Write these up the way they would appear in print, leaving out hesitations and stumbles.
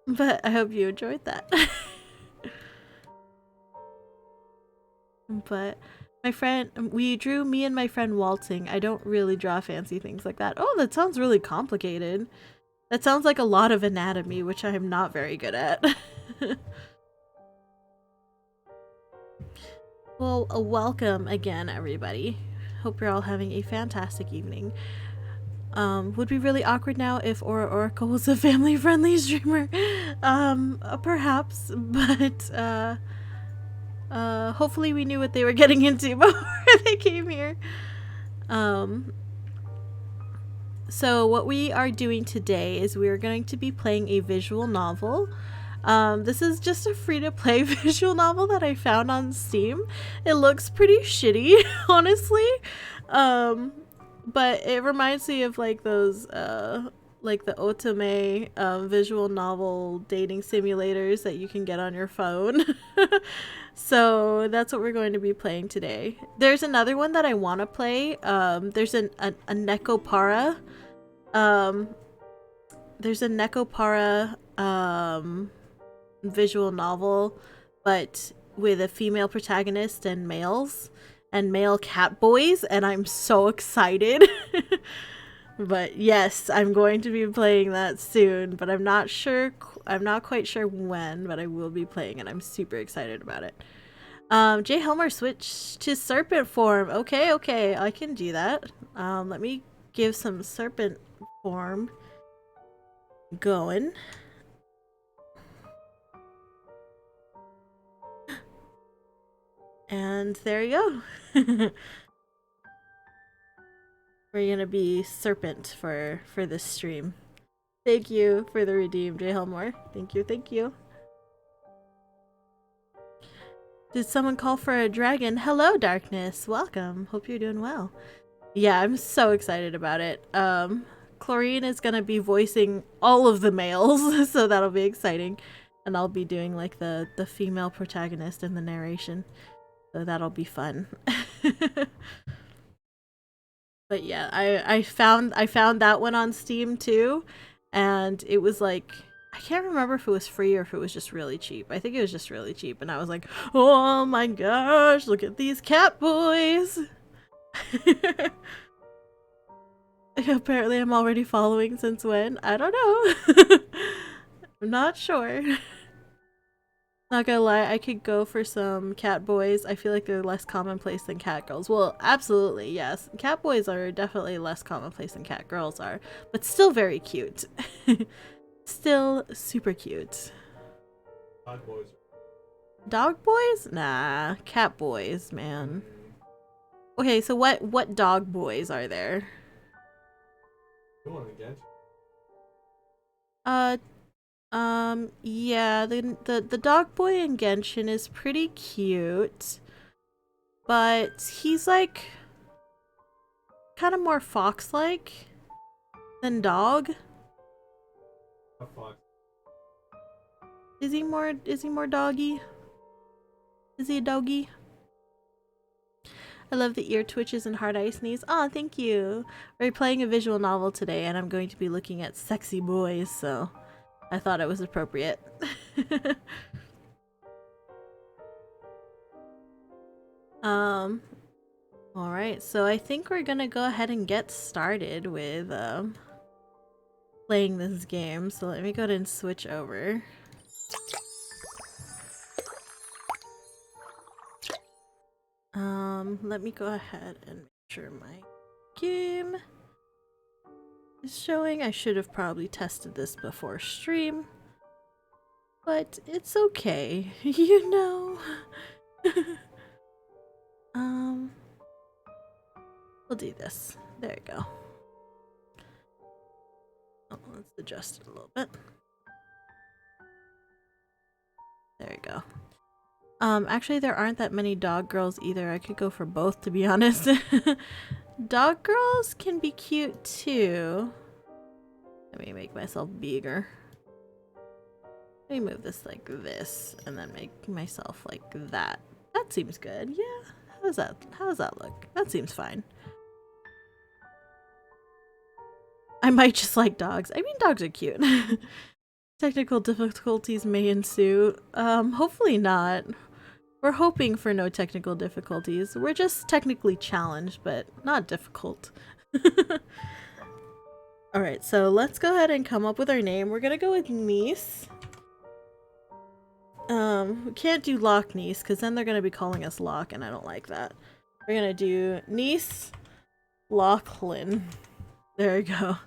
But I hope you enjoyed that. But my friend, me and my friend waltzing. I don't really draw fancy things like that. Oh, that sounds really complicated. That sounds like a lot of anatomy, which I am not very good at. Well, welcome again, everybody. Hope you're all having a fantastic evening. Would be really awkward now if Aura Oracle was a family-friendly streamer. Perhaps, but hopefully we knew what they were getting into before they came here. So what we are doing today is we are going to be playing a visual novel. This is just a free-to-play visual novel that I found on Steam. It looks pretty shitty, honestly. But it reminds me of like those like the otome visual novel dating simulators that you can get on your phone. So that's what we're going to be playing today. There's another one that I want to play. There's a Nekopara. There's a Nekopara visual novel, but with a female protagonist and males and male cat boys, and I'm so excited. But yes, I'm going to be playing that soon, but I'm not quite sure when, but I will be playing it. I'm super excited about it. Jay Helmer switched to serpent form. Okay, I can do that. Let me give some serpent form going. And there you go. We're gonna be serpent for this stream. Thank you for the redeem, Jay Helmore. Thank you. Did someone call for a dragon? Hello, Darkness. Welcome. Hope you're doing well. Yeah, I'm so excited about it. Chlorine is gonna be voicing all of the males, so that'll be exciting. And I'll be doing like the female protagonist in the narration. So that'll be fun. But yeah, I found that one on Steam too, and it was like, I can't remember if it was free or if it was just really cheap. I think it was just really cheap, and I was like, oh my gosh, look at these cat boys. Apparently I'm already following since when? I don't know. I'm not sure. Not gonna lie, I could go for some cat boys. I feel like they're less commonplace than cat girls. Well, absolutely, yes. Cat boys are definitely less commonplace than cat girls are, but still very cute. Still super cute. Dog boys. Dog boys? Nah, cat boys, man. Okay, so what dog boys are there? Go on again. Yeah, the dog boy in Genshin is pretty cute, but he's like kind of more fox-like than dog. A fox. Is he more doggy? Is he a doggy? I love the ear twitches and hard eye sneeze. Aw, thank you. We're playing a visual novel today, and I'm going to be looking at sexy boys, so I thought it was appropriate. Alright, so I think we're gonna go ahead and get started with playing this game. So let me go ahead and switch over. Let me go ahead and make sure my game is showing. I should have probably tested this before stream, but it's okay, you know. We'll do this. There you go. Oh, let's adjust it a little bit. There you go. Actually, there aren't that many dog girls either. I could go for both, to be honest. Dog girls can be cute too. Let me make myself bigger. Let me move this like this, and then make myself like that. That seems good. Yeah. How does that look? That seems fine. I might just like dogs. I mean, dogs are cute. Technical difficulties may ensue. Hopefully not. We're hoping for no technical difficulties. We're just technically challenged, but not difficult. Alright, so let's go ahead and come up with our name. We're gonna go with Niece. We can't do Loch Niece, because then they're gonna be calling us Locke, and I don't like that. We're gonna do Niece Lachlan. There we go.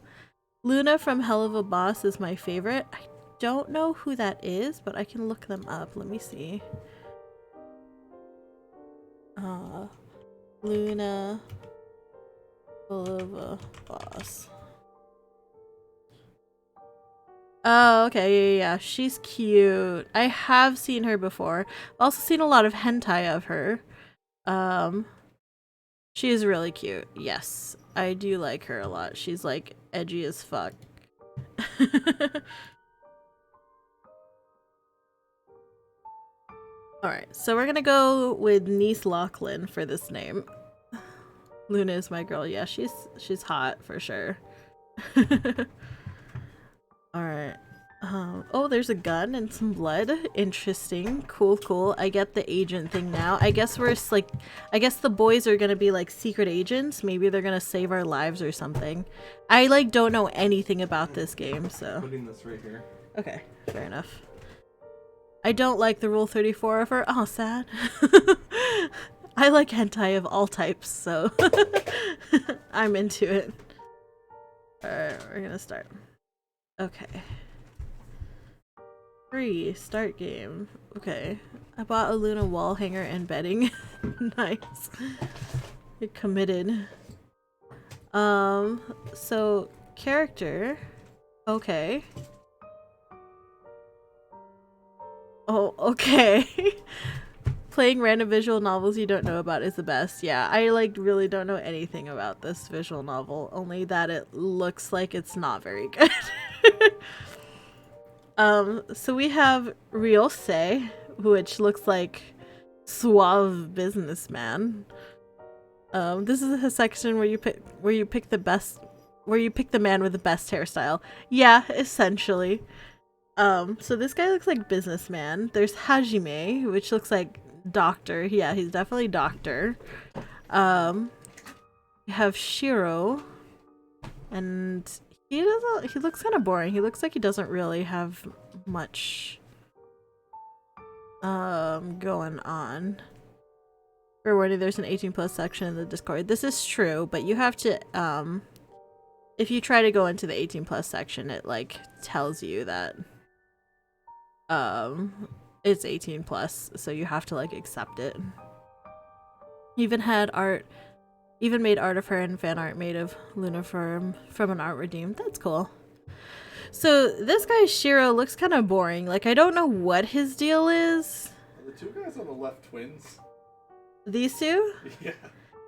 Luna from Hell of a Boss is my favorite. I don't know who that is, but I can look them up. Let me see. Luna Hell of a Boss. Oh, okay, yeah. She's cute. I have seen her before. I've also seen a lot of hentai of her. She is really cute. Yes, I do like her a lot. She's like edgy as fuck. Alright, so we're gonna go with Niece Lachlan for this name. Luna is my girl. Yeah, she's hot for sure. Alright. Oh, there's a gun and some blood. Interesting. Cool, cool. I get the agent thing now. I guess we're like, I guess the boys are gonna be like secret agents. Maybe they're gonna save our lives or something. I like don't know anything about this game, so. Putting this right here. Okay, fair enough. I don't like the Rule 34 of her. Oh, sad. I like hentai of all types, so I'm into it. Alright, we're gonna start. Okay. 3, start game. Okay. I bought a Luna wall hanger and bedding. Nice. You're committed. So character. Okay. Oh, okay. Playing random visual novels you don't know about is the best. Yeah, I like really don't know anything about this visual novel, only that it looks like it's not very good. So we have Ryose, which looks like suave businessman. This is a section where you pick the man with the best hairstyle. Yeah, essentially. So this guy looks like businessman. There's Hajime, which looks like doctor. Yeah, he's definitely doctor. You have Shiro, and he looks kind of boring. He looks like he doesn't really have much going on. For warning, there's an 18+ section in the Discord. This is true, but you have to if you try to go into the 18+ section, it like tells you that it's 18+, so you have to like accept it. Even made art of her and fan art made of Luna from an art redeemed. That's cool. So this guy Shiro looks kind of boring. Like I don't know what his deal is. Are the two guys on the left twins? These two? Yeah.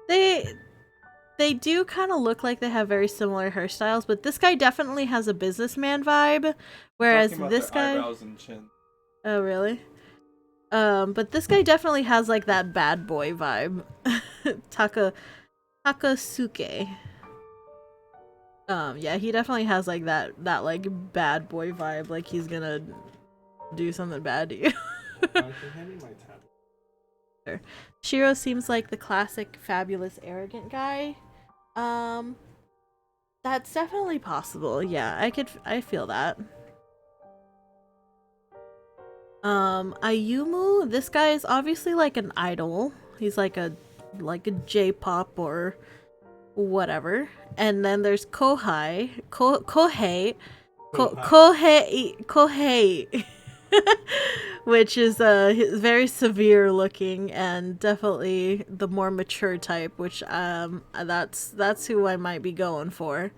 They do kind of look like they have very similar hairstyles, but this guy definitely has a businessman vibe, whereas this guy. Eyebrows and chin. Oh really? But this guy definitely has like that bad boy vibe. Takasuke. Yeah, he definitely has like that like bad boy vibe, like he's gonna do something bad to you. Can hand me my tablet? Sure. Shiro seems like the classic fabulous arrogant guy. That's definitely possible. Yeah, I feel that. Ayumu, this guy is obviously like an idol. He's like a J-pop or whatever. And then there's Kohei, which is very severe looking and definitely the more mature type, which that's who I might be going for.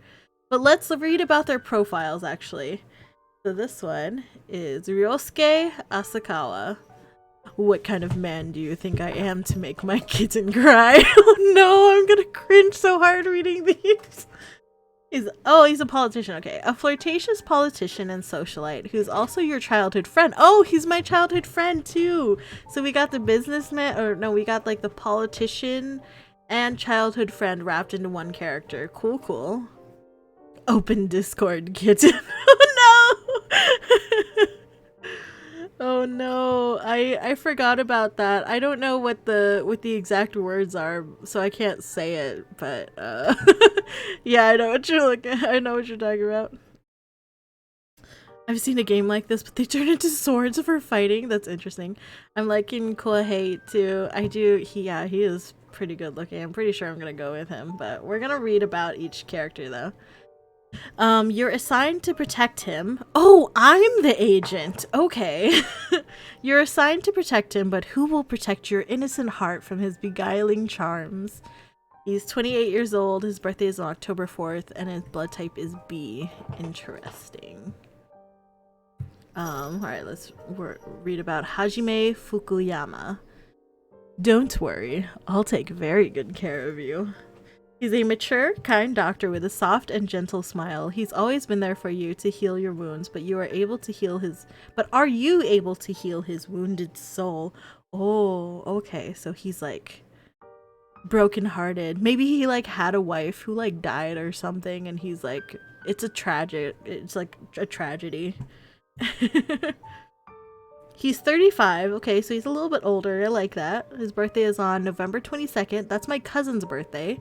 But let's read about their profiles actually. So this one is Ryosuke Asakawa. What kind of man do you think I am to make my kitten cry? Oh no, I'm gonna cringe so hard reading these. He's a politician. Okay, a flirtatious politician and socialite who's also your childhood friend. Oh, he's my childhood friend too. So we got the businessman, or no, we got like the politician and childhood friend wrapped into one character. Cool, cool. Open Discord, kitten. Oh no! I forgot about that. I don't know what the exact words are, so I can't say it. But yeah, I know what you're looking. I know what you're talking about. I've seen a game like this, but they turn into swords for fighting. That's interesting. I'm liking Kohei too. I do. He is pretty good looking. I'm pretty sure I'm gonna go with him. But we're gonna read about each character though. You're assigned to protect him. Oh, I'm the agent. Okay. You're assigned to protect him, but who will protect your innocent heart from his beguiling charms? He's 28 years old, his birthday is on October 4th, and his blood type is B. Interesting. Alright, let's read about Hajime Fukuyama. Don't worry, I'll take very good care of you. He's a mature, kind doctor with a soft and gentle smile. He's always been there for you to heal your wounds, but are you able to heal his wounded soul? Oh, okay. So he's like brokenhearted. Maybe he like had a wife who like died or something, and he's like, it's like a tragedy. He's 35. Okay, so he's a little bit older. I like that. His birthday is on November 22nd. That's my cousin's birthday.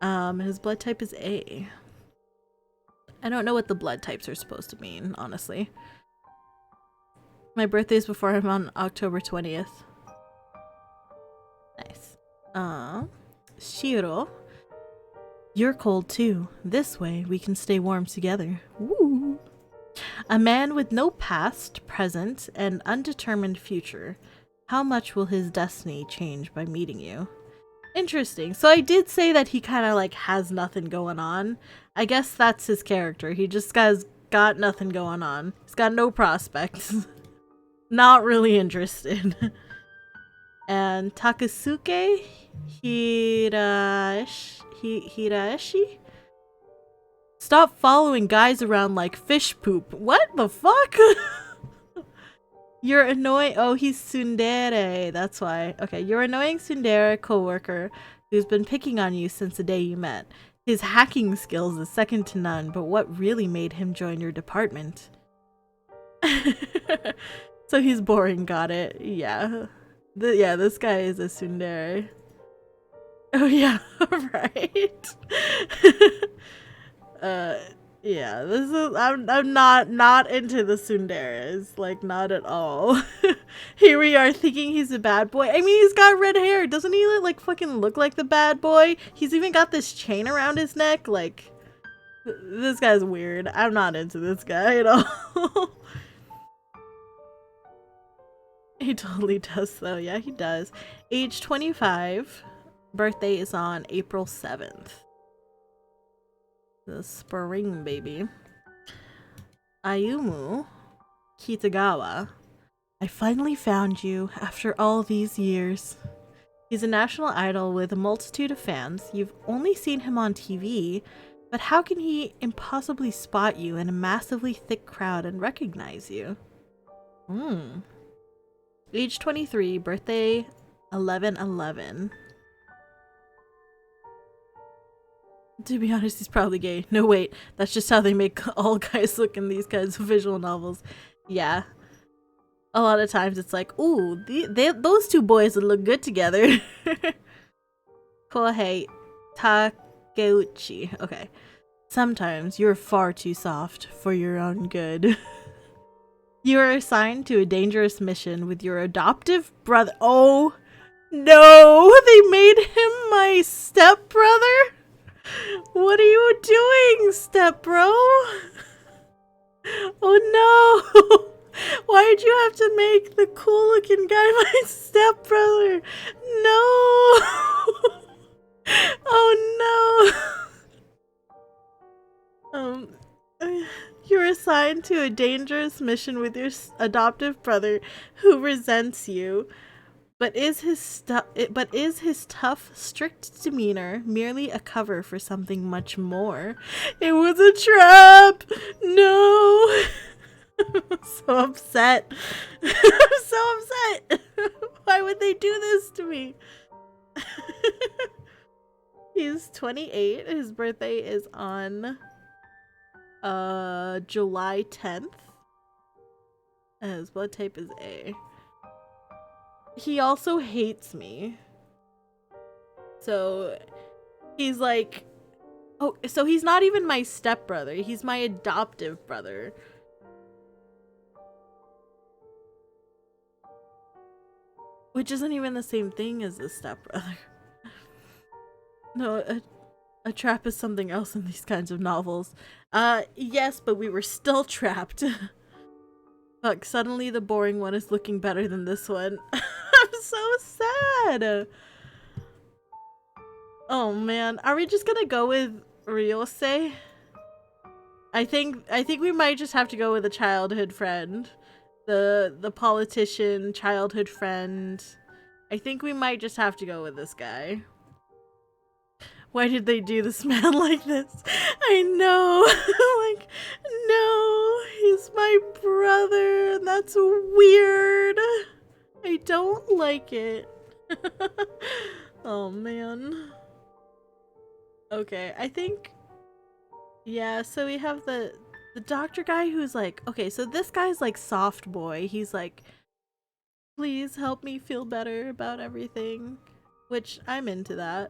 His blood type is A. I don't know what the blood types are supposed to mean, honestly. My birthday's before him on October 20th. Nice. Shiro. You're cold too. This way we can stay warm together. Woo! A man with no past, present, and undetermined future. How much will his destiny change by meeting you? Interesting. So I did say that he kind of like has nothing going on. I guess that's his character. He just got nothing going on. He's got no prospects. Not really interested. And Takasuke Hirashi? Stop following guys around like fish poop. What the fuck? You're annoying. Oh, he's tsundere. That's why. Okay, your annoying tsundere coworker who's been picking on you since the day you met. His hacking skills is second to none, but what really made him join your department? So he's boring, got it. Yeah. This guy is a tsundere. Oh yeah, right. Yeah, this is I'm not into the tsunderes, like not at all. Here we are thinking he's a bad boy. I mean, he's got red hair. Doesn't he like fucking look like the bad boy? He's even got this chain around his neck. Like, this guy's weird. I'm not into this guy at all. He totally does though. Yeah, he does. Age 25. Birthday is on April 7th. The spring baby. Ayumu Kitagawa. I finally found you after all these years. He's a national idol with a multitude of fans. You've only seen him on TV, but how can he impossibly spot you in a massively thick crowd and recognize you? Age 23, birthday 11/11. To be honest, he's probably gay. No, wait. That's just how they make all guys look in these kinds of visual novels. Yeah. A lot of times it's like, ooh, those two boys would look good together. Kohei Takeuchi. Okay. Sometimes you're far too soft for your own good. You are assigned to a dangerous mission with your adoptive brother. Oh, no! They made him my stepbrother? What are you doing, stepbro? Oh no! Why'd you have to make the cool looking guy my stepbrother? No! Oh no! You're assigned to a dangerous mission with your adoptive brother who resents you. But is his tough, strict demeanor merely a cover for something much more? It was a trap! No! I'm so upset. I'm so upset. Why would they do this to me? He's 28. His birthday is on July 10th. And his blood type is A. he also hates me. So he's like, oh, so he's not even my stepbrother. He's my adoptive brother. Which isn't even the same thing as a stepbrother. No, a trap is something else in these kinds of novels. Yes, but we were still trapped. Fuck, suddenly the boring one is looking better than this one. I'm so sad. Oh man, are we just gonna go with Ryosei? I think we might just have to go with a childhood friend. The politician, childhood friend. I think we might just have to go with this guy. Why did they do this man like this? I know. Like, no, he's my brother, and that's weird. I don't like it. Oh man. Okay, I think, yeah, so we have the doctor guy who's like, okay, so this guy's like soft boy. He's like, please help me feel better about everything, which I'm into that.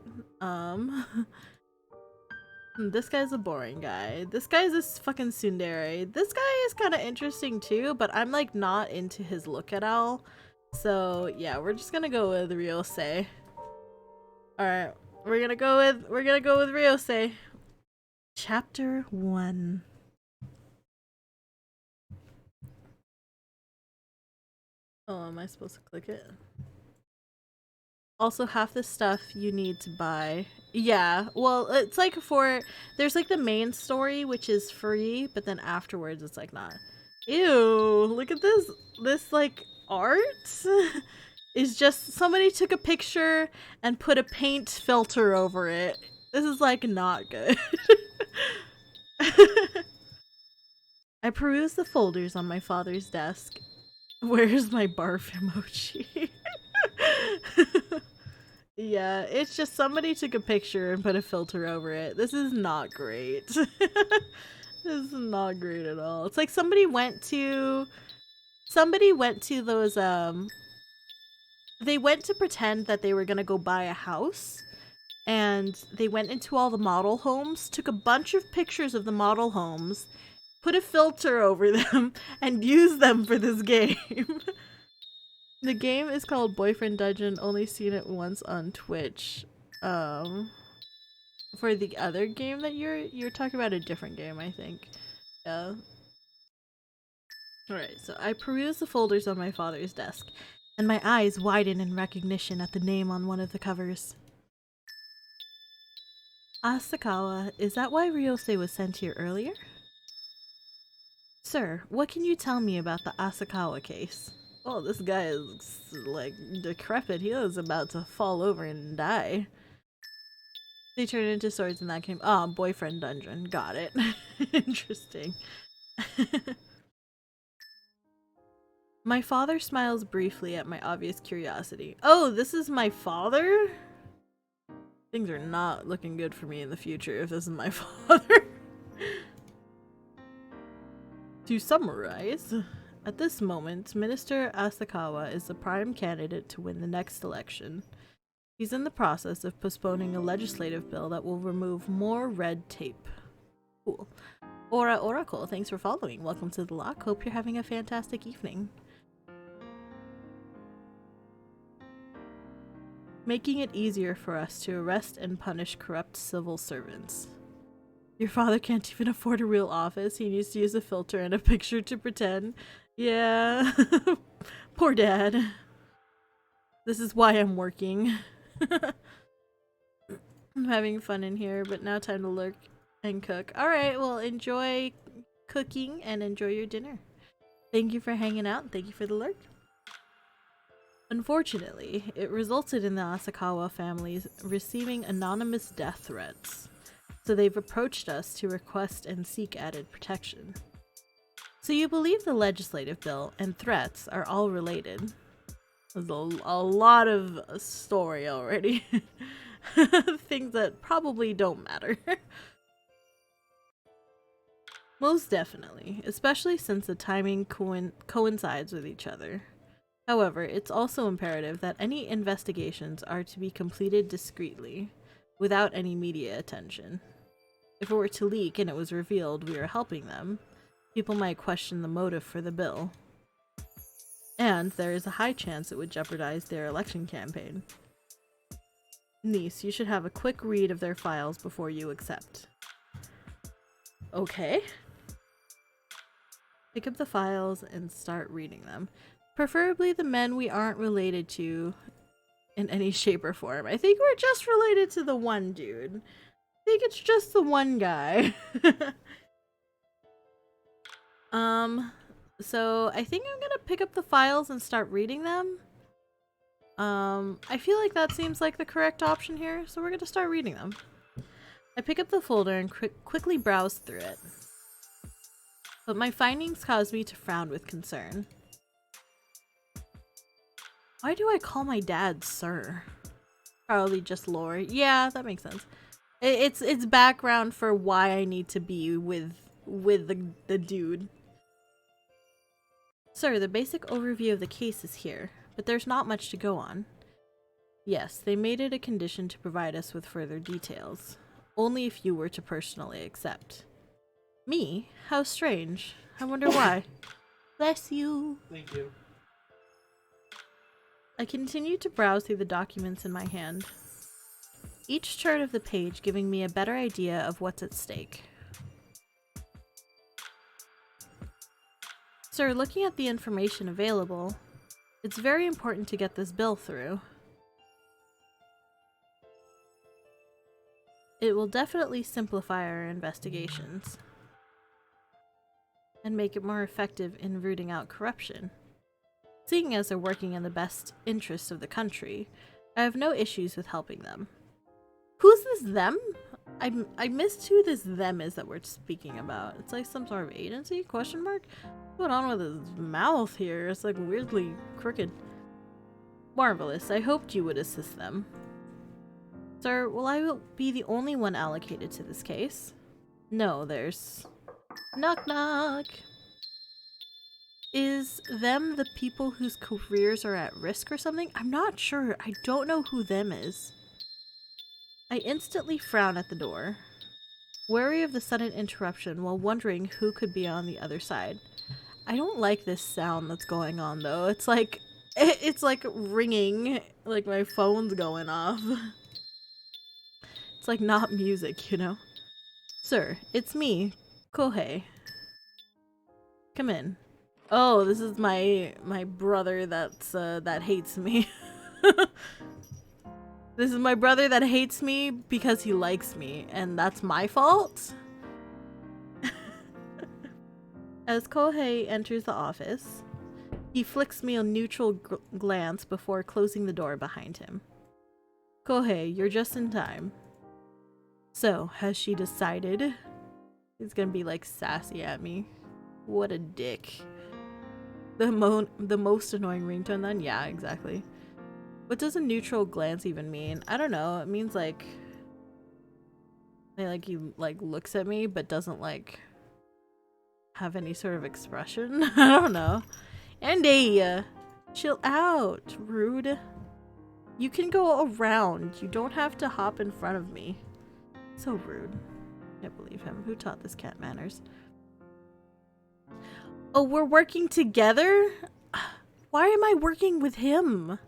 This guy's a boring guy. This guy's this fucking tsundere. This guy is kind of interesting too, but I'm like not into his look at all. So yeah, we're just gonna go with Ryosei. All right, we're gonna go with Ryosei. Chapter 1. Oh, am I supposed to click it? Also, half the stuff you need to buy. Yeah, well, it's like there's like the main story, which is free, but then afterwards it's like not. Ew, look at this. This like art is just somebody took a picture and put a paint filter over it. This is like not good. I peruse the folders on my father's desk. Where's my barf emoji? Yeah, it's just somebody took a picture and put a filter over it. This is not great. This is not great at all. It's like somebody went to those they went to pretend that they were gonna go buy a house, and they went into all the model homes, took a bunch of pictures of the model homes, put a filter over them, and used them for this game. The game is called Boyfriend Dungeon, only seen it once on Twitch. For the other game that you're talking about, a different game, I think. Yeah. Alright, so I peruse the folders on my father's desk, and my eyes widen in recognition at the name on one of the covers. Asakawa, is that why Ryosei was sent here earlier? Sir, what can you tell me about the Asakawa case? Oh, this guy is like decrepit. He was about to fall over and die. They turn into swords in that game. Oh, Boyfriend Dungeon. Got it. Interesting. My father smiles briefly at my obvious curiosity. Oh, this is my father? Things are not looking good for me in the future if this is my father. To summarize, at this moment, Minister Asakawa is the prime candidate to win the next election. He's in the process of postponing a legislative bill that will remove more red tape. Cool. Aura Oracle, thanks for following. Welcome to the lock. Hope you're having a fantastic evening. Making it easier for us to arrest and punish corrupt civil servants. Your father can't even afford a real office. He needs to use a filter and a picture to pretend. Yeah. Poor dad. This is why I'm working. I'm having fun in here, but now time to lurk and cook. Alright, well, enjoy cooking and enjoy your dinner. Thank you for hanging out and thank you for the lurk. Unfortunately, it resulted in the Asakawa families receiving anonymous death threats. So they've approached us to request and seek added protection. So you believe the legislative bill and threats are all related? There's a lot of story already. Things that probably don't matter. Most definitely, especially since the timing coincides with each other. However, it's also imperative that any investigations are to be completed discreetly, without any media attention. If it were to leak and it was revealed we are helping them, people might question the motive for the bill. And there is a high chance it would jeopardize their election campaign. Niece, you should have a quick read of their files before you accept. Okay. Pick up the files and start reading them. Preferably the men we aren't related to in any shape or form. I think we're just related to the one dude. I think it's just the one guy. So I think I'm gonna pick up the files and start reading them. I feel like that seems like the correct option here, so we're gonna start reading them. I pick up the folder and quickly browse through it. But my findings cause me to frown with concern. Why do I call my dad sir? Probably just lore. Yeah, that makes sense. It's background for why I need to be with the dude. Sir, the basic overview of the case is here, but there's not much to go on. Yes, they made it a condition to provide us with further details. Only if you were to personally accept. Me? How strange. I wonder why. Bless you. Thank you. I continue to browse through the documents in my hand, each turn of the page giving me a better idea of what's at stake. Sir, looking at the information available, it's very important to get this bill through. It will definitely simplify our investigations and make it more effective in rooting out corruption. Seeing as they're working in the best interests of the country, I have no issues with helping them. Who's this them? I missed who this them is that we're speaking about. It's like some sort of agency? Question mark? What's going on with his mouth here? It's like weirdly crooked. Marvelous. I hoped you would assist them. Sir, will I be the only one allocated to this case? No, there's... Knock knock! Is them the people whose careers are at risk or something? I'm not sure. I don't know who them is. I instantly frown at the door, wary of the sudden interruption while wondering who could be on the other side. I don't like this sound that's going on though. It's like ringing, like my phone's going off. It's like not music, you know? Sir, it's me, Kohei. Come in. Oh, this is my brother that hates me. This is my brother that hates me because he likes me, and that's my fault? As Kohei enters the office, he flicks me a neutral glance before closing the door behind him. Kohei, you're just in time. So, has she decided? He's gonna be like sassy at me. What a dick. The most annoying ringtone then? Yeah, exactly. What does a neutral glance even mean? I don't know. It means like he looks at me but doesn't like have any sort of expression. I don't know. Andy, chill out, rude. You can go around. You don't have to hop in front of me. So rude. Can't believe him. Who taught this cat manners? Oh, we're working together? Why am I working with him?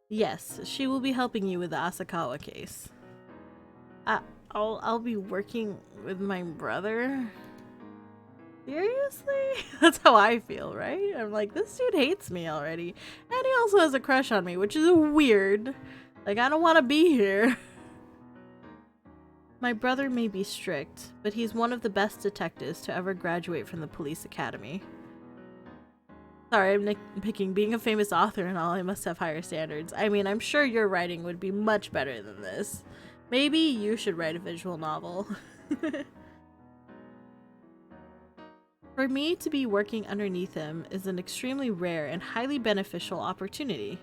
Yes, she will be helping you with the Asakawa case. I'll be working with my brother? Seriously? That's how I feel, right? I'm like, this dude hates me already. And he also has a crush on me, which is weird. Like, I don't want to be here. My brother may be strict, but he's one of the best detectives to ever graduate from the police academy. Sorry, I'm nitpicking. Being a famous author and all, I must have higher standards. I mean, I'm sure your writing would be much better than this. Maybe you should write a visual novel. For me to be working underneath him is an extremely rare and highly beneficial opportunity.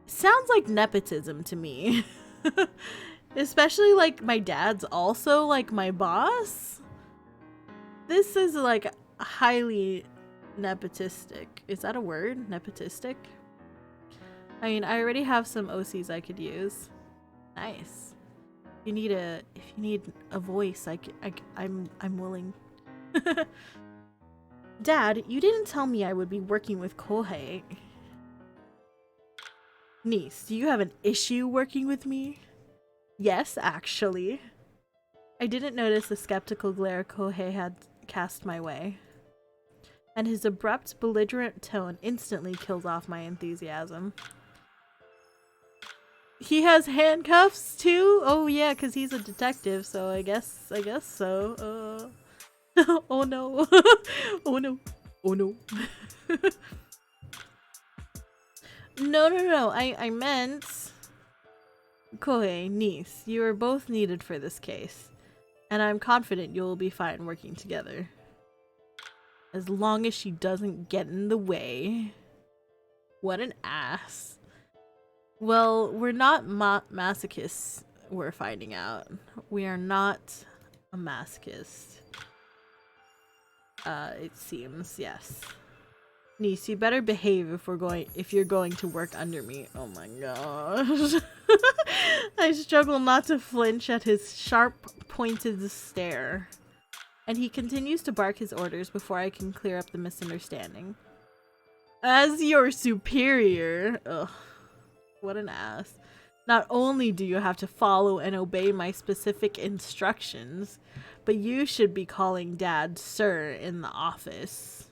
Sounds like nepotism to me. Especially like my dad's also like my boss. This is like highly Nepotistic. Is that a word? Nepotistic? I mean, I already have some OCs I could use. Nice. If you need a voice, I'm willing. Dad, you didn't tell me I would be working with Kohei. Niece, do you have an issue working with me? Yes, actually. I didn't notice the skeptical glare Kohei had cast my way, and his abrupt, belligerent tone instantly kills off my enthusiasm. He has handcuffs too? Oh yeah, because he's a detective, so I guess so. Oh no. Oh no. Oh no. No. I meant... Kohei, niece, you are both needed for this case, and I'm confident you will be fine working together. As long as she doesn't get in the way. What an ass. Well, we're not masochists, we're finding out. We are not a masochist. It seems, yes. Niece, you better behave if you're going to work under me. Oh my gosh. I struggle not to flinch at his sharp, pointed stare. And he continues to bark his orders before I can clear up the misunderstanding. As your superior... Ugh. What an ass. Not only do you have to follow and obey my specific instructions, but you should be calling Dad Sir in the office.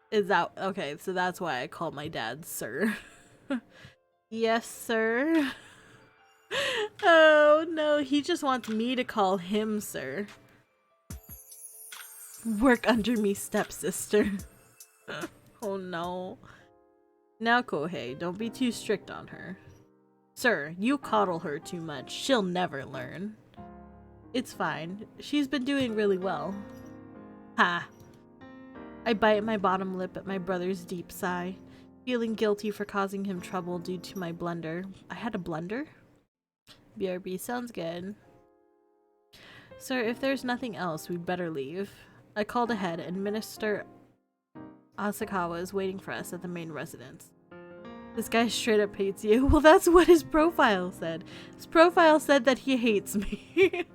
Is that okay? So that's why I call my dad Sir. Yes, sir. Oh no, he just wants me to call him Sir. Work under me, stepsister. Oh no. Now Kohei, don't be too strict on her. Sir, you coddle her too much. She'll never learn. It's fine. She's been doing really well. Ha. I bite my bottom lip at my brother's deep sigh, feeling guilty for causing him trouble due to my blunder. I had a blunder? BRB sounds good. Sir, if there's nothing else, we'd better leave. I called ahead and Minister Asakawa is waiting for us at the main residence. This guy straight up hates you. Well, that's what his profile said. His profile said that he hates me.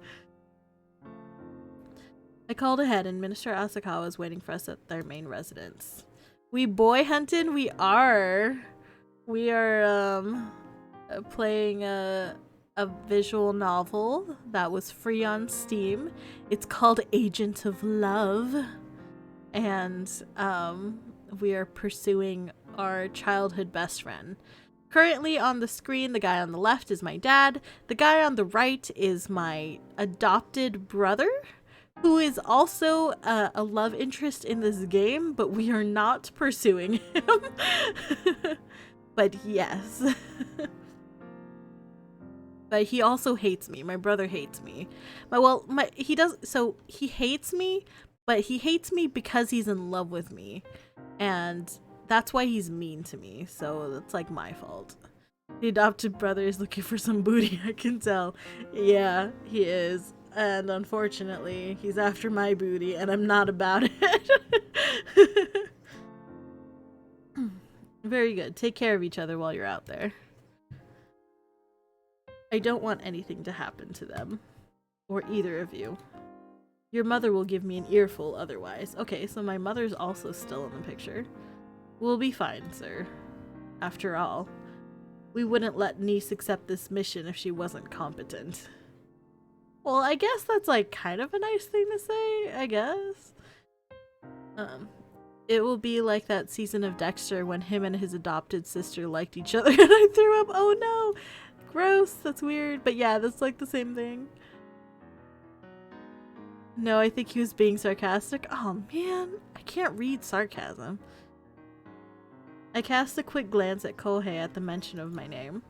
I called ahead and Minister Asakawa is waiting for us at their main residence. We boy hunted? We are. We are playing a visual novel that was free on Steam. It's called Agent of Love. And we are pursuing our childhood best friend. Currently on the screen, the guy on the left is my dad. The guy on the right is my adopted brother, who is also a love interest in this game, but we are not pursuing him. But yes. But he also hates me. My brother hates me. He hates me, but he hates me because he's in love with me. And that's why he's mean to me. So that's like my fault. The adopted brother is looking for some booty, I can tell. Yeah, he is. And unfortunately, he's after my booty, and I'm not about it. Very good. Take care of each other while you're out there. I don't want anything to happen to them. Or either of you. Your mother will give me an earful otherwise. Okay, so my mother's also still in the picture. We'll be fine, sir. After all, we wouldn't let niece accept this mission if she wasn't competent. Well, I guess that's like kind of a nice thing to say, I guess. It will be like that season of Dexter when him and his adopted sister liked each other and I threw up. Oh no! Gross, that's weird. But yeah, that's like the same thing. No, I think he was being sarcastic. Oh man, I can't read sarcasm. I cast a quick glance at Kohei at the mention of my name.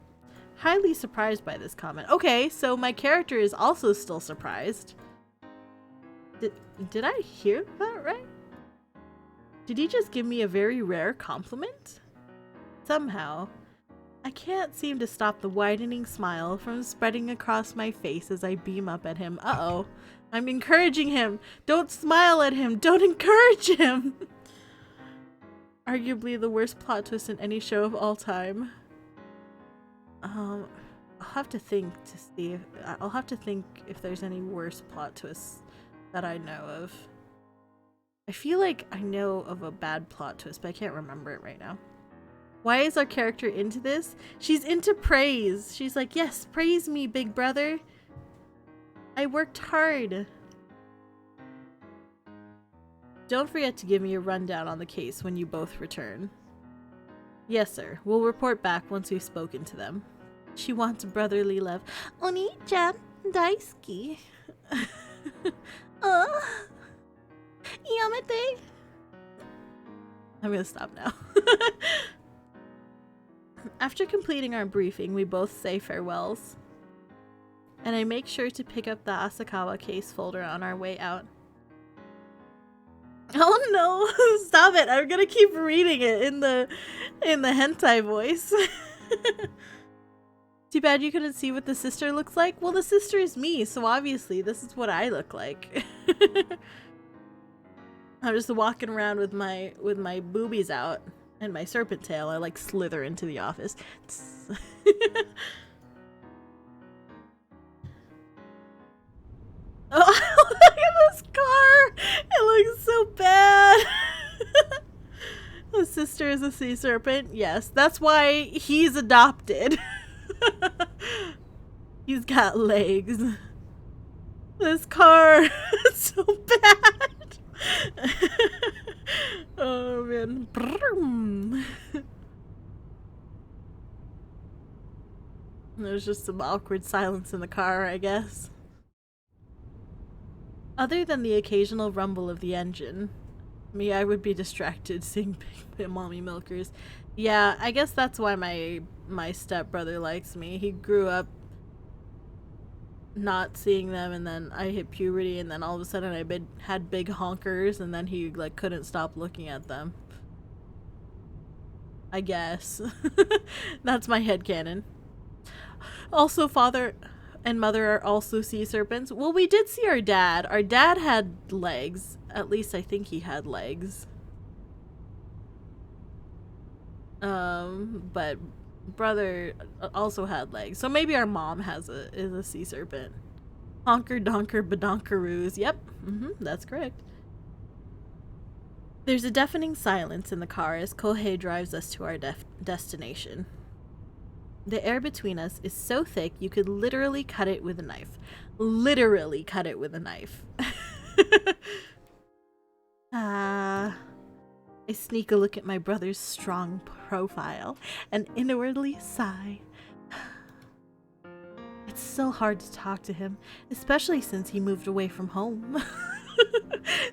Highly surprised by this comment. Okay, so my character is also still surprised. Did I hear that right? Did he just give me a very rare compliment? Somehow, I can't seem to stop the widening smile from spreading across my face as I beam up at him. Uh-oh. I'm encouraging him. Don't smile at him. Don't encourage him. Arguably the worst plot twist in any show of all time. I'll have to think to see. I'll have to think if there's any worse plot twists that I know of. I feel like I know of a bad plot twist, but I can't remember it right now. Why is our character into this? She's into praise. She's like, yes, praise me, big brother. I worked hard. Don't forget to give me a rundown on the case when you both return. Yes, sir. We'll report back once we've spoken to them. She wants brotherly love. Oni-chan, daisuki. Yamete. I'm gonna stop now. After completing our briefing, we both say farewells. And I make sure to pick up the Asakawa case folder on our way out. Oh no! Stop it! I'm gonna keep reading it in the hentai voice. Too bad you couldn't see what the sister looks like. Well, the sister is me, so obviously this is what I look like. I'm just walking around with my boobies out and my serpent tail. I like slither into the office. Oh, look at this car! It looks so bad. The sister is a sea serpent. Yes, that's why he's adopted. He's got legs. This car is so bad. Oh man. There's just some awkward silence in the car, I guess. Other than the occasional rumble of the engine, I would be distracted seeing big mommy milkers. Yeah, I guess that's why my stepbrother likes me. He grew up not seeing them, and then I hit puberty, and then all of a sudden I had big honkers, and then he like couldn't stop looking at them. I guess. That's my headcanon. Also, father and mother are also sea serpents. Well, we did see our dad. Our dad had legs. At least I think he had legs. But brother also had legs. So maybe our mom is a sea serpent. Honker donker badonkaroos. Yep. That's correct. There's a deafening silence in the car as Kohei drives us to our destination. The air between us is so thick you could literally cut it with a knife. Literally cut it with a knife. I sneak a look at my brother's strong profile and inwardly sigh. It's so hard to talk to him, especially since he moved away from home.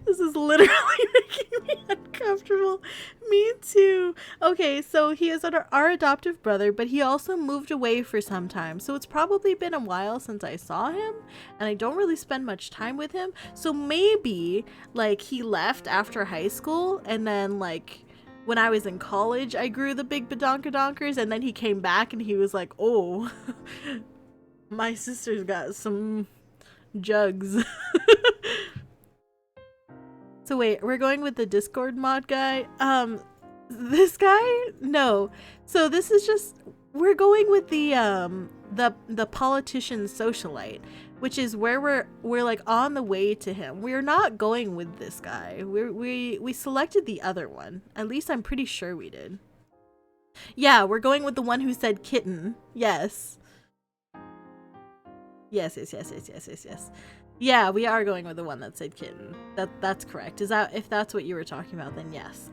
This is literally making me uncomfortable. Me too. Okay, so he is our adoptive brother, but he also moved away for some time. So it's probably been a while since I saw him, and I don't really spend much time with him. So maybe, like, he left after high school, and then, like, when I was in college, I grew the big badonkadonkers, and then he came back, and he was like, oh, my sister's got some jugs. So wait, we're going with the Discord mod guy? This guy? No. So this is just, we're going with the politician socialite, which is where we're like on the way to him. We're not going with this guy. We selected the other one. At least I'm pretty sure we did. Yeah, we're going with the one who said kitten. Yes. Yes. Yeah, we are going with the one that said kitten. That's correct. If that's what you were talking about, then yes.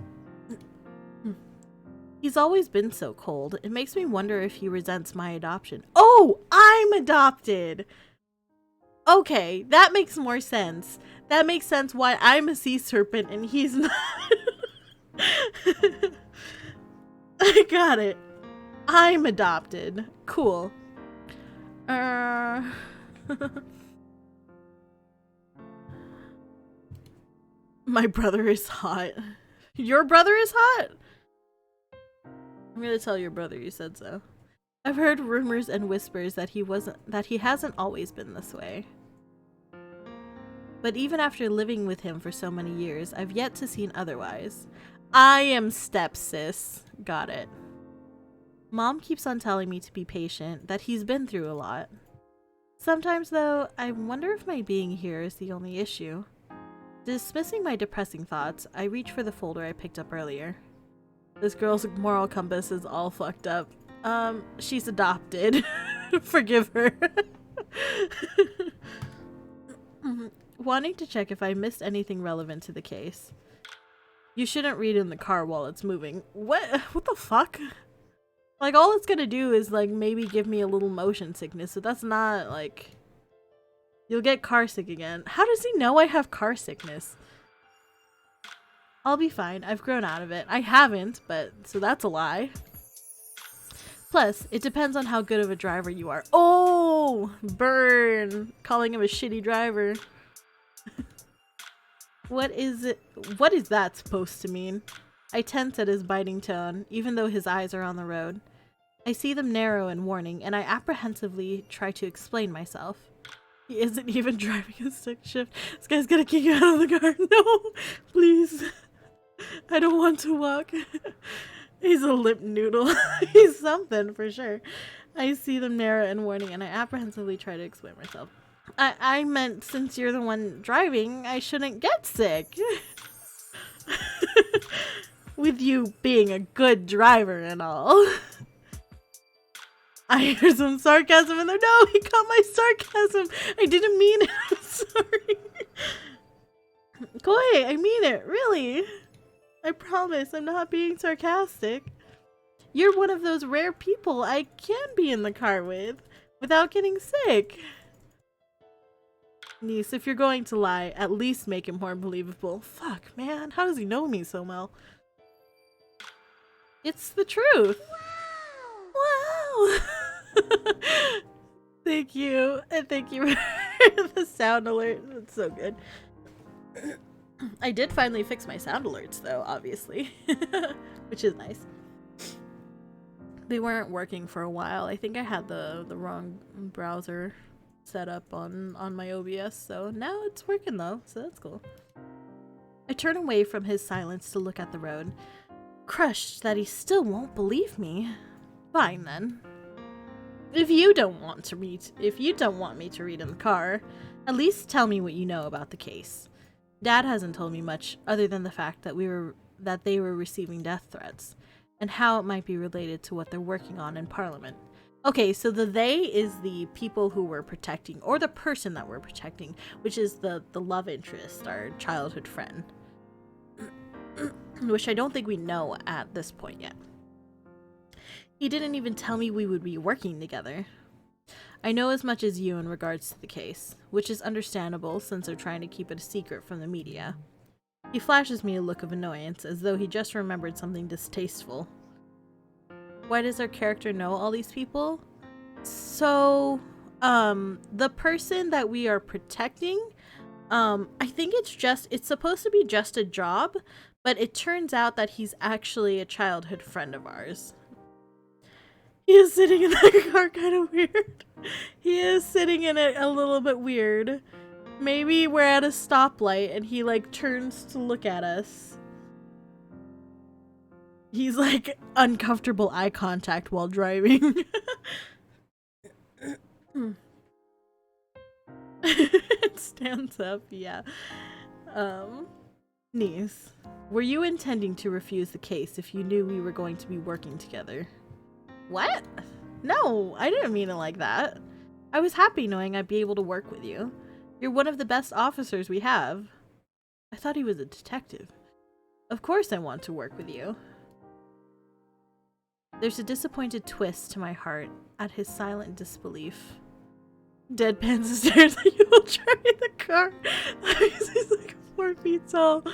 He's always been so cold. It makes me wonder if he resents my adoption. Oh, I'm adopted! Okay, that makes more sense. That makes sense why I'm a sea serpent and he's not. I got it. I'm adopted. Cool. My brother is hot. Your brother is hot? I'm gonna tell your brother you said so. I've heard rumors and whispers that he hasn't always been this way. But even after living with him for so many years, I've yet to see otherwise. I am stepsis. Got it. Mom keeps on telling me to be patient, that he's been through a lot. Sometimes, though, I wonder if my being here is the only issue. Dismissing my depressing thoughts, I reach for the folder I picked up earlier. This girl's moral compass is all fucked up. She's adopted. Forgive her. Wanting to check if I missed anything relevant to the case. You shouldn't read in the car while it's moving. What the fuck? Like, all it's gonna do is, like, maybe give me a little motion sickness, so that's not, like... You'll get car sick again. How does he know I have car sickness? I'll be fine. I've grown out of it. I haven't, but... So that's a lie. Plus, it depends on how good of a driver you are. Oh! Burn! Calling him a shitty driver. What is that supposed to mean? I tense at his biting tone, even though his eyes are on the road. I see them narrow in warning, and I apprehensively try to explain myself. He isn't even driving a stick shift. This guy's gonna kick you out of the car. No! Please. I don't want to walk. He's a lip noodle. He's something, for sure. I see them narrow in warning, and I apprehensively try to explain myself. I meant since you're the one driving, I shouldn't get sick. With you being a good driver and all. I hear some sarcasm in there. No, he caught my sarcasm. I didn't mean it. I'm sorry. Koi, I mean it. Really. I promise I'm not being sarcastic. You're one of those rare people I can be in the car with without getting sick. Niece, if you're going to lie, at least make it more believable. Fuck, man. How does he know me so well? It's the truth. Wow. Thank you. And thank you for the sound alert. That's so good. I did finally fix my sound alerts though, obviously. Which is nice. They weren't working for a while. I think I had the wrong browser set up on my OBS, so now it's working though, so that's cool. I turn away from his silence to look at the road, crushed that he still won't believe me. Fine then. If you don't want me to read in the car, at least tell me what you know about the case. Dad hasn't told me much other than the fact that they were receiving death threats, and how it might be related to what they're working on in Parliament. Okay, so the they is the people who we're protecting, or the person that we're protecting, which is the love interest, our childhood friend. Which I don't think we know at this point yet. He didn't even tell me we would be working together. I know as much as you in regards to the case, which is understandable since they're trying to keep it a secret from the media. He flashes me a look of annoyance, as though he just remembered something distasteful. Why does our character know all these people? So, the person that we are protecting, I think it's supposed to be just a job, but it turns out that he's actually a childhood friend of ours. He is sitting in that car kind of weird. He is sitting in it a little bit weird. Maybe we're at a stoplight and he like turns to look at us. He's like uncomfortable eye contact while driving. It stands up, yeah. Niece, were you intending to refuse the case if you knew we were going to be working together? What? No, I didn't mean it like that. I was happy knowing I'd be able to work with you. You're one of the best officers we have. I thought he was a detective. Of course I want to work with you. There's a disappointed twist to my heart at his silent disbelief. Deadpans stares at you while driving the car. He's like 4 feet tall.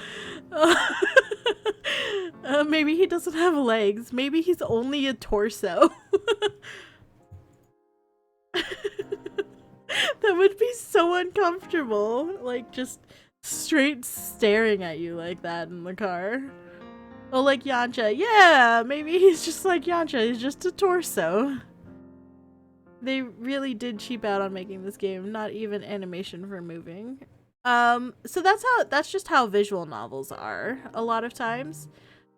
Maybe he doesn't have legs. Maybe he's only a torso. That would be so uncomfortable. Like, just straight staring at you like that in the car. Oh, like Yancha. Yeah, maybe he's just like Yancha. He's just a torso. They really did cheap out on making this game. Not even animation for moving. So that's just how visual novels are a lot of times.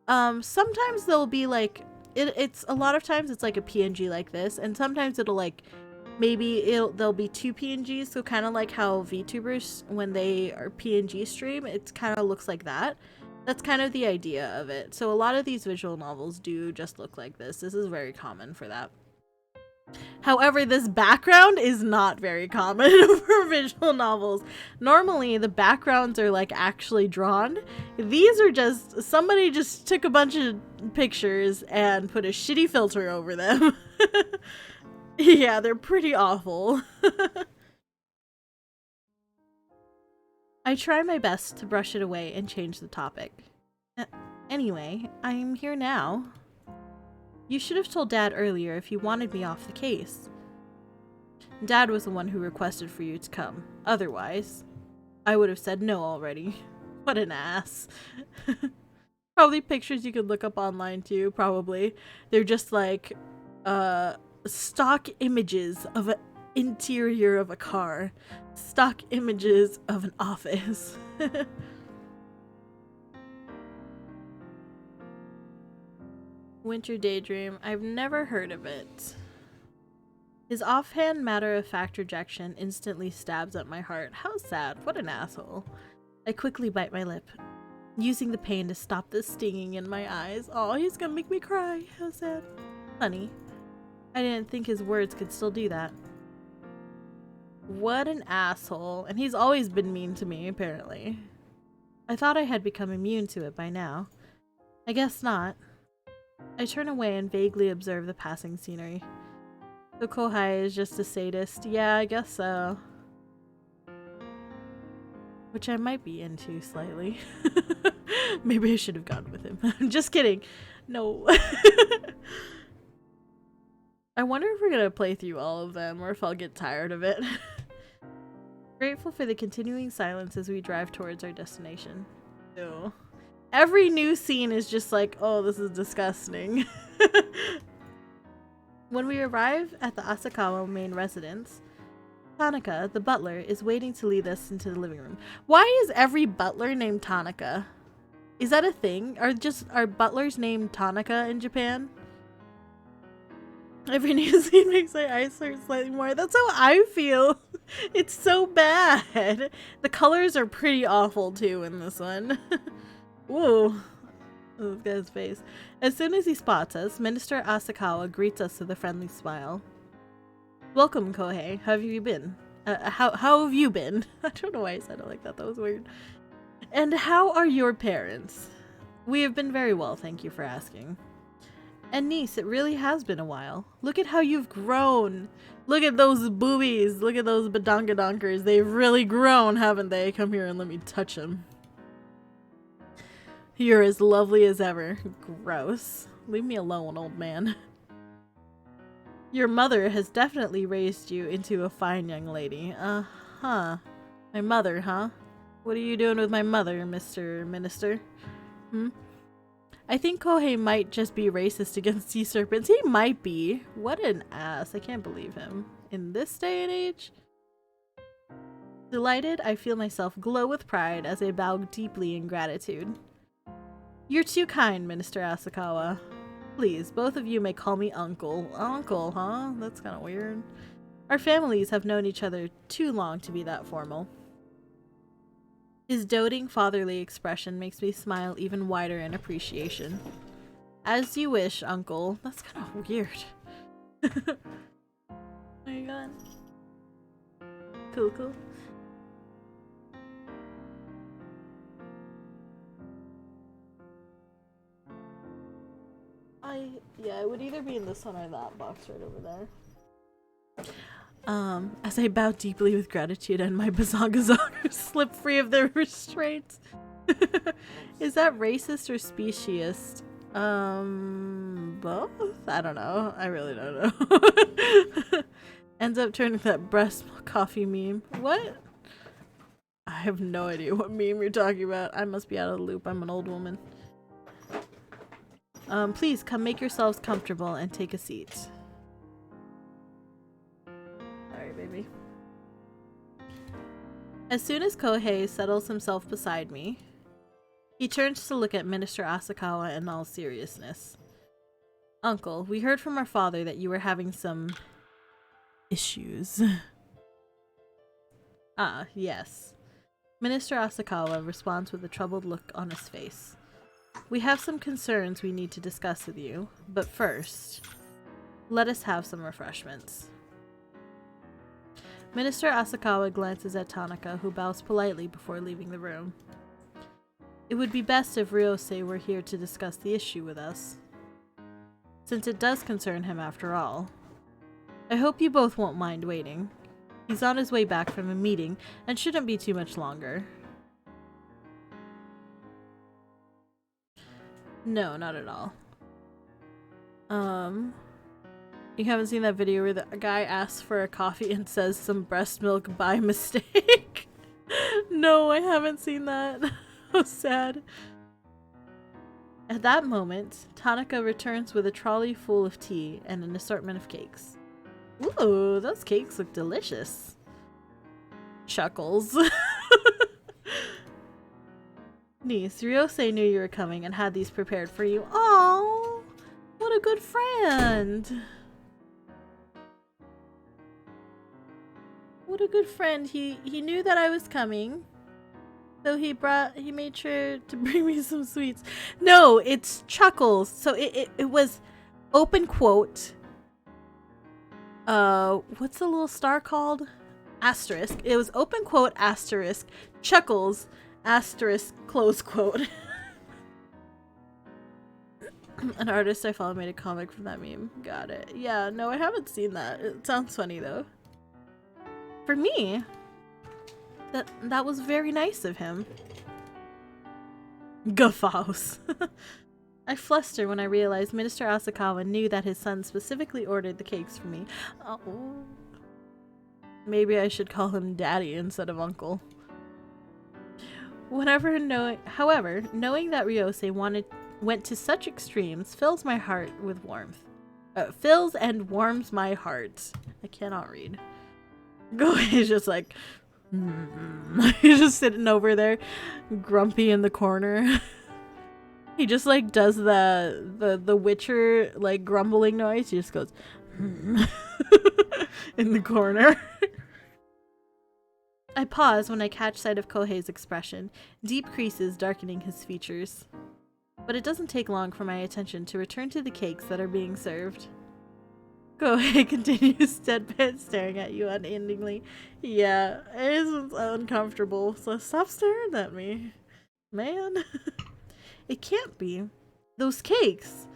Sometimes there'll be like it's a lot of times it's like a PNG like this, and sometimes it'll like there'll be two PNGs, so kind of like how VTubers when they are PNG stream, it kind of looks like that. That's kind of the idea of it. So a lot of these visual novels do just look like this. This is very common for that. However, this background is not very common for visual novels. Normally, the backgrounds are like actually drawn. These are just, somebody just took a bunch of pictures and put a shitty filter over them. Yeah, they're pretty awful. I try my best to brush it away and change the topic. Anyway, I'm here now. You should have told Dad earlier if you wanted me off the case. Dad was the one who requested for you to come. Otherwise, I would have said no already. What an ass. Probably pictures you could look up online too, probably. They're just like, stock images of an interior of a car. Stock images of an office. Winter Daydream. I've never heard of it. His offhand matter-of-fact rejection instantly stabs at my heart. How sad. What an asshole. I quickly bite my lip, using the pain to stop the stinging in my eyes. Oh, he's gonna make me cry. How sad. Honey, I didn't think his words could still do that. What an asshole. And he's always been mean to me, apparently. I thought I had become immune to it by now. I guess not. I turn away and vaguely observe the passing scenery. So Kohai is just a sadist. Yeah, I guess so. Which I might be into slightly. Maybe I should have gone with him. I'm just kidding. No. I wonder if we're gonna play through all of them or if I'll get tired of it. Grateful for the continuing silence as we drive towards our destination. Ew. Every new scene is just like, oh, this is disgusting. When we arrive at the Asakawa main residence, Tanaka, the butler, is waiting to lead us into the living room. Why is every butler named Tanaka? Is that a thing? Are butlers named Tanaka in Japan? Every new scene makes my eyes hurt slightly more. That's how I feel. It's so bad. The colors are pretty awful too in this one. Ooh. This guy's face. As soon as he spots us, Minister Asakawa greets us with a friendly smile. Welcome, Kohei. How have you been? How have you been? I don't know why I said it like that. That was weird. And how are your parents? We have been very well, thank you for asking. And niece, it really has been a while. Look at how you've grown. Look at those boobies. Look at those badonkadonkers. They've really grown, haven't they? Come here and let me touch them. You're as lovely as ever. Gross. Leave me alone, old man. Your mother has definitely raised you into a fine young lady. Uh-huh. My mother, huh? What are you doing with my mother, Mr. Minister? I think Kohei might just be racist against sea serpents. He might be. What an ass. I can't believe him. In this day and age? Delighted, I feel myself glow with pride as I bow deeply in gratitude. You're too kind, Minister Asakawa. Please, both of you may call me Uncle. Uncle, huh? That's kind of weird. Our families have known each other too long to be that formal. His doting, fatherly expression makes me smile even wider in appreciation. As you wish, Uncle. That's kind of weird. Oh my god. Cool, cool. Yeah, it would either be in this one or that box right over there. As I bow deeply with gratitude and my bazongazongers slip free of their restraints. Is that racist or speciesist? Both? I don't know. I really don't know. Ends up turning that breast coffee meme. What? I have no idea what meme you're talking about. I must be out of the loop. I'm an old woman. Please come make yourselves comfortable and take a seat. Alright, baby. As soon as Kohei settles himself beside me, He turns to look at Minister Asakawa in all seriousness. Uncle, we heard from our father that you were having some issues. Ah, yes. Minister Asakawa responds with a troubled look on his face. We have some concerns we need to discuss with you, but first, let us have some refreshments. Minister Asakawa glances at Tanaka, who bows politely before leaving the room. It would be best if Ryosei were here to discuss the issue with us, since it does concern him after all. I hope you both won't mind waiting. He's on his way back from a meeting and shouldn't be too much longer. No, not at all. You haven't seen that video where the guy asks for a coffee and says some breast milk by mistake? No, I haven't seen that. How sad. At that moment, Tanaka returns with a trolley full of tea and an assortment of cakes. Ooh, those cakes look delicious. Chuckles. Niece, Ryosei knew you were coming and had these prepared for you. Aww, what a good friend. What a good friend. He knew that I was coming. So he made sure to bring me some sweets. No, it's Chuckles. So it was open quote. What's the little star called? Asterisk. It was open quote asterisk Chuckles asterisk close quote. An artist I follow made a comic from that meme. Got it. Yeah, no, I haven't seen that. It sounds funny though. For me, that was very nice of him. Guffaws. I fluster when I realize Minister Asakawa knew that his son specifically ordered the cakes for me. Oh. Maybe I should call him Daddy instead of Uncle. However, knowing that Ryosei went to such extremes fills my heart with warmth. Fills and warms my heart. I cannot read. He's just like, he's just sitting over there, grumpy in the corner. He just like does the Witcher like grumbling noise. He just goes in the corner. I pause when I catch sight of Kohei's expression, deep creases darkening his features. But it doesn't take long for my attention to return to the cakes that are being served. Kohei continues deadpan staring at you unendingly. Yeah, it is uncomfortable, so stop staring at me. Man. It can't be. Those cakes,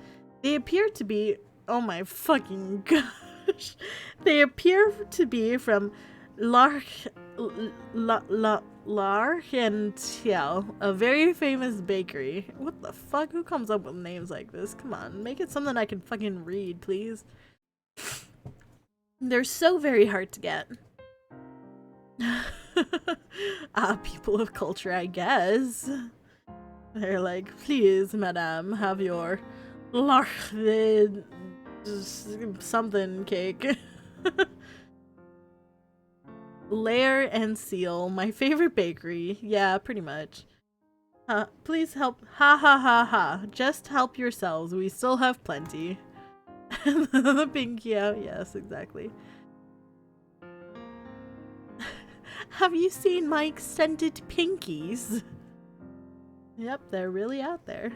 they appear to be, oh my fucking gosh. They appear to be from L'Argential, a very famous bakery. What the fuck? Who comes up with names like this? Come on, make it something I can fucking read, please. They're so very hard to get. People of culture, I guess. They're like, please, madame, have your something cake. Lair and Seal, my favorite bakery. Yeah, pretty much. Please help. Ha ha ha ha. Just help yourselves. We still have plenty. The pinky out. Yes, exactly. Have you seen my extended pinkies? Yep, they're really out there.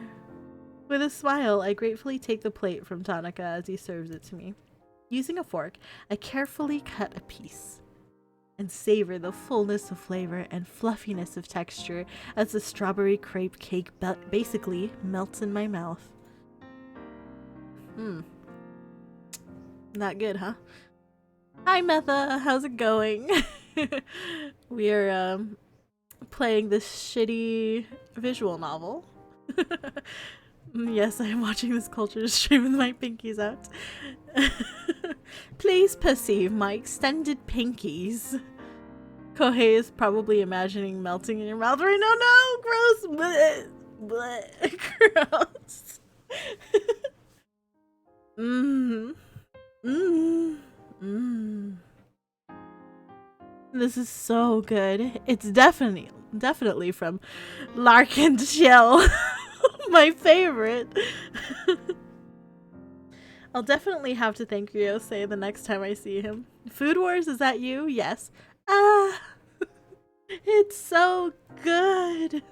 With a smile, I gratefully take the plate from Tanaka as he serves it to me. Using a fork, I carefully cut a piece and savor the fullness of flavor and fluffiness of texture as the strawberry crepe cake basically melts in my mouth. Not good, huh? Hi, Metha. How's it going? We're playing this shitty visual novel. Yes, I am watching this culture stream with my pinkies out. Please perceive my extended pinkies. Kohei is probably imagining melting in your mouth right now. No, gross. Bleh, bleh. Gross. This is so good. It's definitely definitely from Larkin's Shell. My favorite. I'll definitely have to thank Ryosei the next time I see him. Food Wars, is that you? Yes. Ah, it's so good.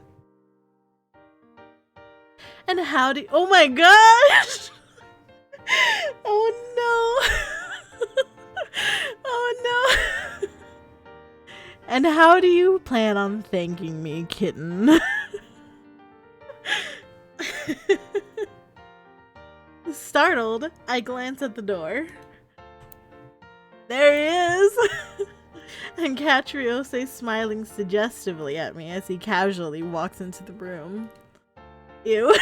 And how do— oh my gosh! Oh no! Oh no! And how do you plan on thanking me, kitten? Startled, I glance at the door. There he is! And catch Ryosei smiling suggestively at me as he casually walks into the room. Ew.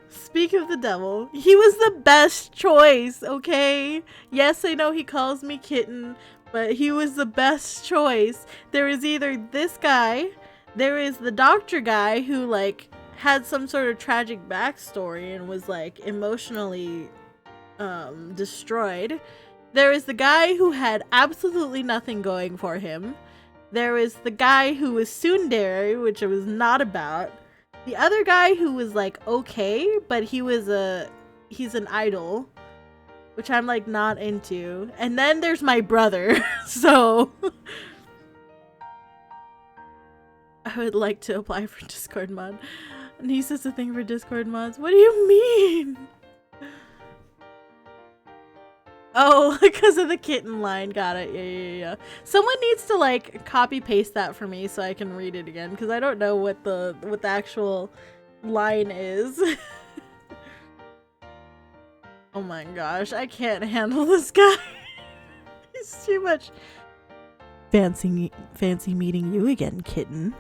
Speak of the devil, he was the best choice, okay? Yes, I know he calls me kitten, but he was the best choice. There is either this guy, there is the doctor guy who, like, had some sort of tragic backstory and was, like, emotionally destroyed. There is the guy who had absolutely nothing going for him. There is the guy who was tsundere, which I was not about. The other guy who was, like, okay, but he's an idol, which I'm, like, not into. And then there's my brother, so I would like to apply for Discord mod. Nisa's a thing for Discord mods. What do you mean? Oh, because of the kitten line. Got it. Yeah. Someone needs to, like, copy paste that for me so I can read it again, because I don't know what the actual line is. Oh my gosh, I can't handle this guy. He's too much. Fancy meeting you again, kitten.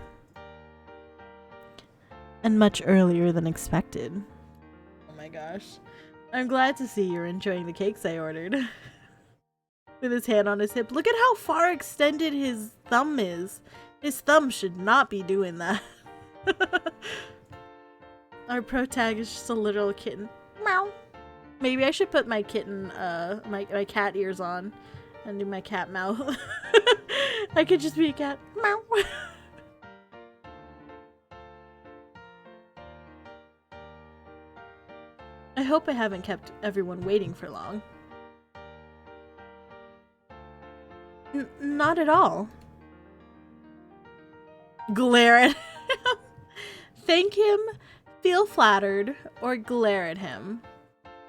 And much earlier than expected. Oh my gosh. I'm glad to see you're enjoying the cakes I ordered. With his hand on his hip. Look at how far extended his thumb is. His thumb should not be doing that. Our pro tag is just a literal kitten. Meow. Maybe I should put my kitten, my cat ears on and do my cat mouth. I could just be a cat. Meow. I hope I haven't kept everyone waiting for long. Not at all. Glare at him. Thank him, feel flattered, or glare at him.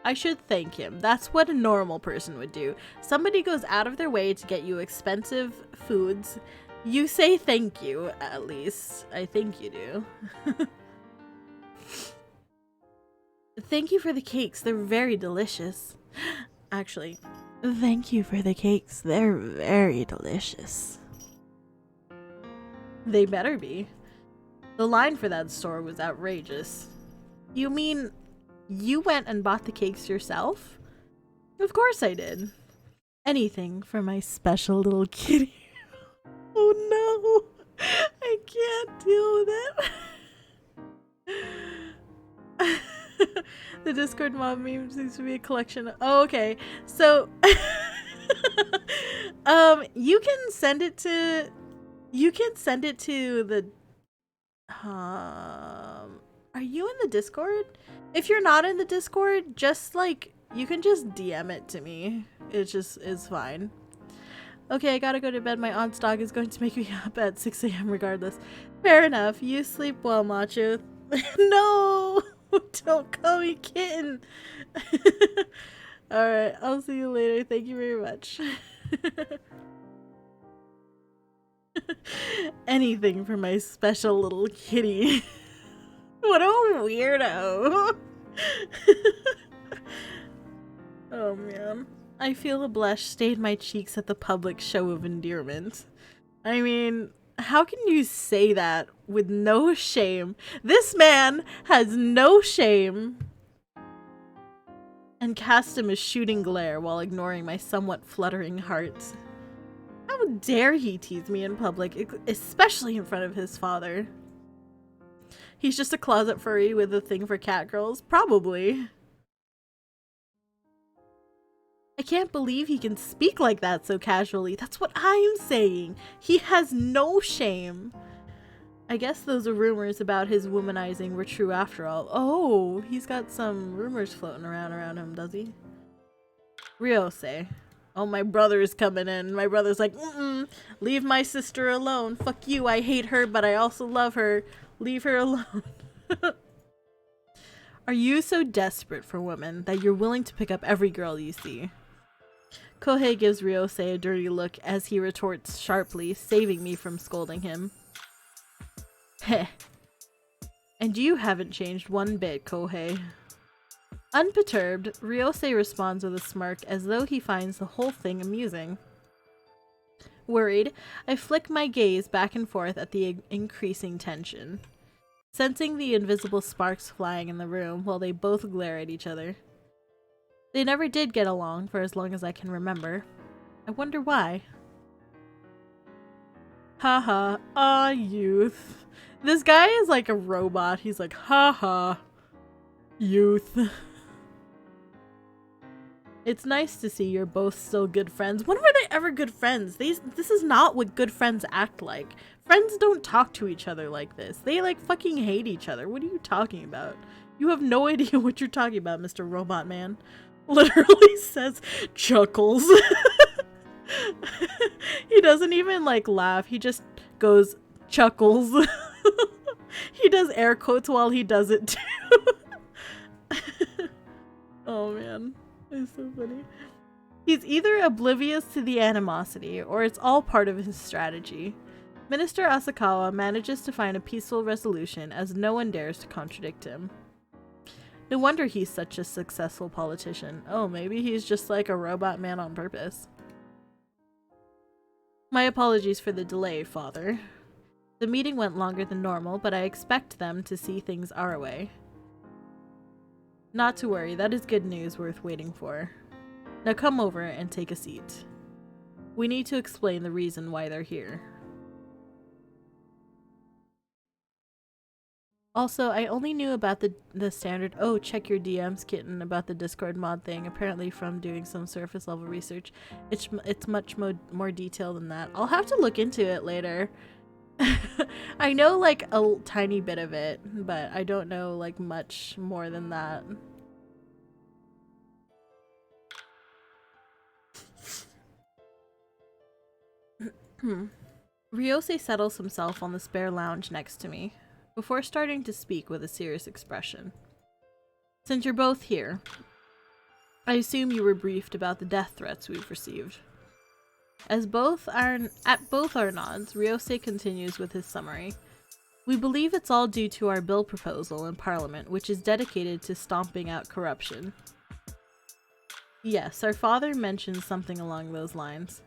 I should thank him. That's what a normal person would do. Somebody goes out of their way to get you expensive foods. You say thank you, at least. I think you do. Thank you for the cakes. They're very delicious. Actually, thank you for the cakes. They're very delicious. They better be. The line for that store was outrageous. You mean you went and bought the cakes yourself? Of course I did. Anything for my special little kitty. Oh no. I can't deal with it. The Discord mob meme seems to be a collection. Oh, okay. So, you can send it to the, are you in the Discord? If you're not in the Discord, just, like, you can just DM it to me. It just is fine. Okay, I gotta go to bed. My aunt's dog is going to make me up at 6 a.m. regardless. Fair enough. You sleep well, Macho. No! Don't call me kitten. Alright, I'll see you later. Thank you very much. Anything for my special little kitty. What a weirdo. Oh man. I feel a blush stain my cheeks at the public show of endearment. I mean, how can you say that with no shame? This man has no shame. And cast him a shooting glare while ignoring my somewhat fluttering heart. How dare he tease me in public, especially in front of his father? He's just a closet furry with a thing for cat girls? Probably. I can't believe he can speak like that so casually. That's what I'm saying. He has no shame. I guess those rumors about his womanizing were true after all. Oh, he's got some rumors floating around him, does he? Ryosei. Oh, my brother is coming in. My brother's like, leave my sister alone. Fuck you, I hate her, but I also love her. Leave her alone. Are you so desperate for women that you're willing to pick up every girl you see? Kohei gives Ryosei a dirty look as he retorts sharply, saving me from scolding him. Heh. And you haven't changed one bit, Kohei. Unperturbed, Ryosei responds with a smirk as though he finds the whole thing amusing. Worried, I flick my gaze back and forth at the increasing tension, sensing the invisible sparks flying in the room while they both glare at each other. They never did get along for as long as I can remember. I wonder why. Haha, youth. This guy is like a robot. He's like, haha, youth. It's nice to see you're both still good friends. When were they ever good friends? This is not what good friends act like. Friends don't talk to each other like this. They like fucking hate each other. What are you talking about? You have no idea what you're talking about, Mr. Robot Man. Literally says chuckles. He doesn't even like laugh. He just goes chuckles. He does air quotes while he does it too. Oh man. It's so funny. He's either oblivious to the animosity, or it's all part of his strategy. Minister Asakawa manages to find a peaceful resolution as no one dares to contradict him. No wonder he's such a successful politician. Oh, maybe he's just like a robot man on purpose. My apologies for the delay, Father. The meeting went longer than normal, but I expect them to see things our way. Not to worry, that is good news worth waiting for. Now come over and take a seat. We need to explain the reason why they're here. Also, I only knew about the standard check your DMs kitten about the Discord mod thing, apparently from doing some surface level research. It's much more detailed than that. I'll have to look into it later. I know like a tiny bit of it, but I don't know like much more than that. Ryosei settles himself on the spare lounge next to me, before starting to speak with a serious expression. Since you're both here, I assume you were briefed about the death threats we've received. At both our nods, Ryosei continues with his summary. We believe it's all due to our bill proposal in Parliament, which is dedicated to stomping out corruption. Yes, our father mentioned something along those lines.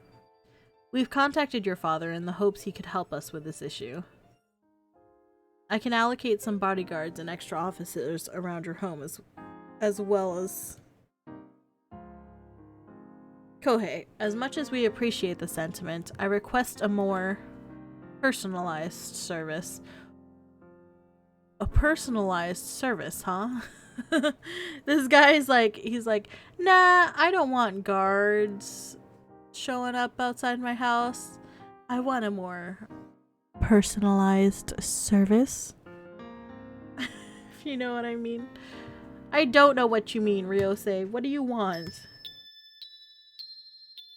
We've contacted your father in the hopes he could help us with this issue. I can allocate some bodyguards and extra officers around your home as well as... Kohei, as much as we appreciate the sentiment, I request a more personalized service. A personalized service, huh? This guy's like, he's like, nah, I don't want guards showing up outside my house. I want a more personalized service. If you know what I mean. I don't know what you mean, Ryosei. What do you want?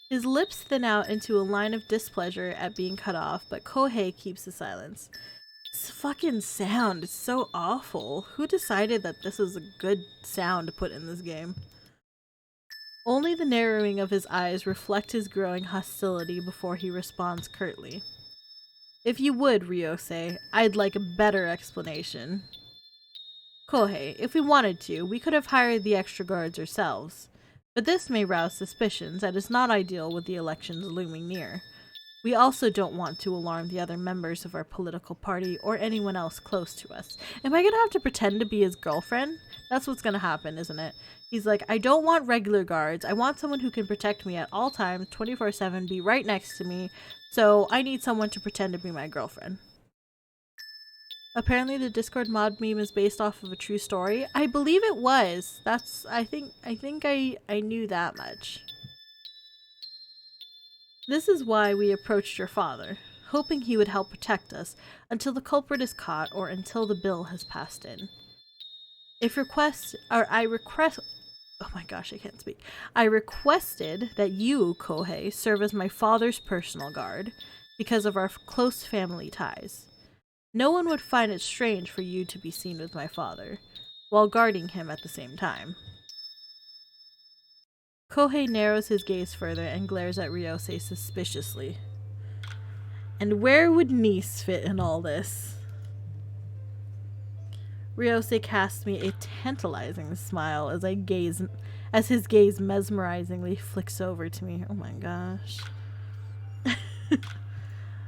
His lips thin out into a line of displeasure at being cut off, but Kohei keeps the silence. This fucking sound is so awful. Who decided that this is a good sound to put in this game? Only the narrowing of his eyes reflect his growing hostility before he responds curtly. If you would, Ryosei, I'd like a better explanation. Kohei, if we wanted to, we could have hired the extra guards ourselves. But this may rouse suspicions that is not ideal with the elections looming near. We also don't want to alarm the other members of our political party or anyone else close to us. Am I gonna have to pretend to be his girlfriend? That's what's gonna happen, isn't it? He's like, I don't want regular guards. I want someone who can protect me at all times, 24/7, be right next to me. So I need someone to pretend to be my girlfriend. Apparently the Discord mod meme is based off of a true story. I believe it was. I think I knew that much. This is why we approached your father, hoping he would help protect us until the culprit is caught or until the bill has passed in. If request or I request Oh my gosh, I can't speak. I requested that you, Kohei, serve as my father's personal guard because of our close family ties. No one would find it strange for you to be seen with my father, while guarding him at the same time. Kohei narrows his gaze further and glares at Ryosei suspiciously. And where would niece fit in all this? Ryosei casts me a tantalizing smile as his gaze mesmerizingly flicks over to me. Oh my gosh.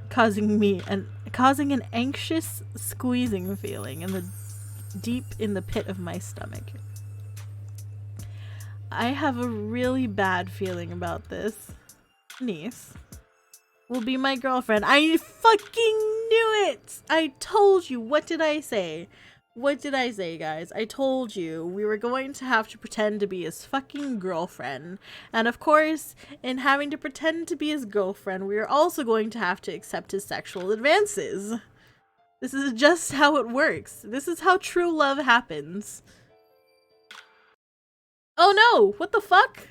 causing an anxious squeezing feeling deep in the pit of my stomach. I have a really bad feeling about this. Niece will be my girlfriend. I fucking knew it! I told you. What did I say? What did I say, guys? I told you we were going to have to pretend to be his fucking girlfriend. And of course, in having to pretend to be his girlfriend, we are also going to have to accept his sexual advances. This is just how it works. This is how true love happens. Oh no! What the fuck?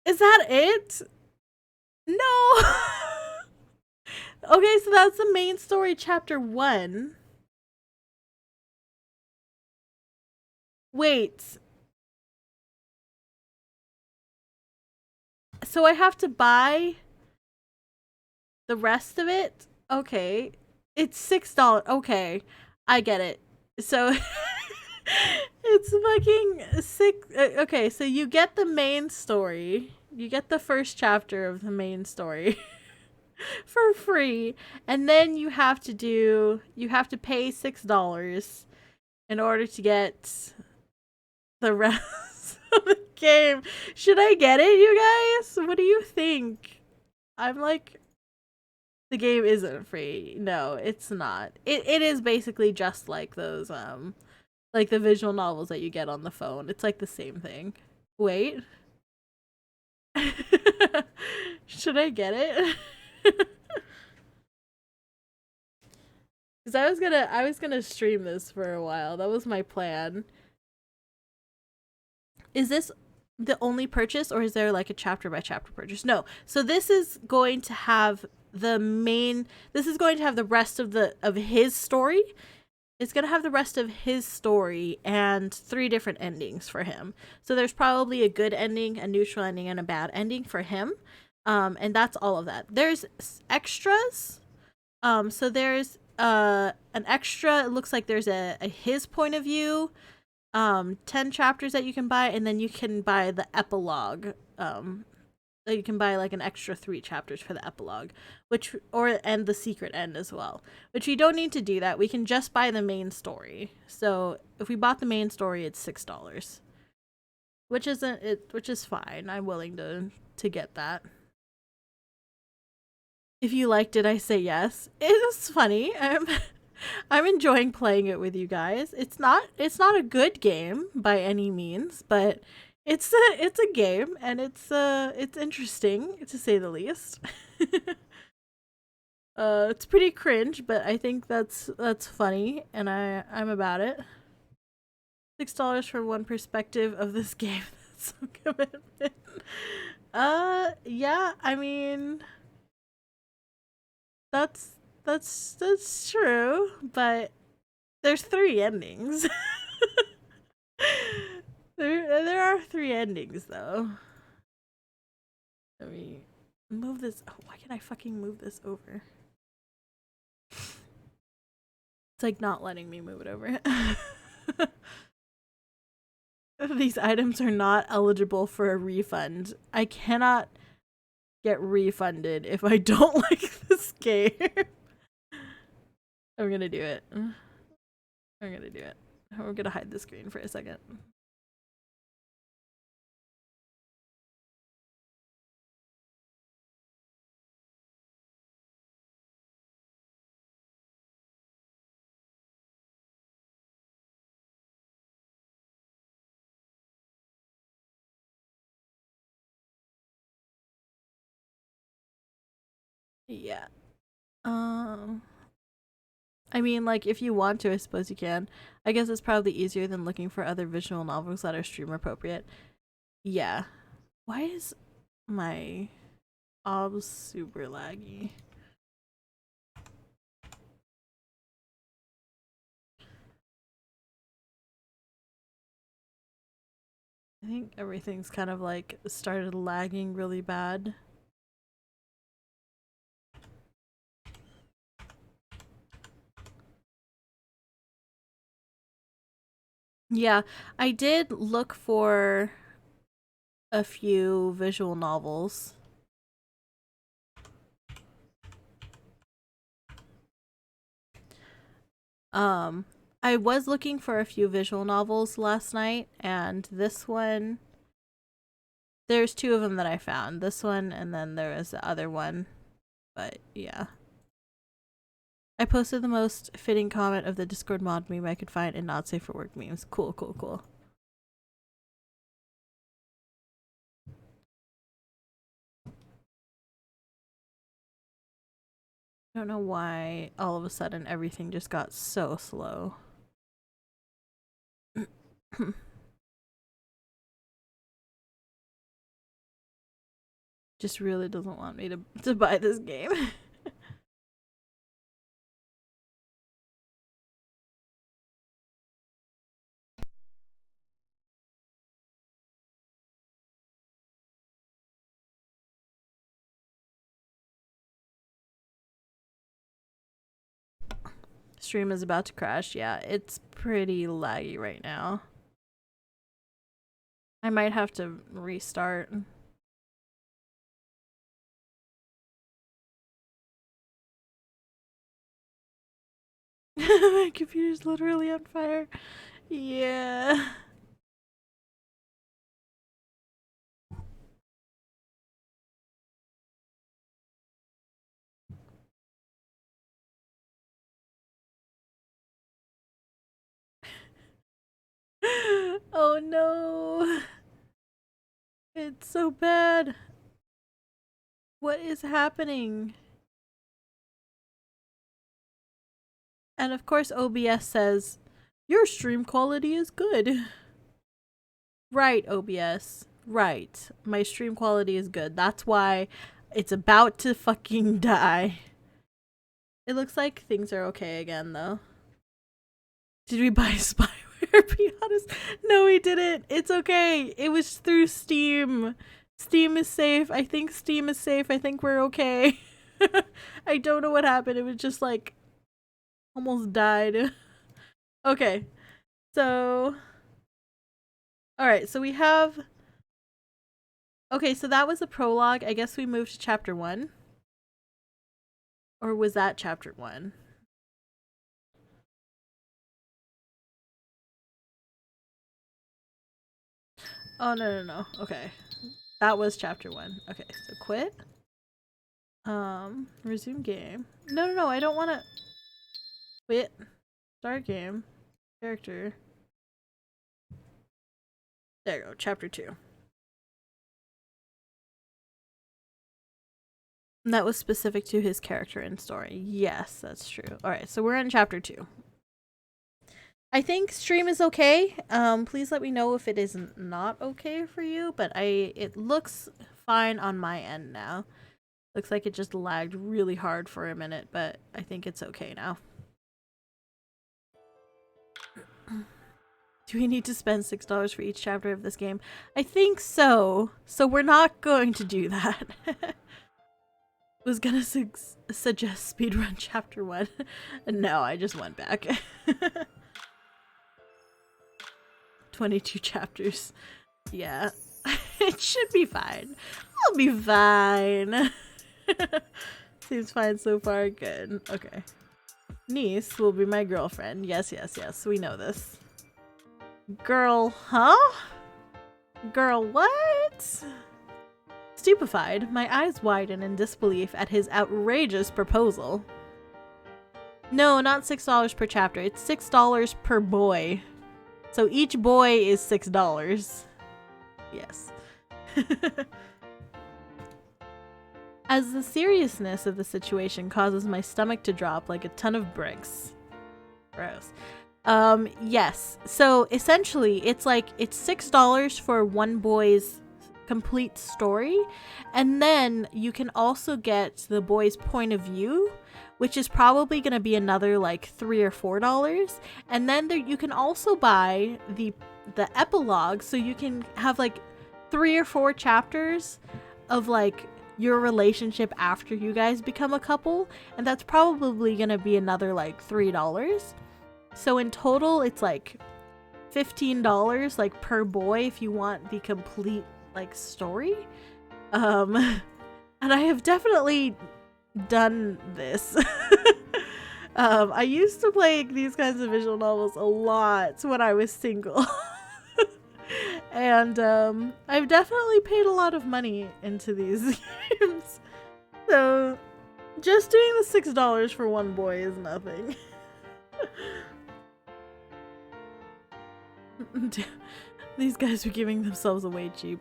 Is that it? No! Okay, so that's the main story, chapter 1. Wait. So I have to buy the rest of it? Okay. It's $6. Okay. I get it. So it's fucking six. Okay, so you get the main story. You get the first chapter of the main story for free. And then you have to pay $6 in order to get the rest of the game. Should I get it, you guys? What do you think? I'm like, the game isn't free. No, it's not. It is basically just like those like the visual novels that you get on the phone. It's like the same thing. Wait. Should I get it? Cuz I was going to stream this for a while. That was my plan. Is this the only purchase, or is there like a chapter by chapter purchase? No. So this is going to have this is going to have the rest of his story. It's going to have the rest of his story and 3 different endings for him. So there's probably a good ending, a neutral ending, and a bad ending for him. And that's all of that. There's extras. So there's an extra. It looks like there's a his point of view, 10 chapters that you can buy, and then you can buy the epilogue. You can buy like an extra 3 chapters for the epilogue, and the secret end as well. Which we don't need to do that. We can just buy the main story. So if we bought the main story, it's $6, which is fine. I'm willing to get that. If you liked it, I say yes. It's funny. I'm enjoying playing it with you guys. It's not a good game by any means, but it's a game, and it's interesting to say the least. It's pretty cringe, but I think that's funny, and I'm about it. $6 for one perspective of this game. That's some commitment. Yeah, I mean, that's true, but there's 3 endings. There are 3 endings though. Let me move this. Oh, why can't I fucking move this over? It's like not letting me move it over. These items are not eligible for a refund. I cannot get refunded if I don't like this game. I'm gonna do it. I'm gonna do it. We're gonna hide the screen for a second. Yeah. Um, I mean, like, if you want to, I suppose you can. I guess it's probably easier than looking for other visual novels that are streamer appropriate. Yeah. Why is my obs super laggy? I think everything's kind of like started lagging really bad. Yeah, I did look for a few visual novels. Um, I was looking for a few visual novels last night, and this one, there's two of them that I found. This one, and then there was the other one. But yeah. I posted the most fitting comment of the Discord mod meme I could find in not safe for work memes. Cool, cool, cool. I don't know why all of a sudden everything just got so slow. Just really doesn't want me to buy this game. Stream is about to crash. Yeah, it's pretty laggy right now. I might have to restart. My computer's literally on fire. Yeah. Oh no. It's so bad. What is happening? And of course, OBS says, your stream quality is good. Right, OBS. Right. My stream quality is good. That's why it's about to fucking die. It looks like things are okay again, though. Did we buy spyware? Be honest. No, we didn't. It's okay. It was through Steam. Steam is safe. I think Steam is safe. I think we're okay. I don't know what happened. It was just like almost died. Okay. So, all right. So we have. Okay, so that was the prologue. I guess we moved to chapter 1. Or was that chapter 1? Oh, no. Okay. That was chapter 1. Okay, so quit. Resume game. No. I don't want to quit. Start game. Character. There you go. Chapter 2. And that was specific to his character and story. Yes, that's true. All right, so we're in chapter 2. I think stream is okay. Please let me know if it is not okay for you, but it looks fine on my end now. Looks like it just lagged really hard for a minute, but I think it's okay now. Do we need to spend $6 for each chapter of this game? I think so. So we're not going to do that. Was gonna suggest speedrun chapter 1. No, I just went back. 22 chapters. Yeah. It should be fine. I'll be fine. Seems fine so far. Good. Okay. Niece will be my girlfriend. Yes. We know this. Girl, huh? Girl, what? Stupefied, my eyes widen in disbelief at his outrageous proposal. No, not $6 per chapter. It's $6 per boy. So each boy is $6. Yes. as the seriousness of the situation causes my stomach to drop like a ton of bricks. Gross. Yes. So essentially, it's $6 for one boy's complete story, and then you can also get the boy's point of view, which is probably going to be another like $3 or $4, and then you can also buy the epilogue, so you can have like 3 or 4 chapters of like your relationship after you guys become a couple, and that's probably going to be another like $3. So in total, it's like $15 like per boy if you want the complete like story. And I have definitely done this. I used to play these kinds of visual novels a lot when I was single. And I've definitely paid a lot of money into these games. So just doing the $6 for one boy is nothing. These guys are giving themselves away cheap.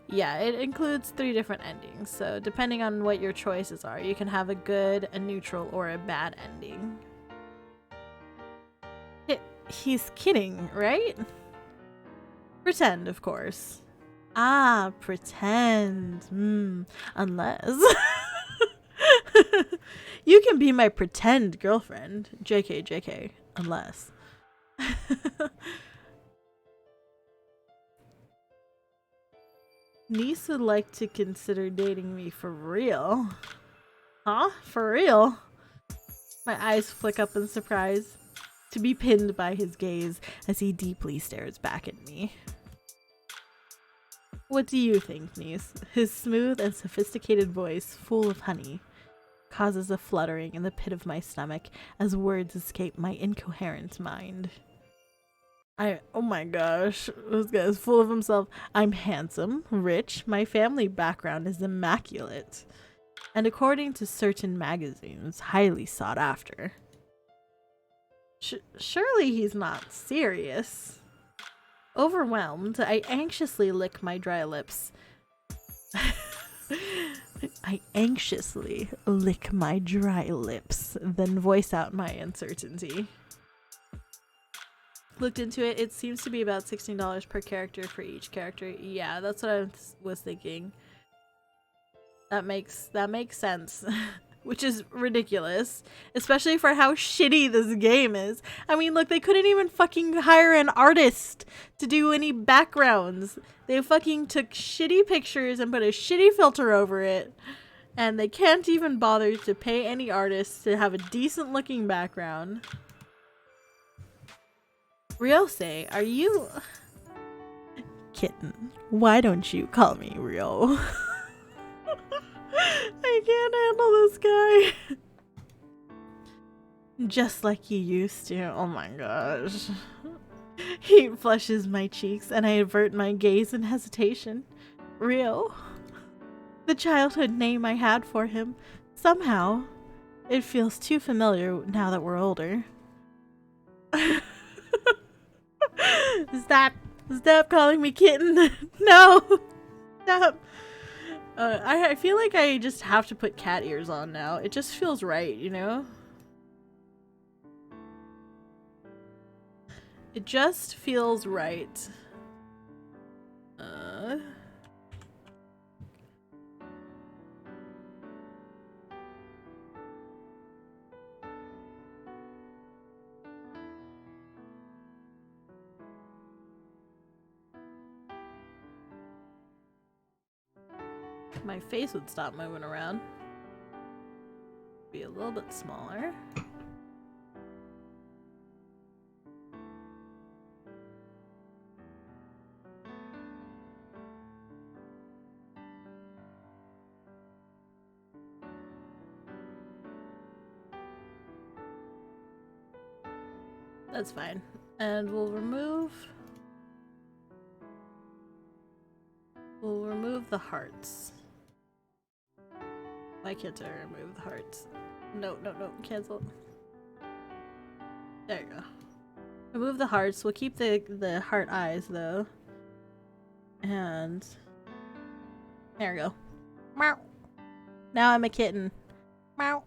Yeah, it includes 3 different endings, so depending on what your choices are, you can have a good, a neutral, or a bad ending. He's kidding, right? Pretend, of course. Ah, pretend. Unless... You can be my pretend girlfriend. JK, JK. Unless... Niece would like to consider dating me for real. Huh? For real? My eyes flick up in surprise, to be pinned by his gaze as he deeply stares back at me. What do you think, niece? His smooth and sophisticated voice, full of honey, causes a fluttering in the pit of my stomach as words escape my incoherent mind. Oh my gosh, this guy's full of himself. I'm handsome, rich, my family background is immaculate, and according to certain magazines, highly sought after. Surely he's not serious. Overwhelmed, I anxiously lick my dry lips. I anxiously lick my dry lips, then voice out my uncertainty. Looked into it, it seems to be about $16 per character for each character. Yeah, that's what I was thinking. That makes sense. Which is ridiculous, especially for how shitty this game is. I mean, look, they couldn't even fucking hire an artist to do any backgrounds. They fucking took shitty pictures and put a shitty filter over it, and they can't even bother to pay any artists to have a decent looking background. Ryose, are you... Kitten, why don't you call me Ryo? I can't handle this guy. Just like you used to. Oh my gosh. Heat flushes my cheeks and I avert my gaze in hesitation. Ryo. The childhood name I had for him. Somehow, it feels too familiar now that we're older. Stop calling me kitten. No. Stop. I feel like I just have to put cat ears on now. It just feels right, you know? It just feels right. My face would stop moving around. Be a little bit smaller. That's fine. And we'll remove the hearts. Why can't I remove the hearts? No, cancel. There you go. Remove the hearts. We'll keep the heart eyes though. And There we go. Meow. Now I'm a kitten. Meow.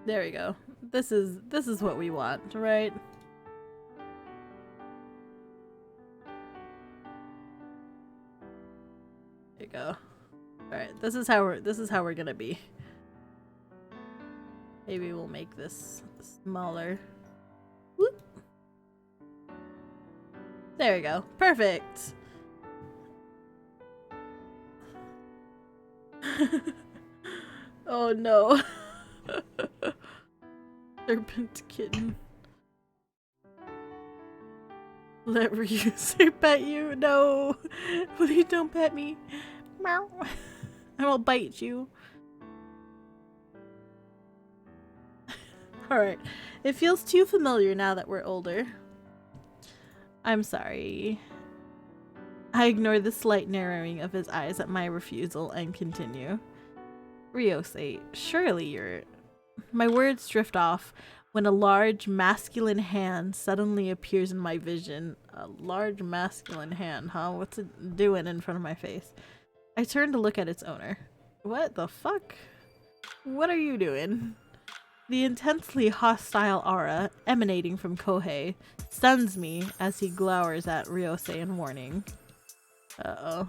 There we go. This is what we want, right? There you go. Alright, this is how we're gonna be. Maybe we'll make this smaller. Whoop. There we go. Perfect. Oh no. Serpent kitten. Let Ryusei pet you? No. Please don't pet me. Meow. I will bite you. Alright. It feels too familiar now that we're older. I'm sorry. I ignore the slight narrowing of his eyes at my refusal and continue. Ryusei, surely you're... My words drift off when a large masculine hand suddenly appears in my vision. A large masculine hand, huh? What's it doing in front of my face? I turn to look at its owner. What the fuck? What are you doing? The intensely hostile aura emanating from Kohei stuns me as he glowers at Ryusei in warning. Uh-oh.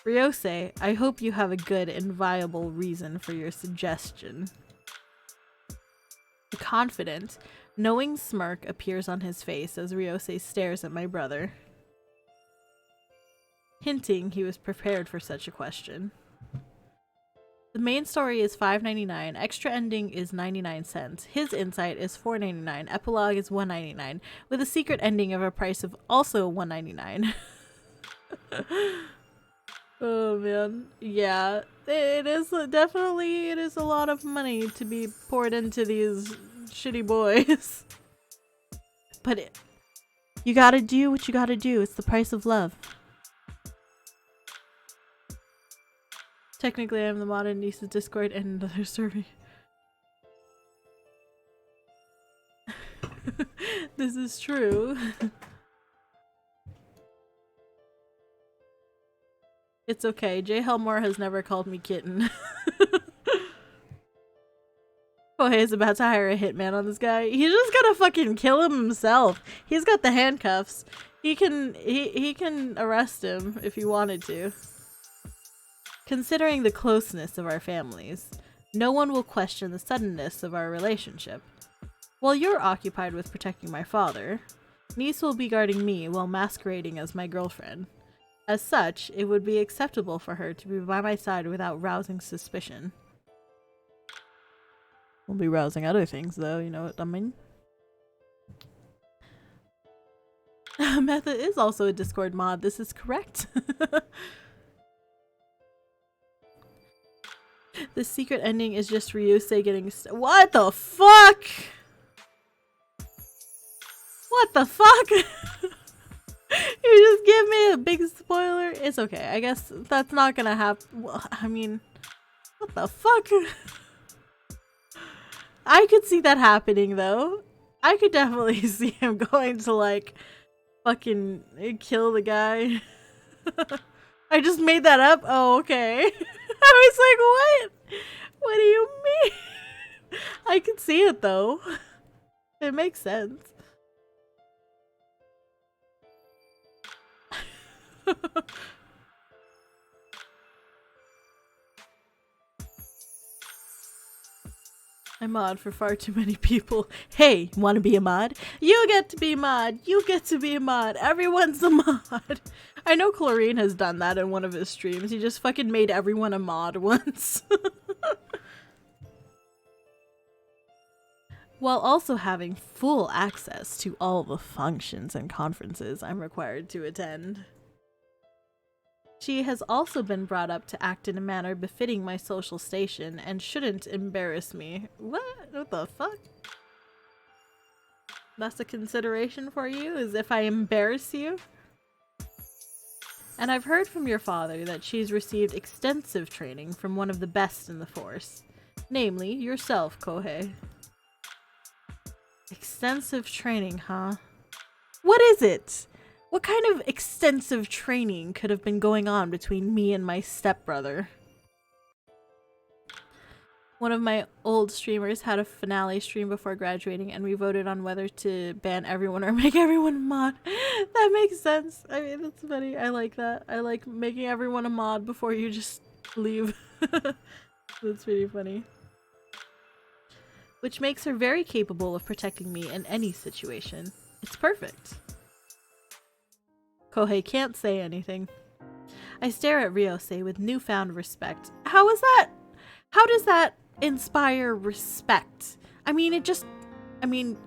Ryusei, I hope you have a good and viable reason for your suggestion. A confident, knowing smirk appears on his face as Ryusei stares at my brother, hinting he was prepared for such a question. The main story is $5.99, extra ending is 99 cents, his insight is $4.99, epilogue is $1.99, with a secret ending of a price of also $1.99. Oh man, yeah, it is definitely, it is a lot of money to be poured into these shitty boys. But you gotta do what you gotta do, it's the price of love. Technically, I'm the mod in Nisa's Discord and another server. This is true. It's okay. J. Helmore has never called me kitten. Kohei is about to hire a hitman on this guy. He's just gonna fucking kill him himself. He's got the handcuffs. He can arrest him if he wanted to. Considering the closeness of our families, no one will question the suddenness of our relationship. While you're occupied with protecting my father, Niece will be guarding me while masquerading as my girlfriend. As such, it would be acceptable for her to be by my side without rousing suspicion. We'll be rousing other things though, you know what I mean? Method is also a Discord mod, this is correct. The secret ending is just Ryusei getting what the fuck? What the fuck? You just give me a big spoiler? It's okay. I guess that's not gonna happen. Well, I mean, what the fuck? I could see that happening though. I could definitely see him going to like fucking kill the guy. I just made that up? Oh, okay. I was like, what? What do you mean? I can see it though. It makes sense. I mod for far too many people. Hey, wanna be a mod? You get to be mod. You get to be a mod. Everyone's a mod. I know Chlorine has done that in one of his streams. He just fucking made everyone a mod once. While also having full access to all the functions and conferences I'm required to attend. She has also been brought up to act in a manner befitting my social station and shouldn't embarrass me. What? What the fuck? That's a consideration for you? Is if I embarrass you? And I've heard from your father that she's received extensive training from one of the best in the force. Namely, yourself, Kohei. Extensive training, huh? What is it? What kind of extensive training could have been going on between me and my stepbrother? One of my old streamers had a finale stream before graduating, and we voted on whether to ban everyone or make everyone a mod. That makes sense. I mean, that's funny. I like that. I like making everyone a mod before you just leave. That's pretty funny. Which makes her very capable of protecting me in any situation. It's perfect. Kohei can't say anything. I stare at Ryosei with newfound respect. How is that? How does that inspire respect? I mean,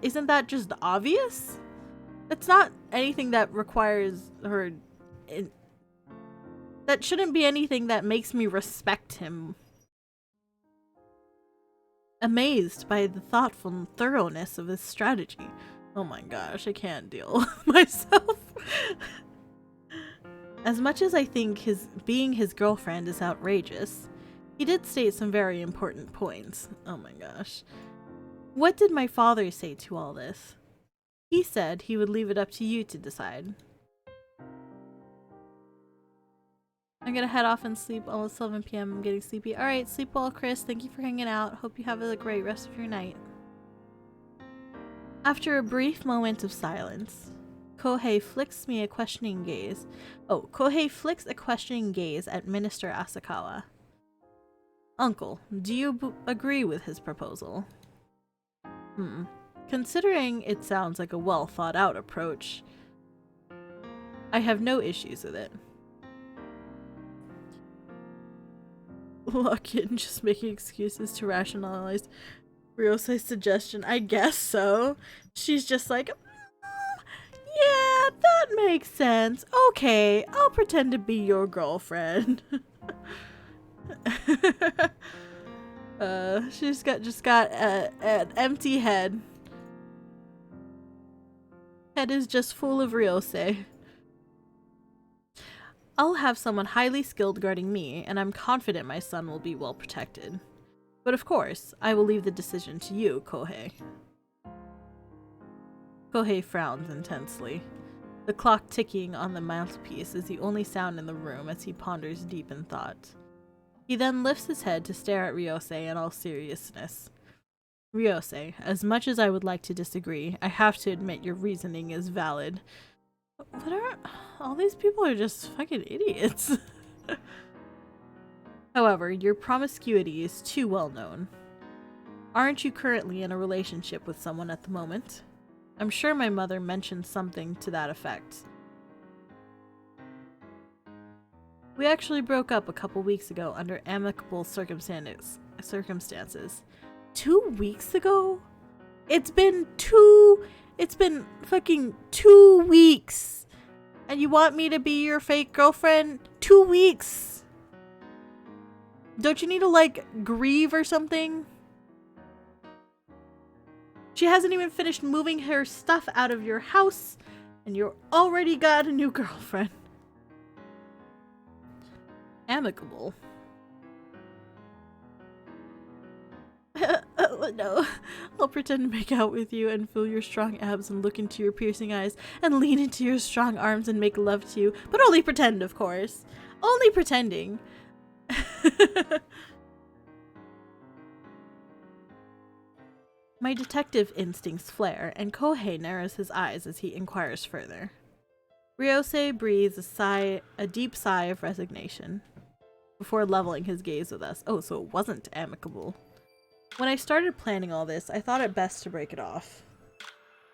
isn't that just obvious? That's not anything that requires her... that shouldn't be anything that makes me respect him. Amazed by the thoughtful thoroughness of his strategy. Oh my gosh, I can't deal with myself. As much as I think being his girlfriend is outrageous, he did state some very important points. Oh my gosh. What did my father say to all this? He said he would leave it up to you to decide. I'm gonna head off and sleep. Almost 7 p.m. I'm getting sleepy. Alright, sleep well, Chris. Thank you for hanging out. Hope you have a great rest of your night. After a brief moment of silence, Kohei flicks me a questioning gaze. Oh, Kohei flicks a questioning gaze at Minister Asakawa. Uncle, do you agree with his proposal? Considering it sounds like a well thought out approach, I have no issues with it. Lock-in, just making excuses to rationalize Ryosei's suggestion. I guess so. She's just like, yeah, that makes sense. Okay, I'll pretend to be your girlfriend. She's just got an empty head. Head is just full of Ryosei. I'll have someone highly skilled guarding me, and I'm confident my son will be well protected. But of course, I will leave the decision to you, Kohei. Kohei frowns intensely. The clock ticking on the mantelpiece is the only sound in the room as he ponders deep in thought. He then lifts his head to stare at Ryosei in all seriousness. Ryosei, as much as I would like to disagree, I have to admit your reasoning is valid. What are... all these people are just fucking idiots. However, your promiscuity is too well known. Aren't you currently in a relationship with someone at the moment? I'm sure my mother mentioned something to that effect. We actually broke up a couple weeks ago under amicable circumstances. 2 weeks ago? It's been fucking 2 weeks. And you want me to be your fake girlfriend? 2 weeks. Don't you need to, like, grieve or something? She hasn't even finished moving her stuff out of your house, and you already got a new girlfriend. Amicable. No. I'll pretend to make out with you and feel your strong abs and look into your piercing eyes and lean into your strong arms and make love to you. But only pretend, of course. Only pretending. My detective instincts flare, and Kohei narrows his eyes as he inquires further. Ryosei breathes a deep sigh of resignation before leveling his gaze with us. Oh, so it wasn't amicable. When I started planning all this, I thought it best to break it off.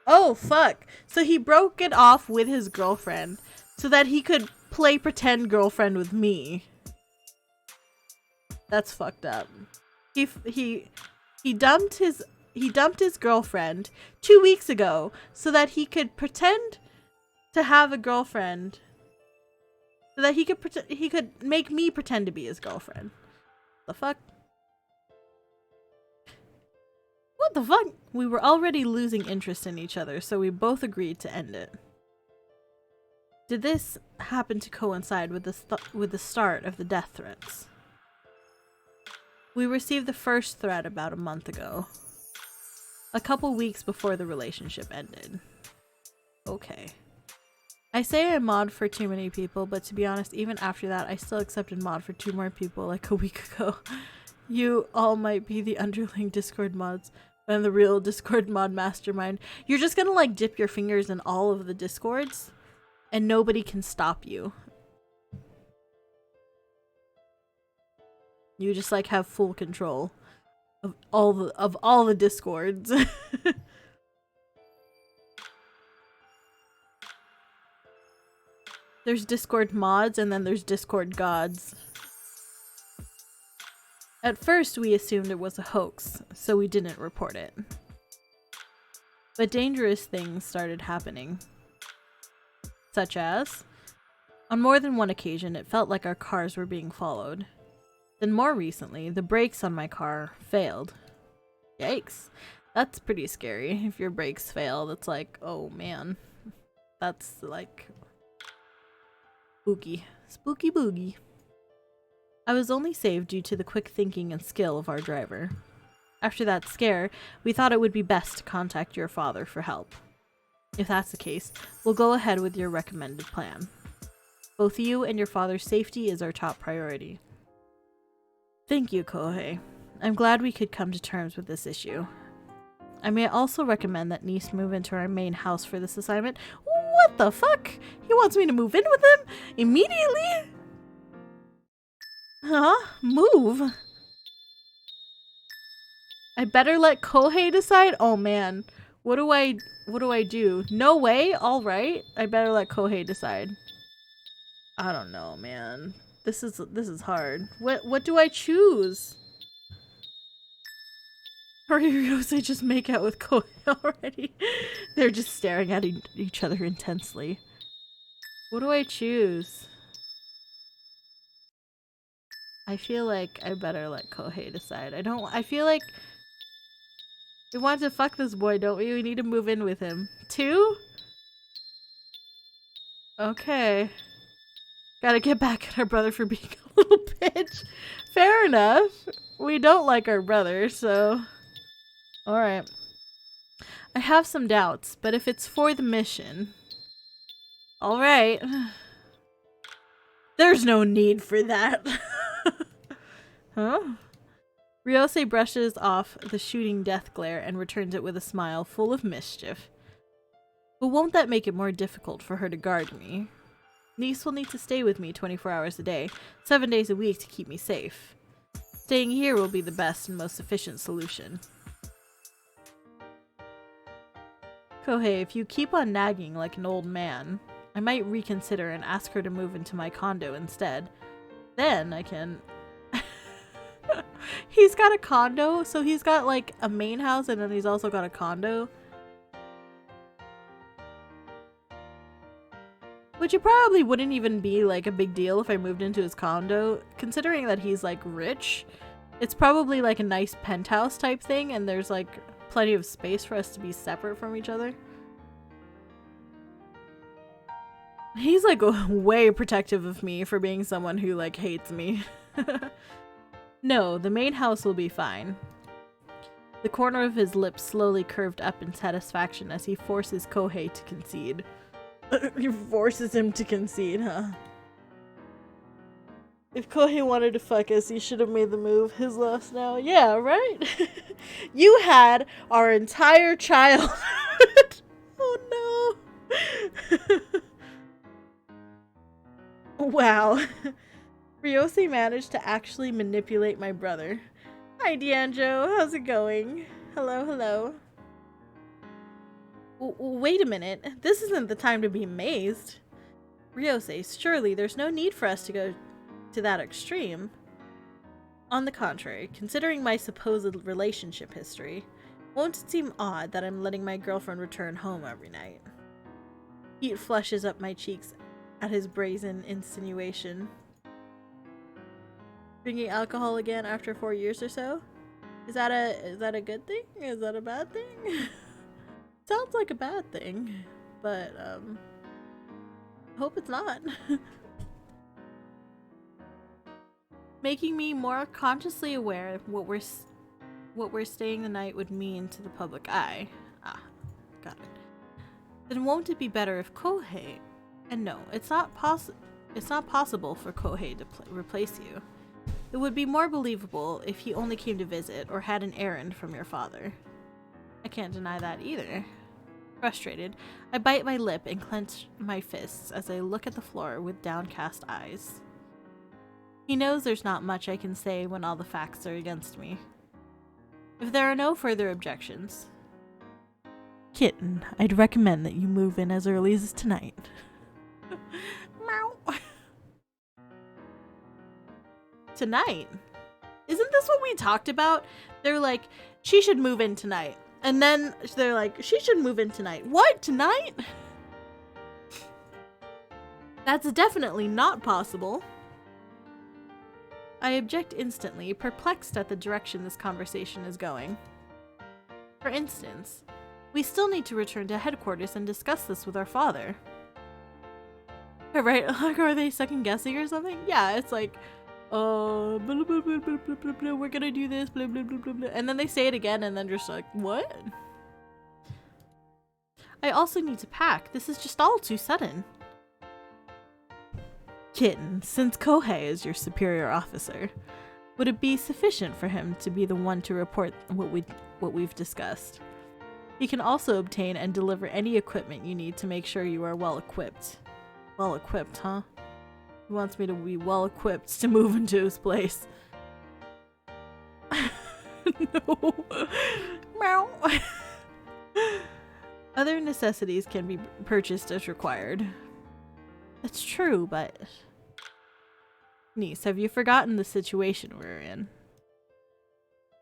Oh, fuck! So he broke it off with his girlfriend so that he could play pretend girlfriend with me. That's fucked up. He dumped his girlfriend 2 weeks ago so that he could pretend to have a girlfriend. So that he could make me pretend to be his girlfriend. The fuck? What the fuck? We were already losing interest in each other, so we both agreed to end it. Did this happen to coincide with the start of the death threats? We received the first threat about a month ago. A couple weeks before the relationship ended. Okay. I say I mod for too many people, but to be honest, even after that, I still accepted mod for 2 more people like a week ago. You all might be the underling Discord mods, but I'm the real Discord mod mastermind. You're just gonna like dip your fingers in all of the Discords, and nobody can stop you. You just like have full control of all the Discords. There's Discord mods and then there's Discord gods. At first we assumed it was a hoax, so we didn't report it. But dangerous things started happening. Such as, on more than one occasion it felt like our cars were being followed. Then more recently, the brakes on my car failed. Yikes. That's pretty scary. If your brakes fail, that's like, oh man. That's like spooky. Spooky boogie. I was only saved due to the quick thinking and skill of our driver. After that scare, we thought it would be best to contact your father for help. If that's the case, we'll go ahead with your recommended plan. Both you and your father's safety is our top priority. Thank you, Kohei. I'm glad we could come to terms with this issue. I may also recommend that Nice move into our main house for this assignment. What the fuck? He wants me to move in with him? Immediately? Huh? Move? I better let Kohei decide? Oh man. What do I do? No way? Alright. I better let Kohei decide. I don't know, man. This is hard. What do I choose? Or Ryose just make out with Kohei already? They're just staring at each other intensely. What do I choose? I feel like I better let Kohei decide. I feel like we want to fuck this boy, don't we? We need to move in with him. 2? Okay. Gotta get back at our brother for being a little bitch. Fair enough. We don't like our brother, so... Alright. I have some doubts, but if it's for the mission... Alright. There's no need for that. Huh? Ryose brushes off the shooting death glare and returns it with a smile full of mischief. But won't that make it more difficult for her to guard me? Niece will need to stay with me 24 hours a day, 7 days a week to keep me safe. Staying here will be the best and most efficient solution. Kohei, if you keep on nagging like an old man, I might reconsider and ask her to move into my condo instead. Then I can... He's got a condo, so he's got like a main house and then he's also got a condo. Which it probably wouldn't even be like a big deal if I moved into his condo, considering that he's like rich. It's probably like a nice penthouse type thing and there's like plenty of space for us to be separate from each other. He's like way protective of me for being someone who like hates me. No, the main house will be fine. The corner of his lips slowly curved up in satisfaction as he forces Kohei to concede. He forces him to concede, huh? If Kohei wanted to fuck us, he should have made the move. His loss now. Yeah, right? You had our entire childhood. Oh no. Wow. Ryose managed to actually manipulate my brother. Hi, D'Angelo. How's it going? Hello, hello. Wait a minute. This isn't the time to be amazed. Ryose, surely there's no need for us to go to that extreme. On the contrary, considering my supposed relationship history, won't it seem odd that I'm letting my girlfriend return home every night? Heat flushes up my cheeks at his brazen insinuation. Drinking alcohol again after 4 years or so? Is that a good thing? Is that a bad thing? Sounds like a bad thing, but hope it's not. making me more consciously aware of what we're staying the night would mean to the public eye. Ah, got it. Then won't it be better if Kohei... And no, it's not possible for Kohei to replace you. It would be more believable if he only came to visit or had an errand from your father. I can't deny that either. Frustrated, I bite my lip and clench my fists as I look at the floor with downcast eyes. He knows there's not much I can say when all the facts are against me. If there are no further objections... Kitten, I'd recommend that you move in as early as tonight. Meow. Tonight? Isn't this what we talked about? They're like, she should move in tonight. And then they're like, she should move in tonight. What? Tonight? That's definitely not possible. I object instantly, perplexed at the direction this conversation is going. For instance, we still need to return to headquarters and discuss this with our father. Right? Like, are they second guessing or something? Yeah, it's like, blah, blah, blah, blah, blah, blah, blah, we're gonna do this, blah, blah, blah, blah, blah. And then they say it again and then just like, what? I also need to pack. This is just all too sudden. Kitten, since Kohei is your superior officer, would it be sufficient for him to be the one to report what we've discussed? He can also obtain and deliver any equipment you need to make sure you are well equipped. Well equipped, huh? He wants me to be well equipped to move into his place. No. Meow. Other necessities can be purchased as required. That's true, but... Niece, have you forgotten the situation we're in?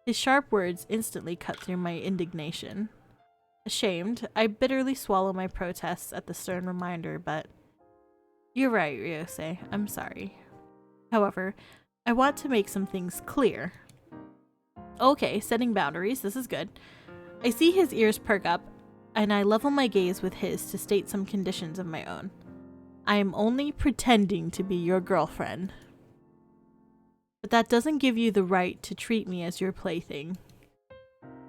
His sharp words instantly cut through my indignation. Ashamed, I bitterly swallow my protests at the stern reminder, but... You're right, Ryosei. I'm sorry. However, I want to make some things clear. Okay, setting boundaries. This is good. I see his ears perk up, and I level my gaze with his to state some conditions of my own. I am only pretending to be your girlfriend. But that doesn't give you the right to treat me as your plaything.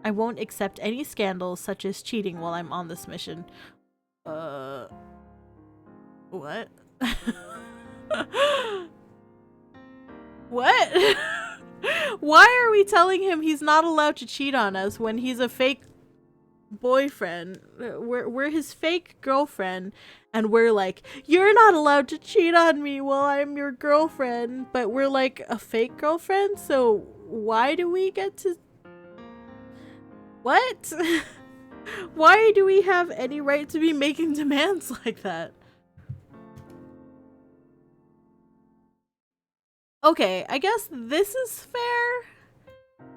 I won't accept any scandals such as cheating while I'm on this mission. What? What? Why are we telling him he's not allowed to cheat on us when he's a fake boyfriend? We're his fake girlfriend, and we're like, you're not allowed to cheat on me while I'm your girlfriend, but we're like a fake girlfriend, so why do we get to... What? Why do we have any right to be making demands like that? Okay, I guess this is fair.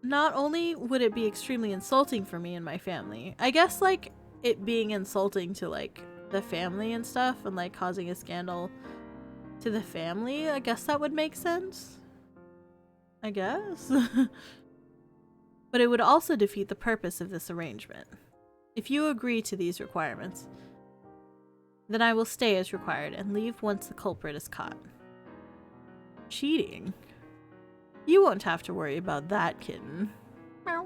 Not only would it be extremely insulting for me and my family, I guess, like, it being insulting to, like, the family and stuff and, like, causing a scandal to the family, I guess that would make sense. I guess. But it would also defeat the purpose of this arrangement. If you agree to these requirements, then I will stay as required and leave once the culprit is caught. Cheating? You won't have to worry about that, kitten. Meow.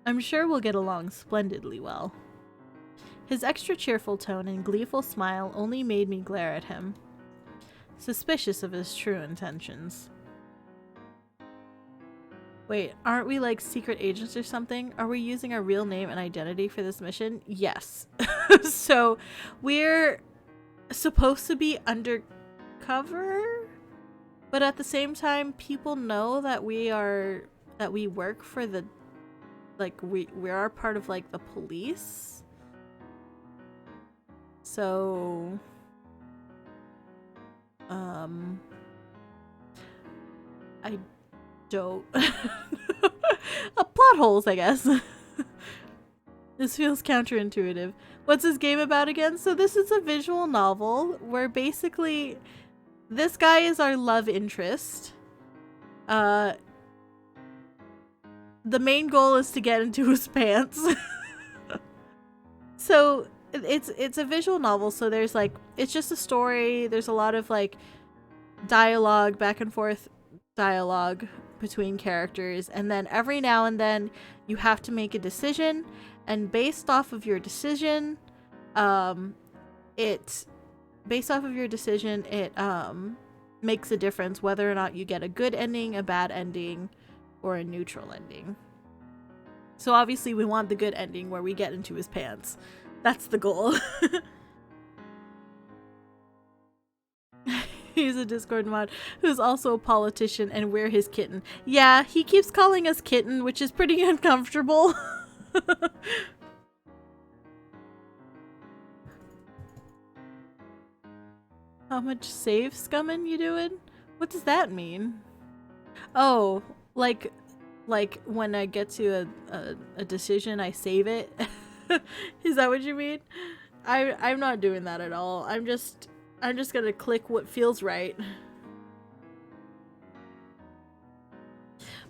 I'm sure we'll get along splendidly well. His extra cheerful tone and gleeful smile only made me glare at him, suspicious of his true intentions. Wait, aren't we like secret agents or something? Are we using our real name and identity for this mission? Yes. So we're supposed to be undercover, but at the same time people know that we work for the, like, we are part of like the police. So I don't plot holes, I guess. This feels counterintuitive. What's this game about again? So this is a visual novel where basically this guy is our love interest. The main goal is to get into his pants. So it's a visual novel, so there's like, it's just a story. There's a lot of like dialogue, back and forth dialogue between characters, and then every now and then you have to make a decision, and based off of your decision, it makes a difference whether or not you get a good ending, a bad ending, or a neutral ending. So obviously we want the good ending where we get into his pants. That's the goal. He's a Discord mod who's also a politician, and we're his kitten. Yeah, he keeps calling us kitten, which is pretty uncomfortable. How much save scumming you doing? What does that mean? Oh, like when I get to a decision, I save it? Is that what you mean? I'm not doing that at all. I'm just gonna click what feels right.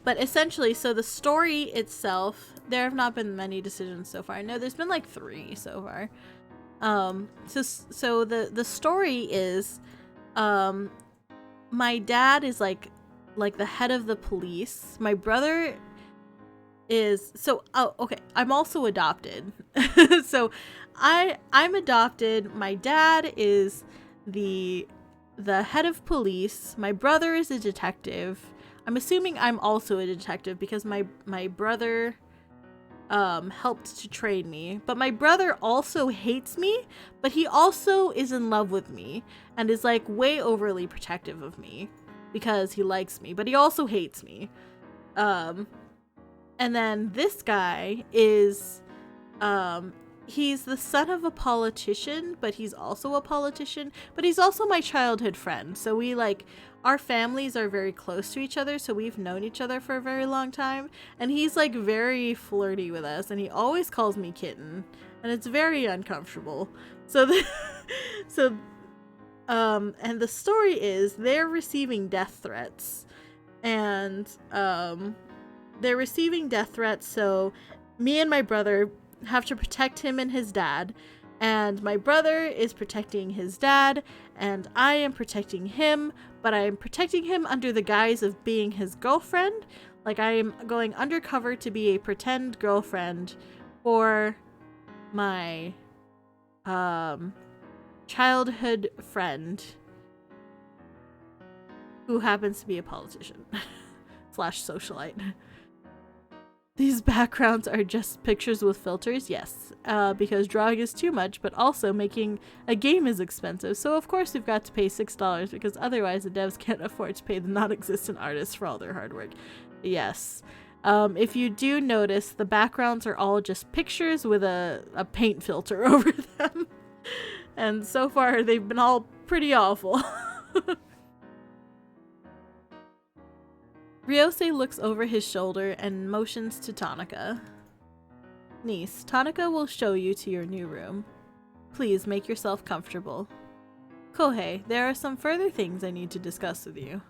But essentially, so the story itself, there have not been many decisions so far. No, there's been like 3 so far. So the story is, my dad is like the head of the police. My brother is okay, I'm also adopted. So I'm adopted. My dad is the head of police. My brother is a detective. I'm assuming I'm also a detective because my brother helped to train me. But my brother also hates me, but he also is in love with me and is like way overly protective of me because he likes me, but he also hates me. And then this guy is he's the son of a politician, but he's also a politician, but he's also my childhood friend. So we like, our families are very close to each other, so we've known each other for a very long time, and he's like very flirty with us, and he always calls me kitten, and it's very uncomfortable. So and the story is they're receiving death threats, and they're receiving death threats, so me and my brother have to protect him and his dad, and my brother is protecting his dad, and I am protecting him, but I am protecting him under the guise of being his girlfriend. Like, I am going undercover to be a pretend girlfriend for my childhood friend who happens to be a politician slash socialite. These backgrounds are just pictures with filters, yes, because drawing is too much, but also making a game is expensive, so of course we've got to pay $6 because otherwise the devs can't afford to pay the non-existent artists for all their hard work. Yes. If you do notice, the backgrounds are all just pictures with a paint filter over them, and so far they've been all pretty awful. Ryosei looks over his shoulder and motions to Tanaka. Niece, Tanaka will show you to your new room. Please make yourself comfortable. Kohei, there are some further things I need to discuss with you.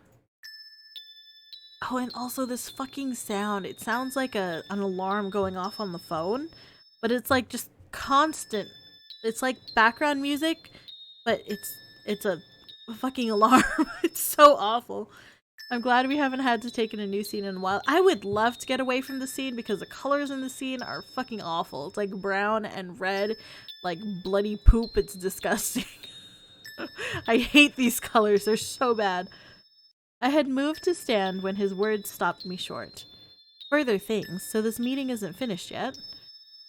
Oh, and also this fucking sound. It sounds like an alarm going off on the phone, but it's like just constant. It's like background music, but it's a fucking alarm. It's so awful. I'm glad we haven't had to take in a new scene in a while. I would love to get away from the scene because the colors in the scene are fucking awful. It's like brown and red, like bloody poop. It's disgusting. I hate these colors. They're so bad. I had moved to stand when his words stopped me short. Further things, so this meeting isn't finished yet.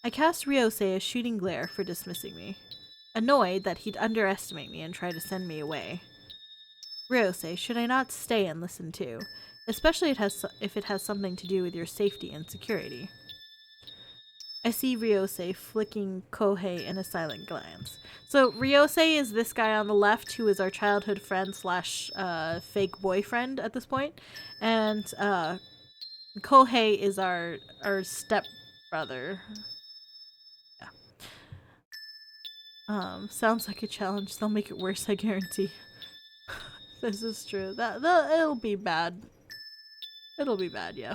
I cast Ryosei a shooting glare for dismissing me, annoyed that he'd underestimate me and try to send me away. Ryosei, should I not stay and listen too? Especially if it has something to do with your safety and security. I see Ryosei flicking Kohei in a silent glance. So Ryosei is this guy on the left who is our childhood friend slash fake boyfriend at this point. And Kohei is our step brother. Yeah. Sounds like a challenge. They'll make it worse, I guarantee. This is true. It'll be bad. It'll be bad, yeah.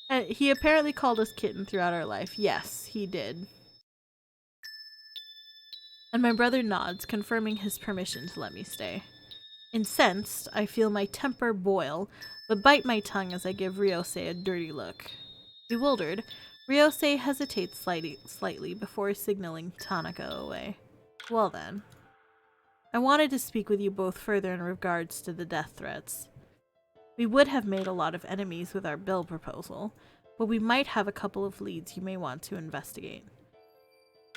And he apparently called us kitten throughout our life. Yes, he did. And my brother nods, confirming his permission to let me stay. Incensed, I feel my temper boil, but bite my tongue as I give Ryosei a dirty look. Bewildered, Ryosei hesitates slightly before signaling Tanaka away. Well then. I wanted to speak with you both further in regards to the death threats. We would have made a lot of enemies with our bill proposal, but we might have a couple of leads you may want to investigate.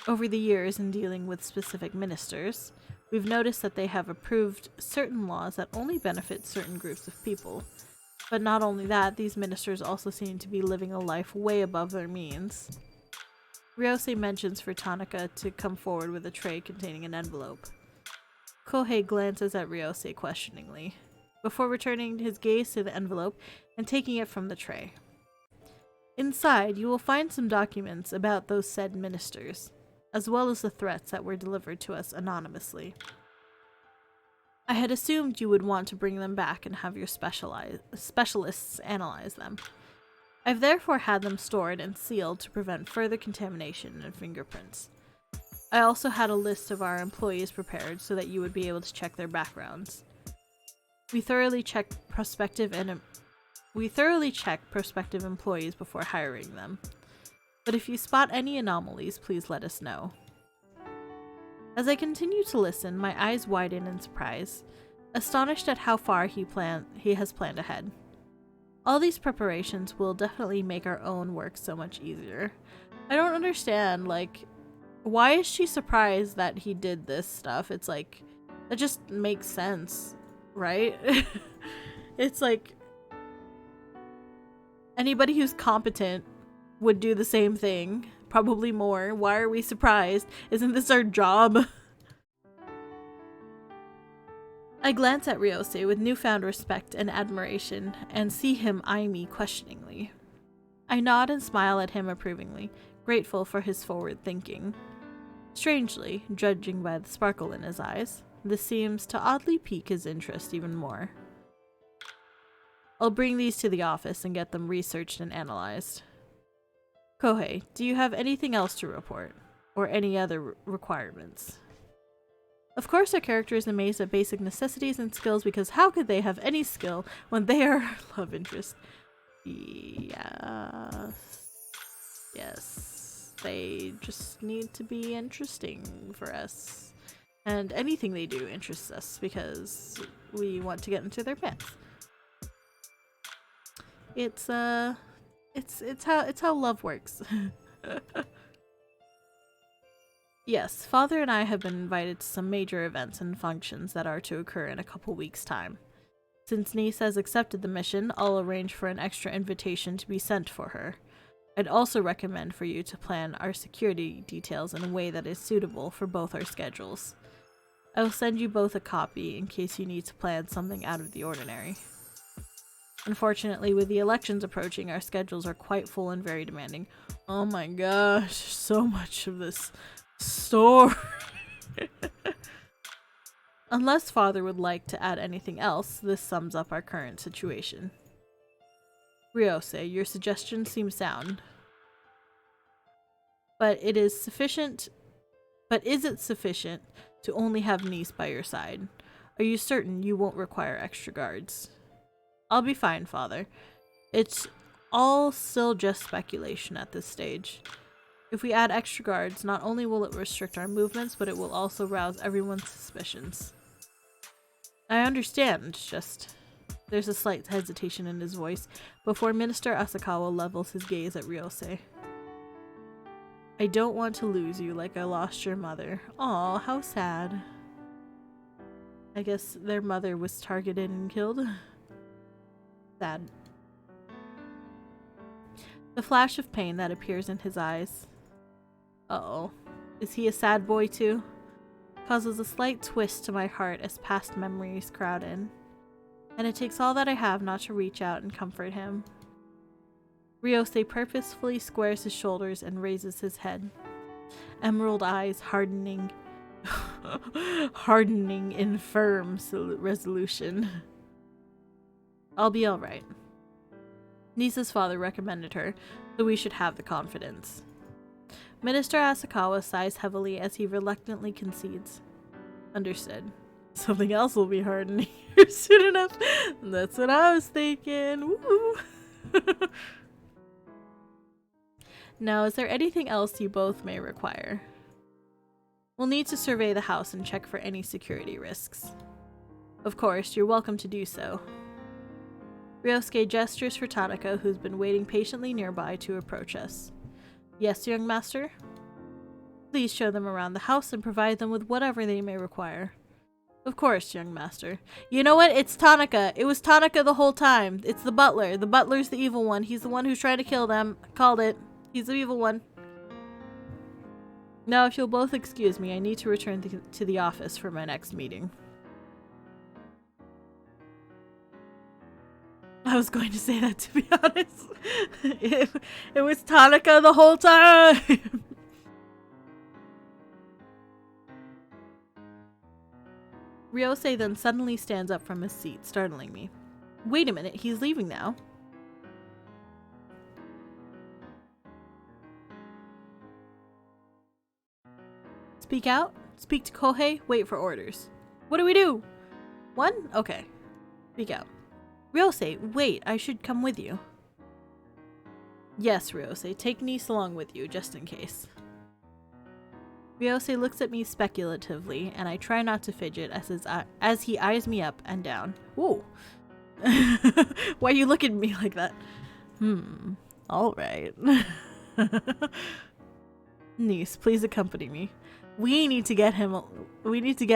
Over the years, in dealing with specific ministers, we've noticed that they have approved certain laws that only benefit certain groups of people. But not only that, these ministers also seem to be living a life way above their means. Ryosei mentions for Tanaka to come forward with a tray containing an envelope. Kohei glances at Ryosei questioningly, before returning his gaze to the envelope and taking it from the tray. Inside, you will find some documents about those said ministers, as well as the threats that were delivered to us anonymously. I had assumed you would want to bring them back and have your specialists analyze them. I've therefore had them stored and sealed to prevent further contamination and fingerprints. I also had a list of our employees prepared so that you would be able to check their backgrounds. We thoroughly check prospective employees before hiring them. But if you spot any anomalies, please let us know. As I continue to listen, my eyes widen in surprise, astonished at how far he has planned ahead. All these preparations will definitely make our own work so much easier. I don't understand, like, why is she surprised that he did this stuff? It's like, that just makes sense, right? It's like, anybody who's competent would do the same thing. Probably more. Why are we surprised? Isn't this our job? I glance at Ryosei with newfound respect and admiration and see him eye me questioningly. I nod and smile at him approvingly, grateful for his forward thinking. Strangely, judging by the sparkle in his eyes, this seems to oddly pique his interest even more. I'll bring these to the office and get them researched and analyzed. Kohei, do you have anything else to report? Or any other requirements? Of course our character is amazed at basic necessities and skills because how could they have any skill when they are our love interest? Yes. They just need to be interesting for us. And anything they do interests us because we want to get into their pants. It's how love works. Yes, Father and I have been invited to some major events and functions that are to occur in a couple weeks' time. Since niece has accepted the mission, I'll arrange for an extra invitation to be sent for her. I'd also recommend for you to plan our security details in a way that is suitable for both our schedules. I will send you both a copy in case you need to plan something out of the ordinary. Unfortunately, with the elections approaching, our schedules are quite full and very demanding. Oh my gosh, so much of this story. Unless Father would like to add anything else, this sums up our current situation. Ryosei, your suggestion seems sound. But is it sufficient to only have niece by your side? Are you certain you won't require extra guards? I'll be fine, Father. It's all still just speculation at this stage. If we add extra guards, not only will it restrict our movements, but it will also rouse everyone's suspicions. I understand, it's just... There's a slight hesitation in his voice before Minister Asakawa levels his gaze at Ryosei. I don't want to lose you like I lost your mother. Aw, how sad. I guess their mother was targeted and killed. Sad. The flash of pain that appears in his eyes. Uh-oh. Is he a sad boy too? Causes a slight twist to my heart as past memories crowd in. And it takes all that I have not to reach out and comfort him. Ryosei purposefully squares his shoulders and raises his head. Emerald eyes hardening in firm resolution. I'll be alright. Nisa's father recommended her, so we should have the confidence. Minister Asakawa sighs heavily as he reluctantly concedes. Understood. Something else will be hard in here soon enough. That's what I was thinking. Woo. Now, is there anything else you both may require? We'll need to survey the house and check for any security risks. Of course, you're welcome to do so. Ryosuke gestures for Tanaka, who's been waiting patiently nearby to approach us. Yes, young master? Please show them around the house and provide them with whatever they may require. Of course, young master. You know what? It's Tanaka. It was Tanaka the whole time. It's the butler. The butler's the evil one. He's the one who's trying to kill them. Called it. He's the evil one. Now, if you'll both excuse me, I need to return to the office for my next meeting. I was going to say that, to be honest. It was Tanaka the whole time. Ryosei then suddenly stands up from his seat, startling me. Wait a minute, he's leaving now. Speak out? Speak to Kohei? Wait for orders. What do we do? One? Okay. Speak out. Ryosei, wait, I should come with you. Yes, Ryosei, take Nice along with you, just in case. Ryosei looks at me speculatively, and I try not to fidget as he eyes me up and down. Whoa. Why you look at me like that? Alright. Niece, please accompany me. We need to get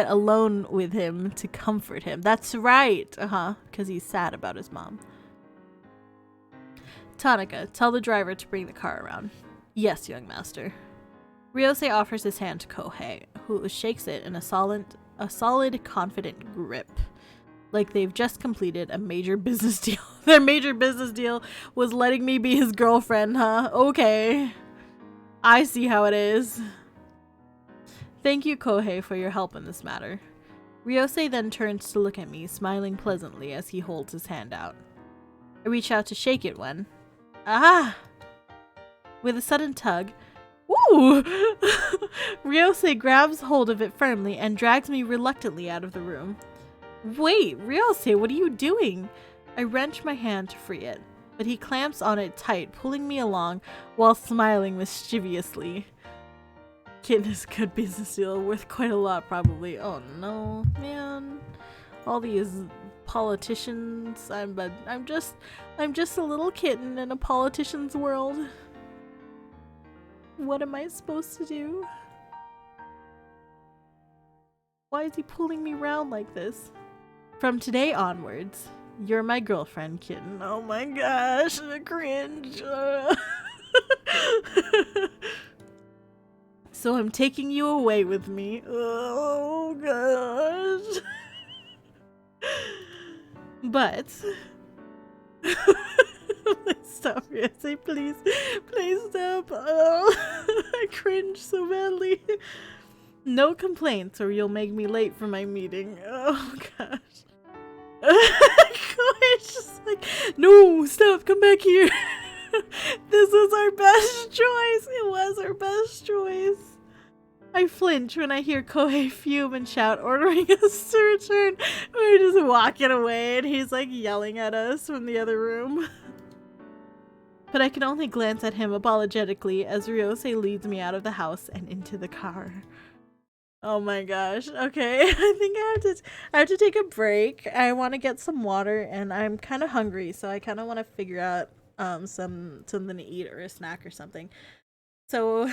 alone with him to comfort him. That's right. Because he's sad about his mom. Tanaka, tell the driver to bring the car around. Yes, young master. Ryosei offers his hand to Kohei, who shakes it in a solid, confident grip. Like they've just completed a major business deal. Their major business deal was letting me be his girlfriend, huh? Okay. I see how it is. Thank you, Kohei, for your help in this matter. Ryosei then turns to look at me, smiling pleasantly as he holds his hand out. I reach out to shake it when... Ah! With a sudden tug... Woo! Ryosei grabs hold of it firmly and drags me reluctantly out of the room. Wait, Ryosei, what are you doing? I wrench my hand to free it, but he clamps on it tight, pulling me along while smiling mischievously. Kitten is a good business deal, worth quite a lot probably. Oh no, man. All these politicians, I'm just a little kitten in a politician's world. What am I supposed to do? Why is he pulling me around like this? From today onwards, you're my girlfriend, kitten. Oh my gosh, cringe. So I'm taking you away with me. Oh gosh. But stop, Ryosei, please. Please stop. Oh, I cringe so badly. No complaints or you'll make me late for my meeting. Oh gosh. It's just like, no, stop, come back here. This was our best choice. It was our best choice. I flinch when I hear Kohei fume and shout, ordering us to return. We're just walking away and he's like yelling at us from the other room. But I can only glance at him apologetically as Ryosei leads me out of the house and into the car. Oh my gosh. Okay, I think I have to take a break. I want to get some water and I'm kind of hungry, so I kind of want to figure out something to eat or a snack or something. So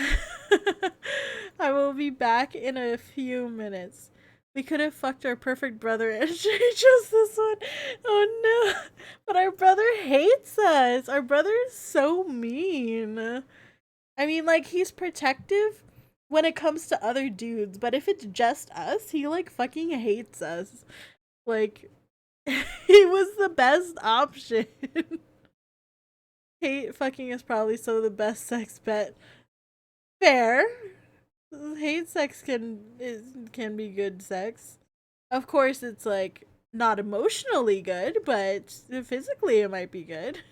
I will be back in a few minutes. We could have fucked our perfect brother and she chose this one. Oh no. But our brother hates us. Our brother is so mean. I mean, like, he's protective when it comes to other dudes, but if it's just us, he like fucking hates us. Like, he was the best option. Hate fucking is probably so the best sex bet. Fair. Hate sex can be good sex. Of course, it's like not emotionally good, but physically it might be good.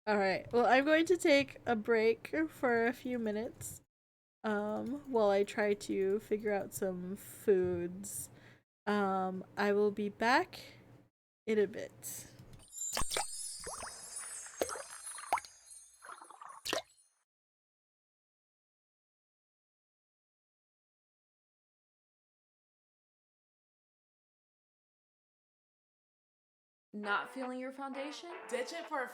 Alright, well, I'm going to take a break for a few minutes. while I try to figure out some foods. I will be back in a bit. Not feeling your foundation? Ditch it for a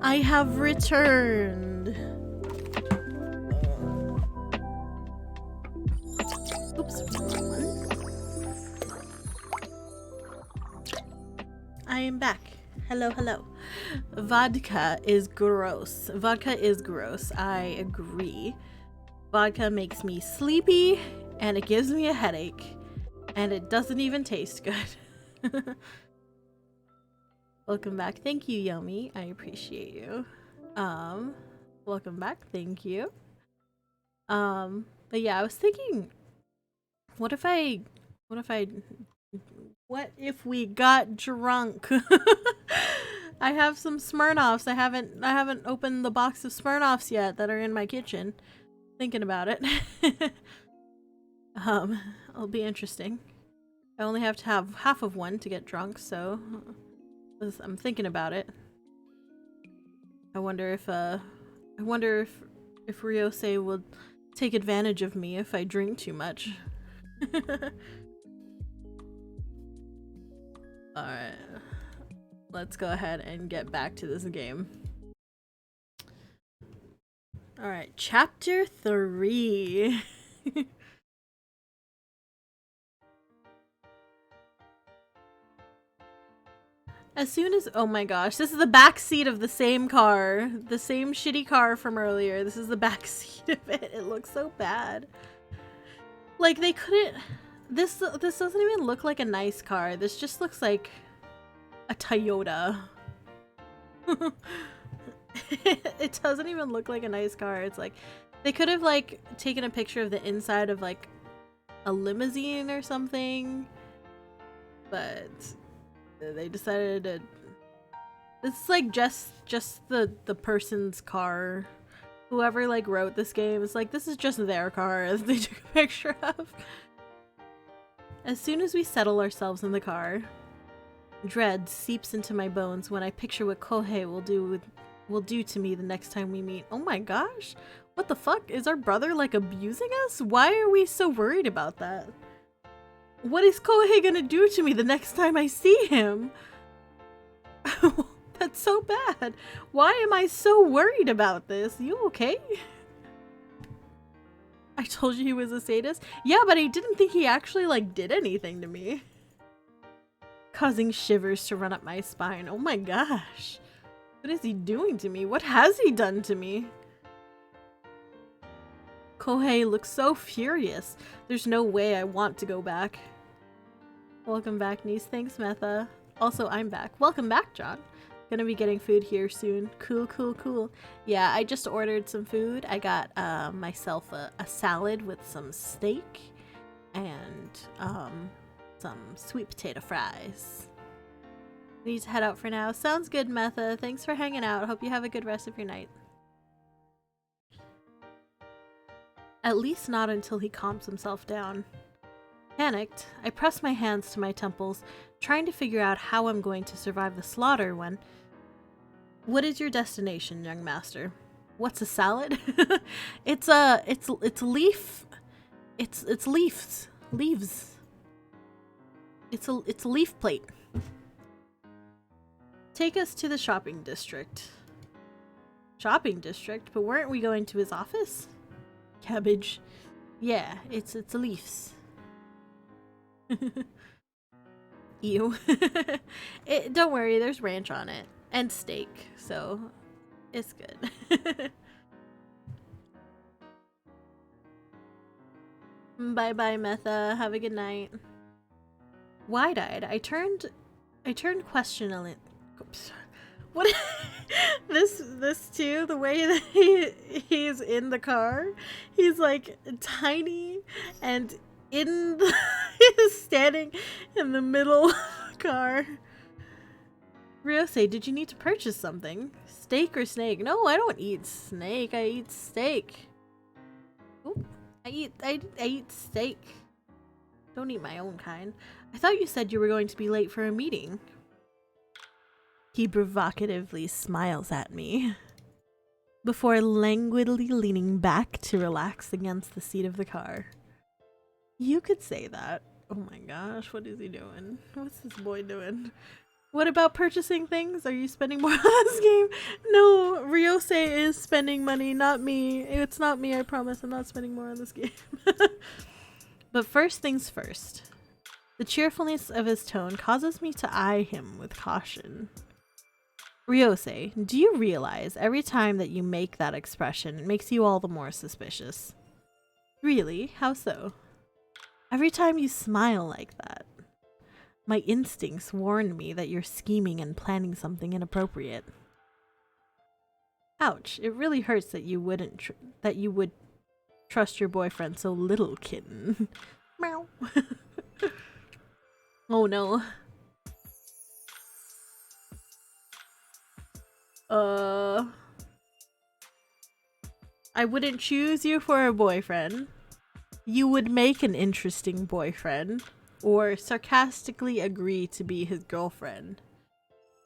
I have returned. Oops, wrong one. I am back. Hello, hello. Vodka is gross. Vodka is gross. I agree. Vodka makes me sleepy and it gives me a headache. And it doesn't even taste good. Welcome back. Thank you, Yomi. I appreciate you. Welcome back. Thank you. But yeah, I was thinking, what if we got drunk? I have some Smirnoffs. I haven't opened the box of Smirnoffs yet that are in my kitchen. Thinking about it. It'll be interesting. I only have to have half of one to get drunk, so I'm thinking about it. I wonder if Ryosei will take advantage of me if I drink too much. Alright. Let's go ahead and get back to this game. Alright, chapter 3. As soon as— oh my gosh, this is the back seat of the same car. The same shitty car from earlier. This is the back seat of it. It looks so bad. Like, they couldn't— This doesn't even look like a nice car. This just looks like a Toyota. It doesn't even look like a nice car. It's like they could have like taken a picture of the inside of like a limousine or something, but they decided to— this is like just the person's car. Whoever like wrote this game is like, this is just their car as they took a picture of. As soon as we settle ourselves in the car, dread seeps into my bones when I picture what Kohei will do to me the next time we meet. Oh my gosh, what the fuck? Is our brother like abusing us? Why are we so worried about that? What is Kohei gonna do to me the next time I see him? That's so bad. Why am I so worried about this? You okay? I told you he was a sadist? Yeah, but I didn't think he actually like did anything to me. Causing shivers to run up my spine. Oh my gosh. What is he doing to me? What has he done to me? Kohei looks so furious. There's no way I want to go back. Welcome back, niece. Thanks, Metha. Also, I'm back. Welcome back, John. Gonna be getting food here soon. Cool, cool, cool. Yeah, I just ordered some food. I got myself a salad with some steak and some sweet potato fries. Need to head out for now. Sounds good, Metha. Thanks for hanging out. Hope you have a good rest of your night. At least not until he calms himself down. Panicked, I press my hands to my temples, trying to figure out how I'm going to survive the slaughter when... What is your destination, young master? What's a salad? It's leaf. It's leaves. Leaves. It's a leaf plate. Take us to the shopping district. Shopping district? But weren't we going to his office? Cabbage. Yeah, it's leaves. Ew. Don't worry, there's ranch on it. And steak, so it's good. Bye-bye, Metha. Have a good night. Wide-eyed, I turned questioningly. Oops. What? this too. The way that he's in the car, he's like tiny and he's standing in the middle of the car. Ryosei, did you need to purchase something? Steak or snake? No, I don't eat snake. I eat steak. Ooh, I eat steak. Don't eat my own kind. I thought you said you were going to be late for a meeting. He provocatively smiles at me before languidly leaning back to relax against the seat of the car. You could say that. Oh my gosh, what is he doing? What's this boy doing? What about purchasing things? Are you spending more on this game? No, Ryosei is spending money, not me. It's not me, I promise. I'm not spending more on this game. But first things first. The cheerfulness of his tone causes me to eye him with caution. Ryosei, do you realize every time that you make that expression, it makes you all the more suspicious? Really? How so? Every time you smile like that. My instincts warn me that you're scheming and planning something inappropriate. Ouch, it really hurts that you would trust your boyfriend so little, kitten. Meow. Oh no. I wouldn't choose you for a boyfriend. You would make an interesting boyfriend. Or sarcastically agree to be his girlfriend.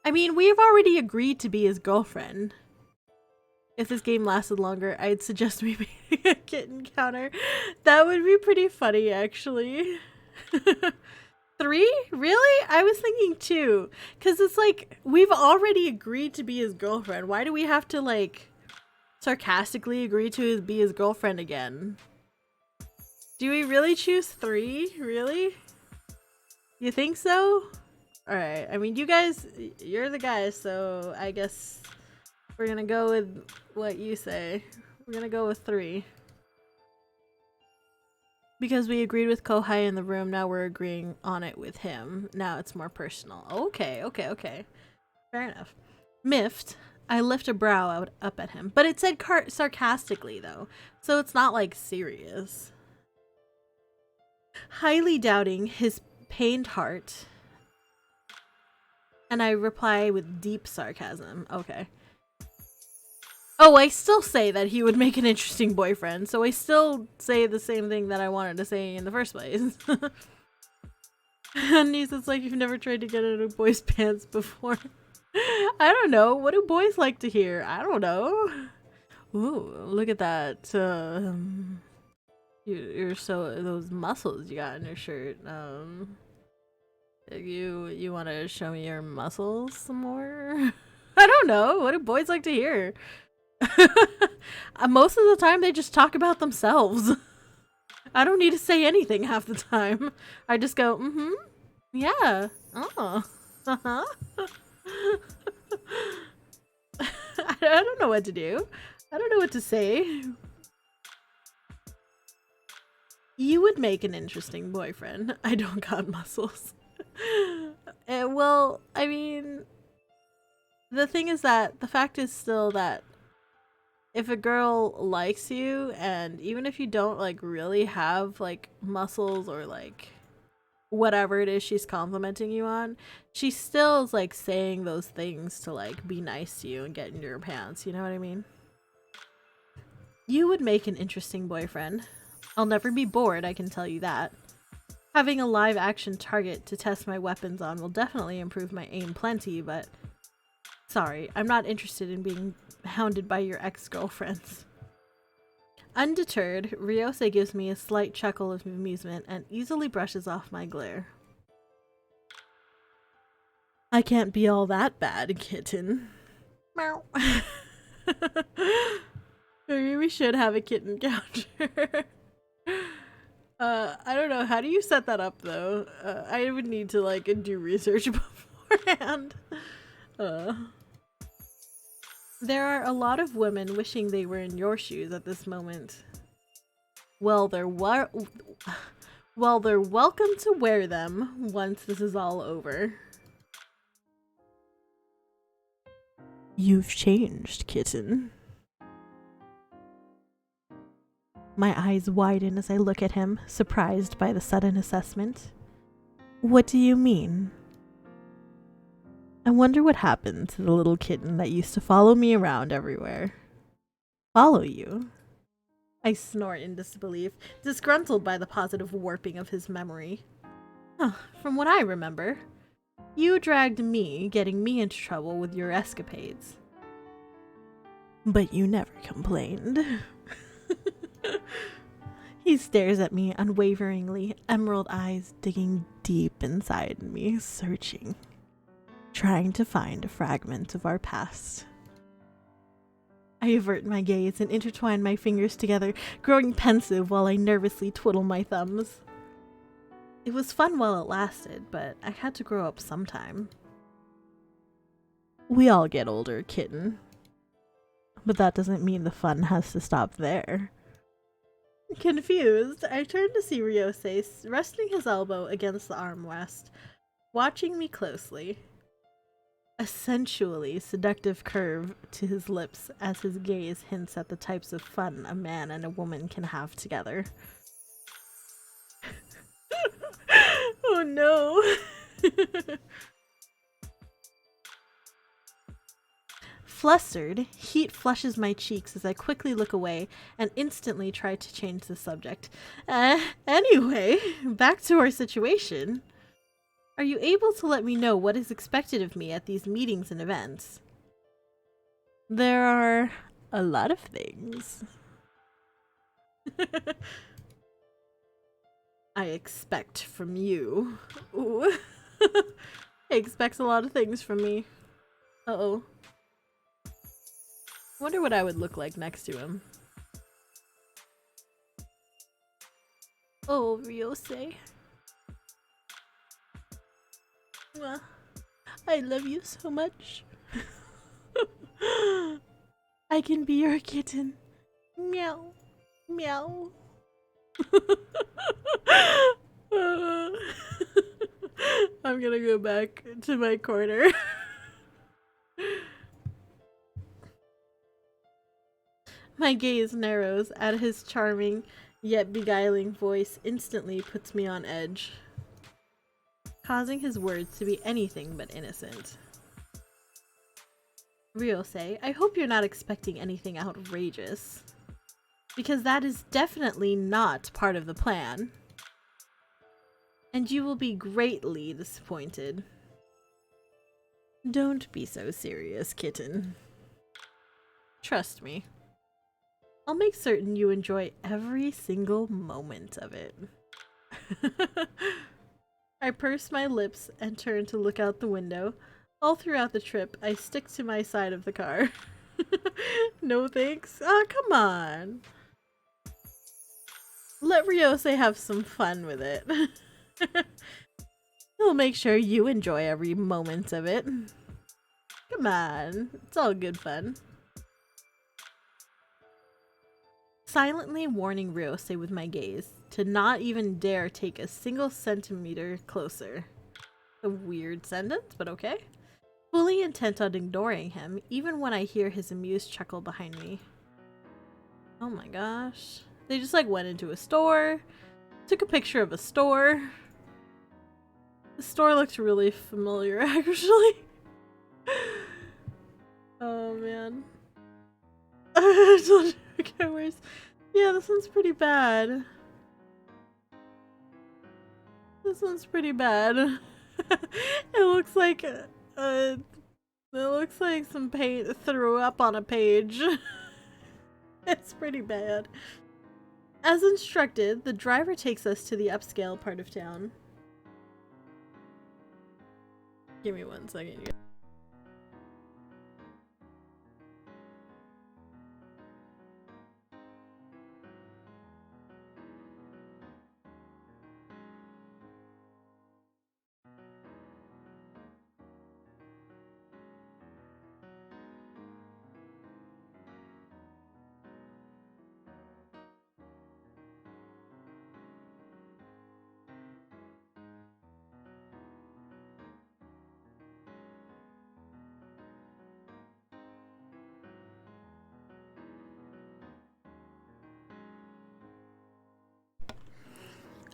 I mean, we've already agreed to be his girlfriend. If this game lasted longer, I'd suggest we make a kitten counter. That would be pretty funny, actually. 3? Really? I was thinking 2. Because it's like, we've already agreed to be his girlfriend. Why do we have to, like, sarcastically agree to be his girlfriend again? Do we really choose 3? Really? You think so? Alright, I mean, you guys, you're the guys, so I guess we're gonna go with what you say. We're gonna go with 3. Because we agreed with Kohai in the room, now we're agreeing on it with him. Now it's more personal. Okay. Fair enough. Miffed, I lift a brow up at him. But it said sarcastically, though, so it's not, like, serious. Highly doubting his pained heart, and I reply with deep sarcasm. Okay. Oh, I still say that he would make an interesting boyfriend, so I still say the same thing that I wanted to say in the first place. And it's like, you've never tried to get into a boy's pants before. I don't know. What do boys like to hear? I don't know. Ooh, look at that. You're so, those muscles you got in your shirt. You want to show me your muscles some more? I don't know. What do boys like to hear? Most of the time they just talk about themselves. I don't need to say anything half the time. I just go, yeah, oh, uh-huh. I don't know what to do. I don't know what to say. You would make an interesting boyfriend. I don't got muscles. Well, I mean, the thing is that the fact is still that if a girl likes you, and even if you don't like really have like muscles or like whatever it is she's complimenting you on, she still is like saying those things to like be nice to you and get into your pants, you know what I mean? You would make an interesting boyfriend. I'll never be bored, I can tell you that. Having a live-action target to test my weapons on will definitely improve my aim plenty, but... Sorry, I'm not interested in being hounded by your ex-girlfriends. Undeterred, Ryose gives me a slight chuckle of amusement and easily brushes off my glare. I can't be all that bad, kitten. Meow. Maybe we should have a kitten counter. I don't know. How do you set that up, though? I would need to, like, do research beforehand. There are a lot of women wishing they were in your shoes at this moment. Well, they're welcome to wear them once this is all over. You've changed, kitten. My eyes widen as I look at him, surprised by the sudden assessment. What do you mean? I wonder what happened to the little kitten that used to follow me around everywhere. Follow you? I snort in disbelief, disgruntled by the positive warping of his memory. Huh, from what I remember, you dragged me, getting me into trouble with your escapades. But you never complained. He stares at me unwaveringly, emerald eyes digging deep inside me, searching, trying to find a fragment of our past. I avert my gaze and intertwine my fingers together, growing pensive while I nervously twiddle my thumbs. It was fun while it lasted, but I had to grow up sometime. We all get older, kitten. But that doesn't mean the fun has to stop there. Confused, I turned to see Ryose resting his elbow against the armrest, watching me closely. A sensually seductive curve to his lips as his gaze hints at the types of fun a man and a woman can have together. Oh no! Flustered, heat flushes my cheeks as I quickly look away and instantly try to change the subject. Anyway, back to our situation. Are you able to let me know what is expected of me at these meetings and events? There are a lot of things. I expect from you. Ooh. He expects a lot of things from me. Uh-oh. Wonder what I would look like next to him. Oh, Ryose. I love you so much. I can be your kitten. Meow. Meow. I'm gonna go back to my corner. My gaze narrows at his charming yet beguiling voice instantly puts me on edge, causing his words to be anything but innocent. Ryose, I hope you're not expecting anything outrageous, because that is definitely not part of the plan, and you will be greatly disappointed. Don't be so serious, kitten. Trust me. I'll make certain you enjoy every single moment of it. I purse my lips and turn to look out the window. All throughout the trip, I stick to my side of the car. No thanks. Ah, come on. Let Ryose have some fun with it. He'll make sure you enjoy every moment of it. Come on. It's all good fun. Silently warning Ryose with my gaze to not even dare take a single centimeter closer. A weird sentence, but okay. Fully intent on ignoring him, even when I hear his amused chuckle behind me. Oh my gosh. They just like went into a store, took a picture of a store. The store looked really familiar, actually. Oh man. Okay, where's... Yeah, this one's pretty bad. This one's pretty bad. It looks like some paint threw up on a page. It's pretty bad. As instructed, the driver takes us to the upscale part of town. Give me 1 second.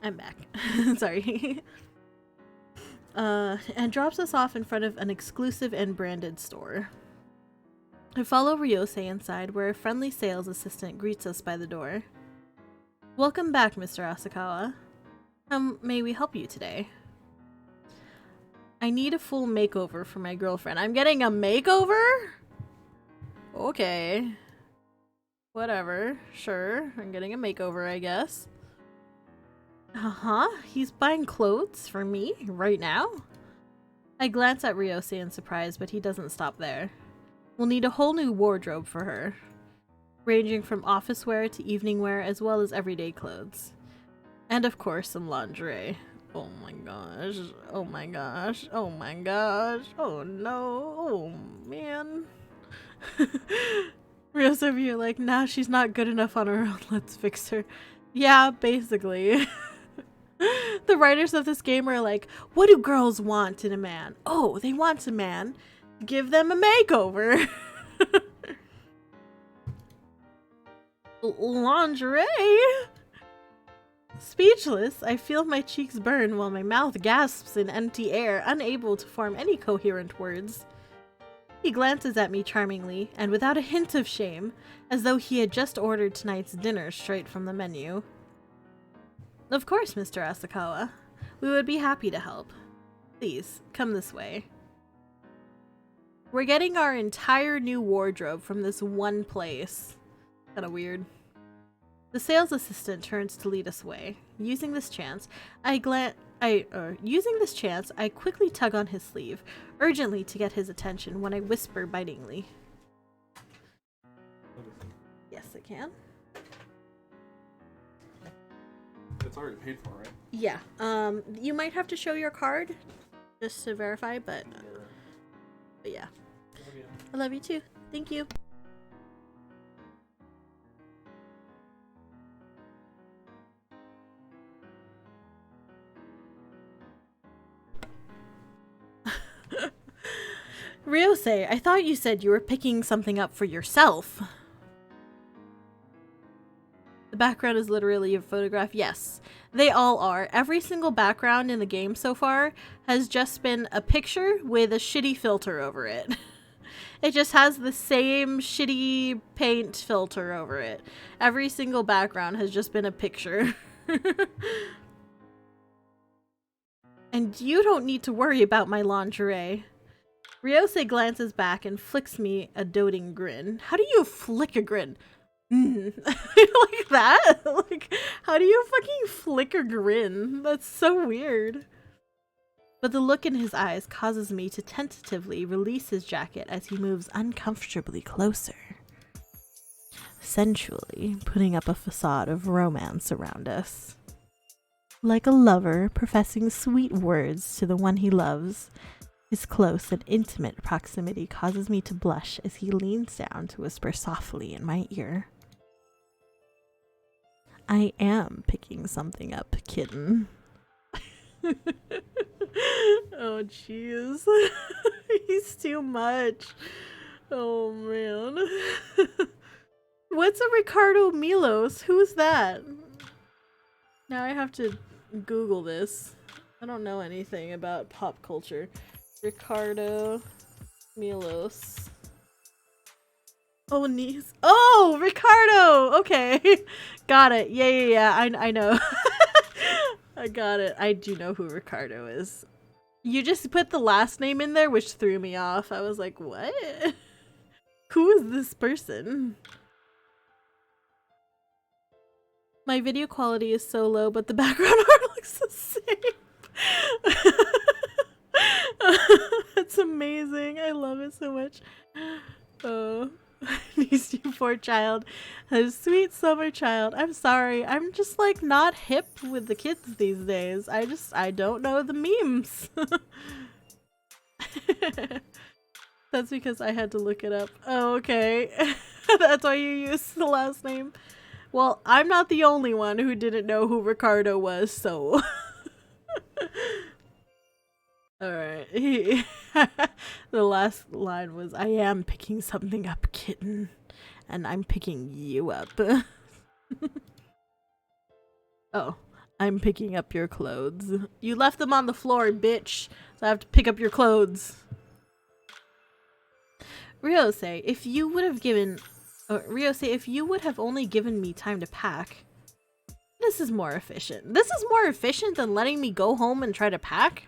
I'm back. Sorry. And drops us off in front of an exclusive and branded store. I follow Ryose inside, where a friendly sales assistant greets us by the door. Welcome back, Mr. Asakawa. How may we help you today? I need a full makeover for my girlfriend. I'm getting a makeover? Okay. Whatever. Sure. I'm getting a makeover, I guess. Uh-huh. He's buying clothes for me right now? I glance at Ryose in surprise, but he doesn't stop there. We'll need a whole new wardrobe for her, ranging from office wear to evening wear as well as everyday clothes. And of course, some lingerie. Oh my gosh. Oh my gosh. Oh my gosh. Oh no. Oh man. Ryose of you like, nah, she's not good enough on her own. Let's fix her. Yeah, basically. The writers of this game are like, what do girls want in a man? Oh, they want a man. Give them a makeover. Lingerie? Speechless, I feel my cheeks burn while my mouth gasps in empty air, unable to form any coherent words. He glances at me charmingly, and without a hint of shame, as though he had just ordered tonight's dinner straight from the menu. Of course, Mr. Asakawa. We would be happy to help. Please, come this way. We're getting our entire new wardrobe from this one place. Kinda weird. The sales assistant turns to lead us away. Using this chance, I quickly tug on his sleeve, urgently to get his attention when I whisper bitingly. Yes, I can. It's already paid for, right? Yeah. You might have to show your card just to verify, but yeah. I love you too. Thank you. Ryose, I thought you said you were picking something up for yourself. The background is literally a photograph. Yes, they all are. Every single background in the game so far has just been a picture with a shitty filter over it. It just has the same shitty paint filter over it. Every single background has just been a picture. And you don't need to worry about my lingerie. Ryose glances back and flicks me a doting grin. How do you flick a grin? Like that? Like, how do you fucking flick a grin? That's so weird. But the look in his eyes causes me to tentatively release his jacket as he moves uncomfortably closer, sensually putting up a facade of romance around us. Like a lover professing sweet words to the one he loves, his close and intimate proximity causes me to blush as he leans down to whisper softly in my ear. I am picking something up, kitten. Oh, jeez. He's too much. Oh, man. What's a Ricardo Milos? Who's that? Now I have to Google this. I don't know anything about pop culture. Ricardo Milos. Oh, niece. Oh, Ricardo! Okay. Got it. Yeah. I know. I got it. I do know who Ricardo is. You just put the last name in there, which threw me off. I was like, what? Who is this person? My video quality is so low, but the background art looks the same. That's amazing. I love it so much. Oh, you poor child. A sweet summer child. I'm sorry. I'm just like not hip with the kids these days. I don't know the memes. That's because I had to look it up. Oh, okay. That's why you used the last name. Well, I'm not the only one who didn't know who Ricardo was, so... Alright. The last line was, I am picking something up, kitten. And I'm picking you up. Oh. I'm picking up your clothes. You left them on the floor, bitch. So I have to pick up your clothes. Ryosei, if you would have only given me time to pack. This is more efficient. This is more efficient than letting me go home and try to pack?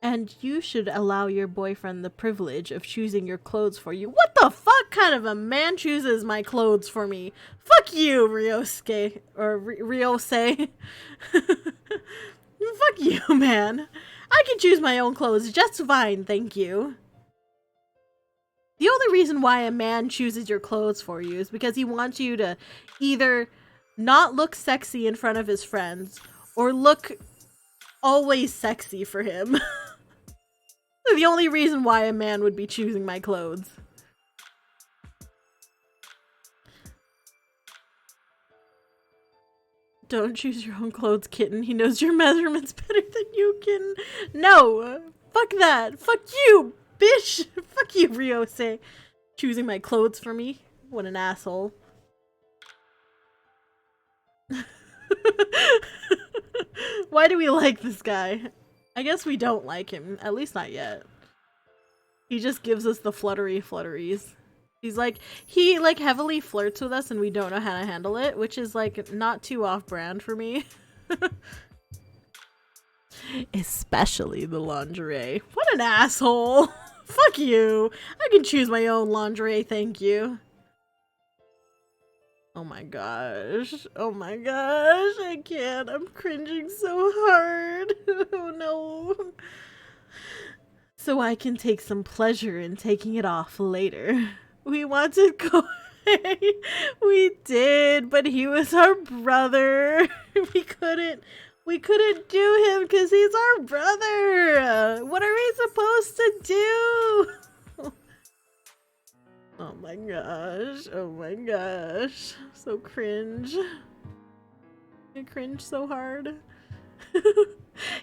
And you should allow your boyfriend the privilege of choosing your clothes for you. What the fuck kind of a man chooses my clothes for me? Fuck you, Ryosei. Or Ryosei. Fuck you, man. I can choose my own clothes just fine, thank you. The only reason why a man chooses your clothes for you is because he wants you to either not look sexy in front of his friends or look always sexy for him. The only reason why a man would be choosing my clothes. Don't choose your own clothes, kitten. He knows your measurements better than you can. No! Fuck that! Fuck you, bitch! Fuck you, Ryosei. Choosing my clothes for me? What an asshole. Why do we like this guy? I guess we don't like him. At least not yet. He just gives us the flutteries. He's like, he like heavily flirts with us and we don't know how to handle it, which is like not too off-brand for me. Especially the lingerie. What an asshole! Fuck you! I can choose my own lingerie, thank you. Oh my gosh. Oh my gosh. I can't. I'm cringing so hard. Oh no. So I can take some pleasure in taking it off later. We wanted Kohei. We did, but he was our brother. We couldn't do him because he's our brother. What are we supposed to do? Oh my gosh. Oh my gosh. So cringe. I cringe so hard.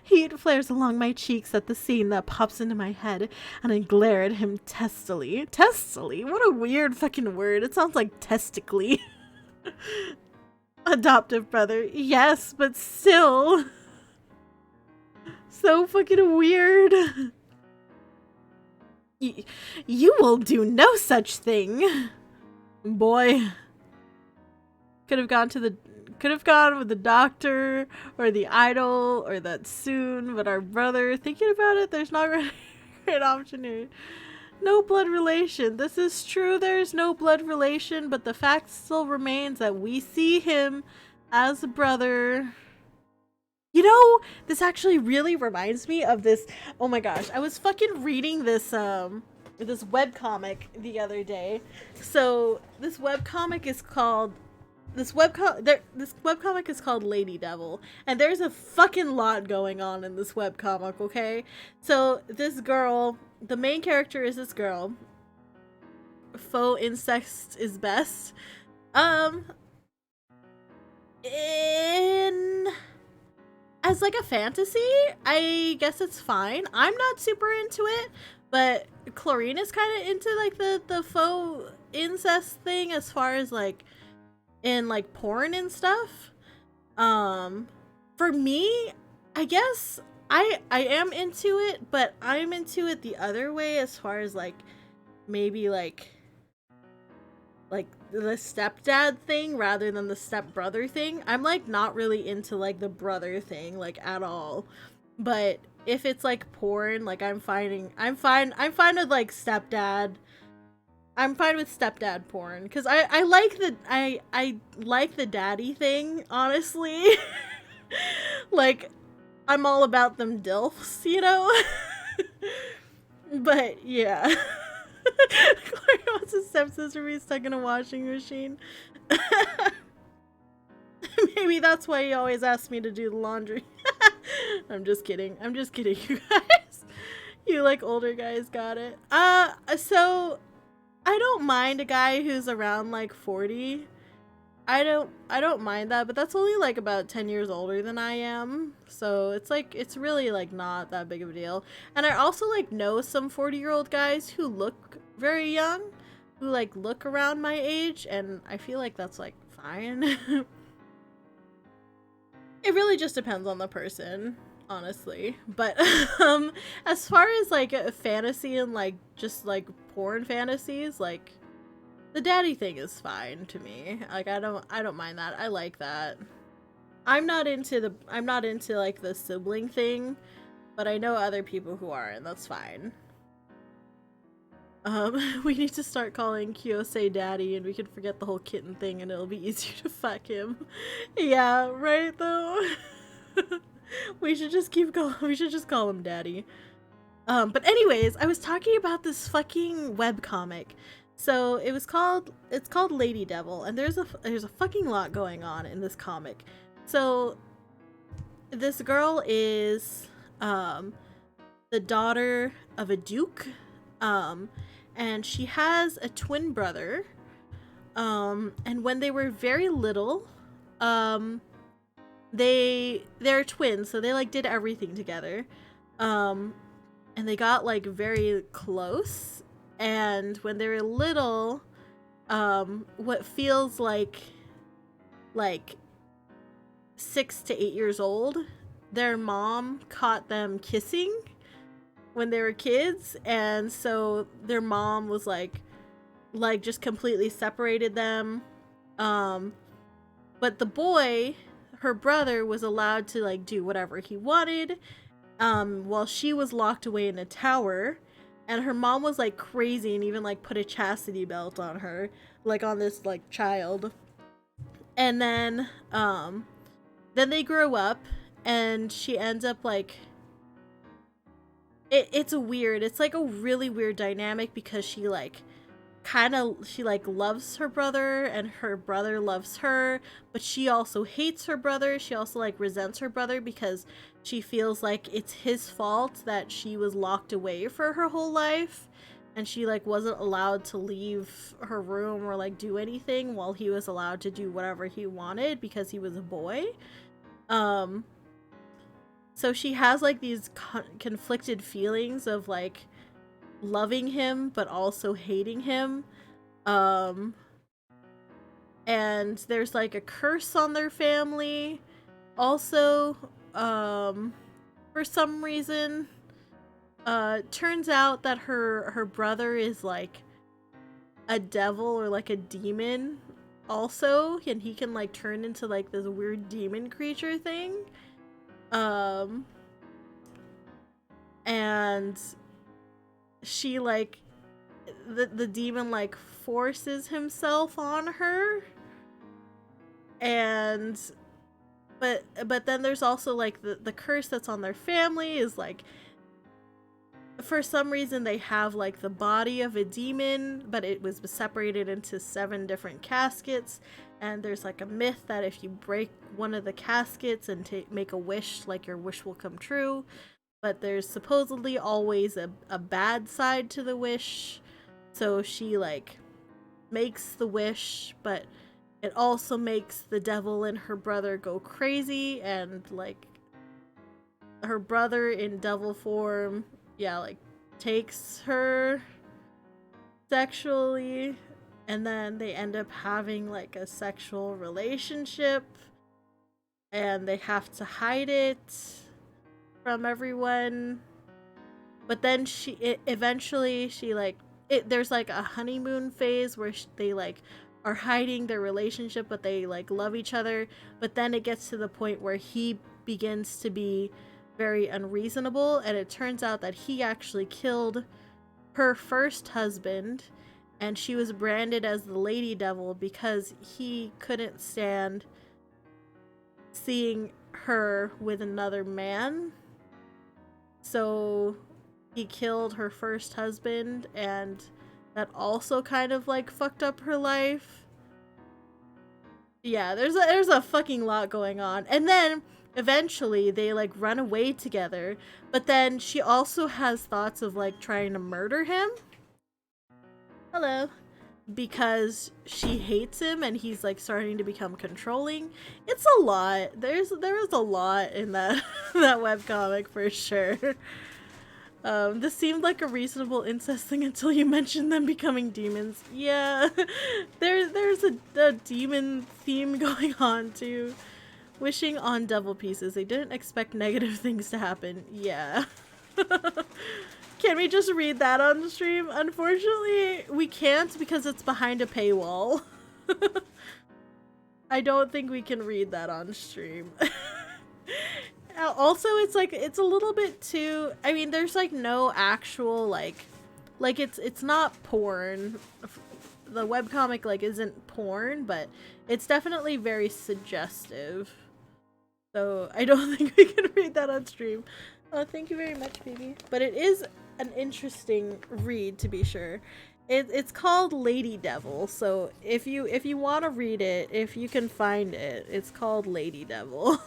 Heat flares along my cheeks at the scene that pops into my head, and I glare at him testily. Testily? What a weird fucking word. It sounds like testically. Adoptive brother. Yes, but still. So fucking weird. You will do no such thing. Boy. Could have gone with the doctor or the idol or that soon, but our brother, thinking about it, there's not really a great option here. No blood relation. This is true, there's no blood relation, but the fact still remains that we see him as a brother. You know, this actually really reminds me of this. Oh my gosh, I was fucking reading this this webcomic the other day. So this webcomic is called Lady Devil, and there's a fucking lot going on in this webcomic, okay? So this girl, the main character is this girl. Faux incest is best. As like a fantasy, I guess it's fine. I'm not super into it, but Chlorine is kind of into like the faux incest thing as far as like in like porn and stuff. For me, I guess I am into it, but I'm into it the other way as far as like maybe like the stepdad thing rather than the stepbrother thing. I'm like not really into like the brother thing like at all. But if it's like porn, like I'm fine with like stepdad. I'm fine with stepdad porn because I like I like the daddy thing, honestly. Like I'm all about them dilfs, you know? But yeah. Corey wants his stepsister to be stuck in a washing machine. Maybe that's why he always asks me to do the laundry. I'm just kidding. I'm just kidding, you guys. You like older guys, got it. So I don't mind a guy who's around like 40. I don't mind that, but that's only like about 10 years older than I am. So it's like it's really like not that big of a deal. And I also like know some 40-year-old guys who look very young, who like look around my age, and I feel like that's like fine. It really just depends on the person, honestly. But as far as like a fantasy and like just like porn fantasies, like the daddy thing is fine to me. Like I don't mind that. I like that. I'm not into like the sibling thing, but I know other people who are, and that's fine. We need to start calling Kiyosei daddy and we can forget the whole kitten thing and it'll be easier to fuck him. Yeah, right though. We should just call him daddy. But anyways, I was talking about this fucking webcomic. So it's called Lady Devil, and there's a fucking lot going on in this comic. So this girl is the daughter of a duke, and she has a twin brother. And when they were very little, they're twins, so they like did everything together. And they got like very close, and when they were little, what feels like 6 to 8 years old, their mom caught them kissing when they were kids, and so their mom was like just completely separated them. But the boy, her brother, was allowed to like do whatever he wanted, while she was locked away in a tower, and her mom was like crazy and even like put a chastity belt on her, like on this like child. And then they grow up, and she ends up like it's like a really weird dynamic because she like loves her brother and her brother loves her, but she also hates her brother. She also like resents her brother because she feels like it's his fault that she was locked away for her whole life and she like wasn't allowed to leave her room or like do anything while he was allowed to do whatever he wanted because he was a boy. So she has like these conflicted feelings of like loving him but also hating him. And there's like a curse on their family also, for some reason. Turns out that her brother is like a devil or like a demon also, and he can like turn into like this weird demon creature thing. And she like the demon like forces himself on her, and but then there's also like the curse that's on their family is like, for some reason they have like the body of a demon, but it was separated into 7 different caskets, and there's like a myth that if you break one of the caskets and make a wish, like your wish will come true. But there's supposedly always a bad side to the wish, so she like makes the wish, but it also makes the devil and her brother go crazy, and like her brother in devil form, like takes her sexually, and then they end up having like a sexual relationship, and they have to hide it from everyone. But then eventually she like there's like a honeymoon phase where they like are hiding their relationship, but they like love each other. But then it gets to the point where he begins to be very unreasonable, and it turns out that he actually killed her first husband, and she was branded as the Lady Devil because he couldn't stand seeing her with another man. So he killed her first husband, and that also kind of like fucked up her life. Yeah, there's a fucking lot going on. And then eventually they like run away together, but then she also has thoughts of like trying to murder him. Hello. Because she hates him and he's like starting to become controlling. It's a lot. There is a lot in that that webcomic for sure. This seemed like a reasonable incest thing until you mentioned them becoming demons. Yeah, there's a demon theme going on too. Wishing on devil pieces. They didn't expect negative things to happen. Yeah. Can we just read that on the stream? Unfortunately, we can't because it's behind a paywall. I don't think we can read that on stream. Also, it's like, it's a little bit too, I mean, there's like no actual like it's not porn. The webcomic like isn't porn, but it's definitely very suggestive. So I don't think we can read that on stream. Oh, thank you very much, baby. But it is an interesting read, to be sure. It's called Lady Devil, so if you want to read it, if you can find it, it's called Lady Devil.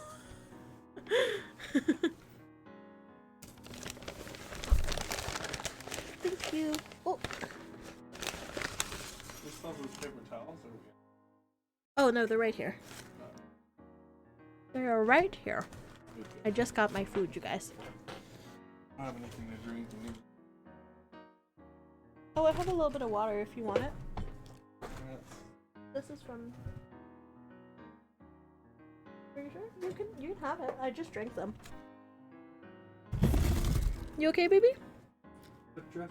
Thank you. Oh. This stuff with paper towels or we? Oh no, they're right here. They're right here. I just got my food, you guys. I don't have anything to drink. Oh, I have a little bit of water if you want it. Yes. This is from. Are you sure? You can have it. I just drank them. You okay, baby? What dress?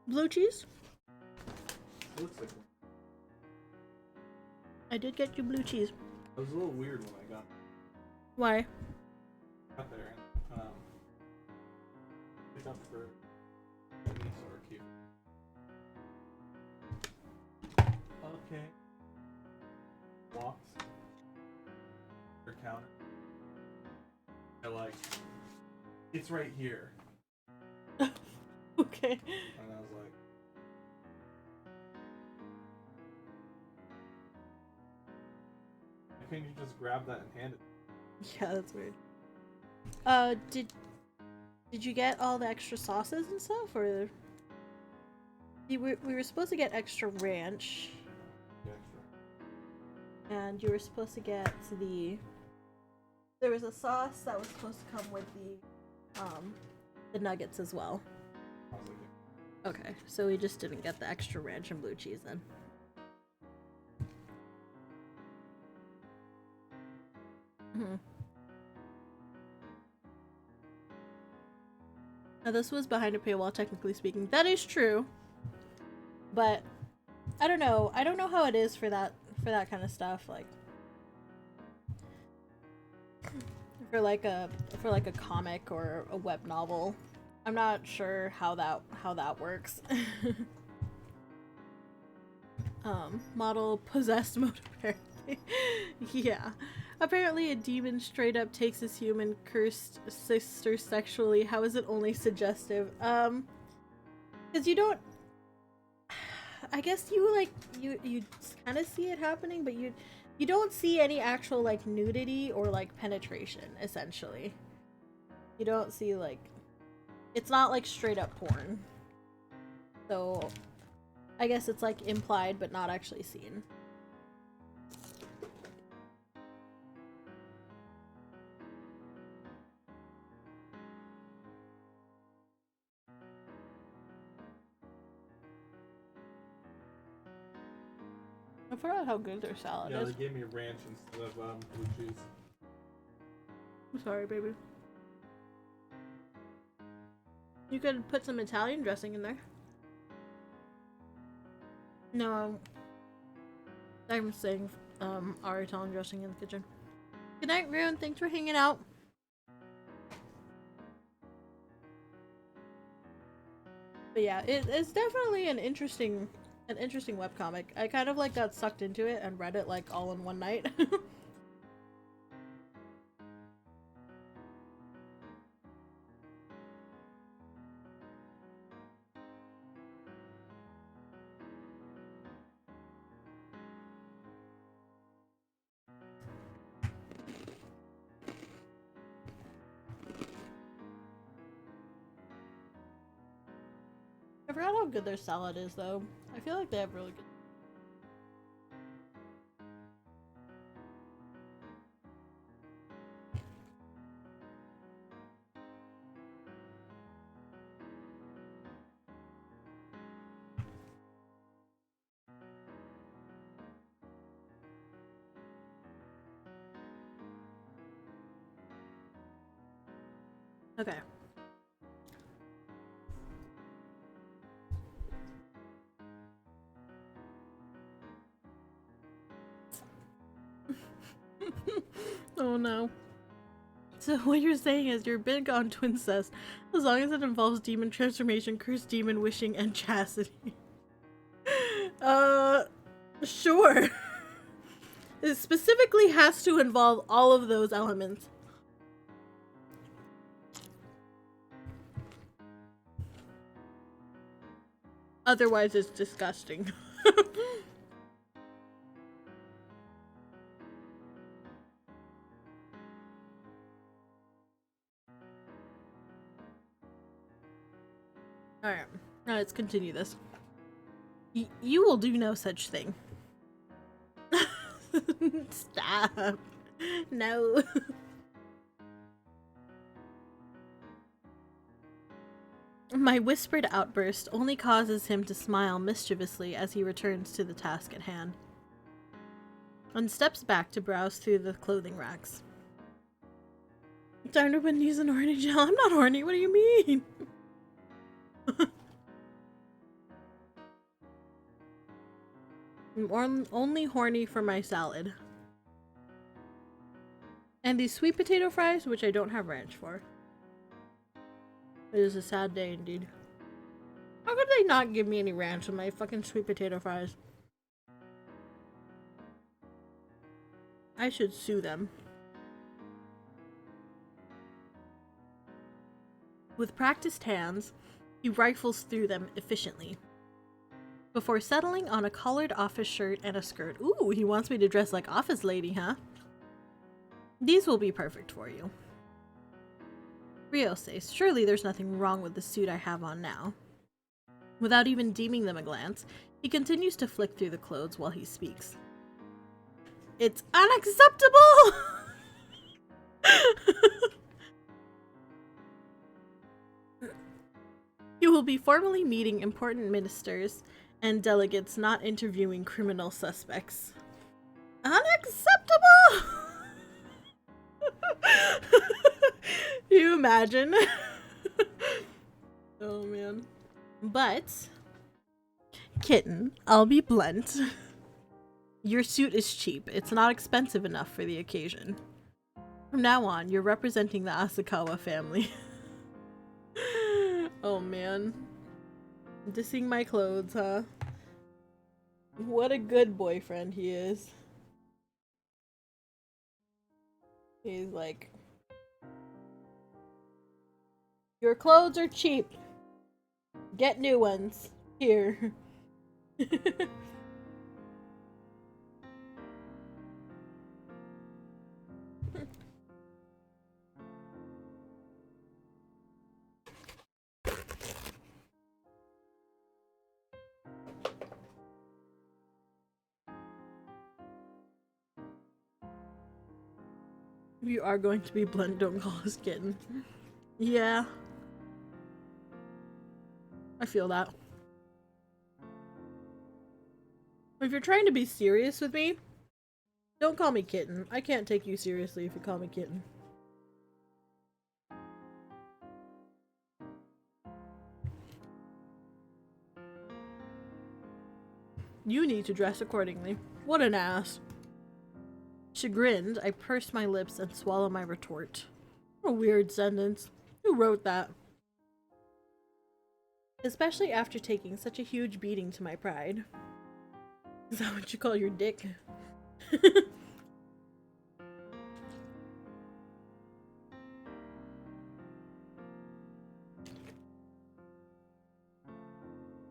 Blue cheese? It looks like one. I did get you blue cheese. It was a little weird when I got Why? there. Pick up for me or cute. Okay. Walks. Your counter. I like. It's right here. Okay. And I was like. Why can't you just grab that and hand it? Yeah, that's weird. Did you get all the extra sauces and stuff, or we were supposed to get extra ranch, and you were supposed to get there was a sauce that was supposed to come with the nuggets as well. Okay, so we just didn't get the extra ranch and blue cheese then. Now this was behind a paywall, technically speaking. That is true, but I don't know. I don't know how it is for that kind of stuff, like for like a comic or a web novel. I'm not sure how that works. Model possessed mode apparently. Yeah. Apparently a demon straight up takes his human cursed sister sexually. How is it only suggestive? Because you don't, I guess you kind of see it happening, but you don't see any actual like nudity or like penetration, essentially. You don't see like, it's not like straight up porn. So I guess it's like implied but not actually seen. I forgot how good their salad is. Yeah, they gave me ranch instead of blue cheese. I'm sorry, baby. You could put some Italian dressing in there. No, I'm saying Arital and dressing in the kitchen. Good night, Rune. Thanks for hanging out. But yeah, it's definitely an interesting webcomic. I kind of like got sucked into it and read it like all in one night. I forgot how good their salad is though. I feel like they have really good. Okay. Oh no. So what you're saying is you're big on twincest, as long as it involves demon transformation, cursed demon wishing, and chastity. Sure. It specifically has to involve all of those elements. Otherwise, it's disgusting. Alright, now let's continue this. You will do no such thing. Stop. No. My whispered outburst only causes him to smile mischievously as he returns to the task at hand, and steps back to browse through the clothing racks. Time to put knees in horny gel. I'm not horny, what do you mean? I'm only horny for my salad. And these sweet potato fries, which I don't have ranch for. It is a sad day indeed. How could they not give me any ranch on my fucking sweet potato fries? I should sue them. With practiced hands, he rifles through them efficiently, before settling on a collared office shirt and a skirt. Ooh, he wants me to dress like office lady, huh? These will be perfect for you. Rio says, surely there's nothing wrong with the suit I have on now. Without even deeming them a glance, he continues to flick through the clothes while he speaks. It's unacceptable! You will be formally meeting important ministers and delegates, not interviewing criminal suspects. Unacceptable! You imagine? Oh man. But, kitten, I'll be blunt. Your suit is cheap. It's not expensive enough for the occasion. From now on, you're representing the Asakawa family. Oh man. Dissing my clothes, huh? What a good boyfriend he is. He's like, your clothes are cheap. Get new ones. Here. You are going to be blunt, don't call us kitten. Yeah. I feel that. If you're trying to be serious with me, don't call me kitten. I can't take you seriously if you call me kitten. You need to dress accordingly. What an ass. Chagrined, I pursed my lips and swallowed my retort. What a weird sentence. Who wrote that? Especially after taking such a huge beating to my pride. Is that what you call your dick?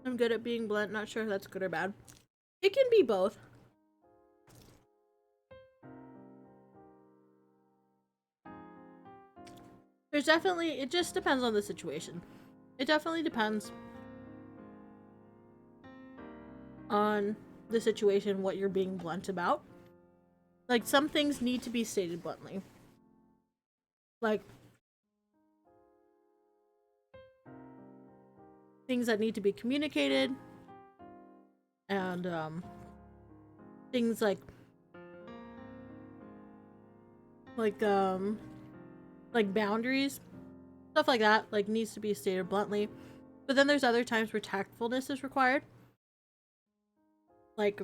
I'm good at being blunt, not sure if that's good or bad. It can be both. There's definitely, it just depends on the situation. It definitely depends on the situation, what you're being blunt about. Like, some things need to be stated bluntly. Like, things that need to be communicated, and things like boundaries, stuff like that, like, needs to be stated bluntly. But then there's other times where tactfulness is required, like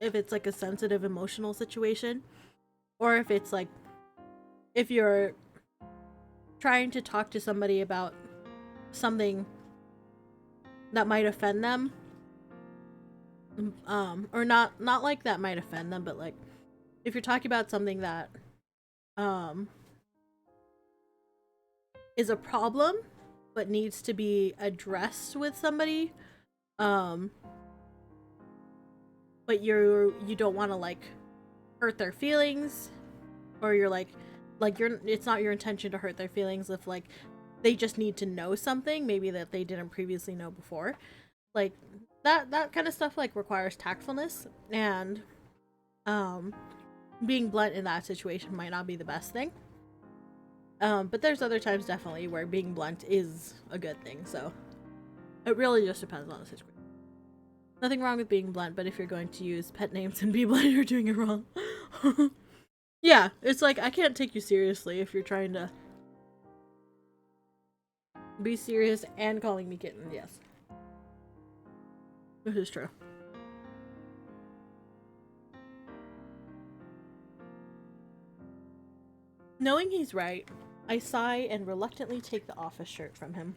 if it's like a sensitive emotional situation, or if it's like if you're trying to talk to somebody about something that might offend them, or not like that might offend them, but like if you're talking about something that is a problem but needs to be addressed with somebody, but you don't want to like hurt their feelings, or you're like it's not your intention to hurt their feelings if like they just need to know something maybe that they didn't previously know before, like that kind of stuff like requires tactfulness, and being blunt in that situation might not be the best thing. But there's other times definitely where being blunt is a good thing, so it really just depends on the situation. Nothing wrong with being blunt, but if you're going to use pet names and be blunt, you're doing it wrong. Yeah, it's like, I can't take you seriously if you're trying to be serious and calling me kitten, yes. This is true. Knowing he's right, I sigh and reluctantly take the office shirt from him.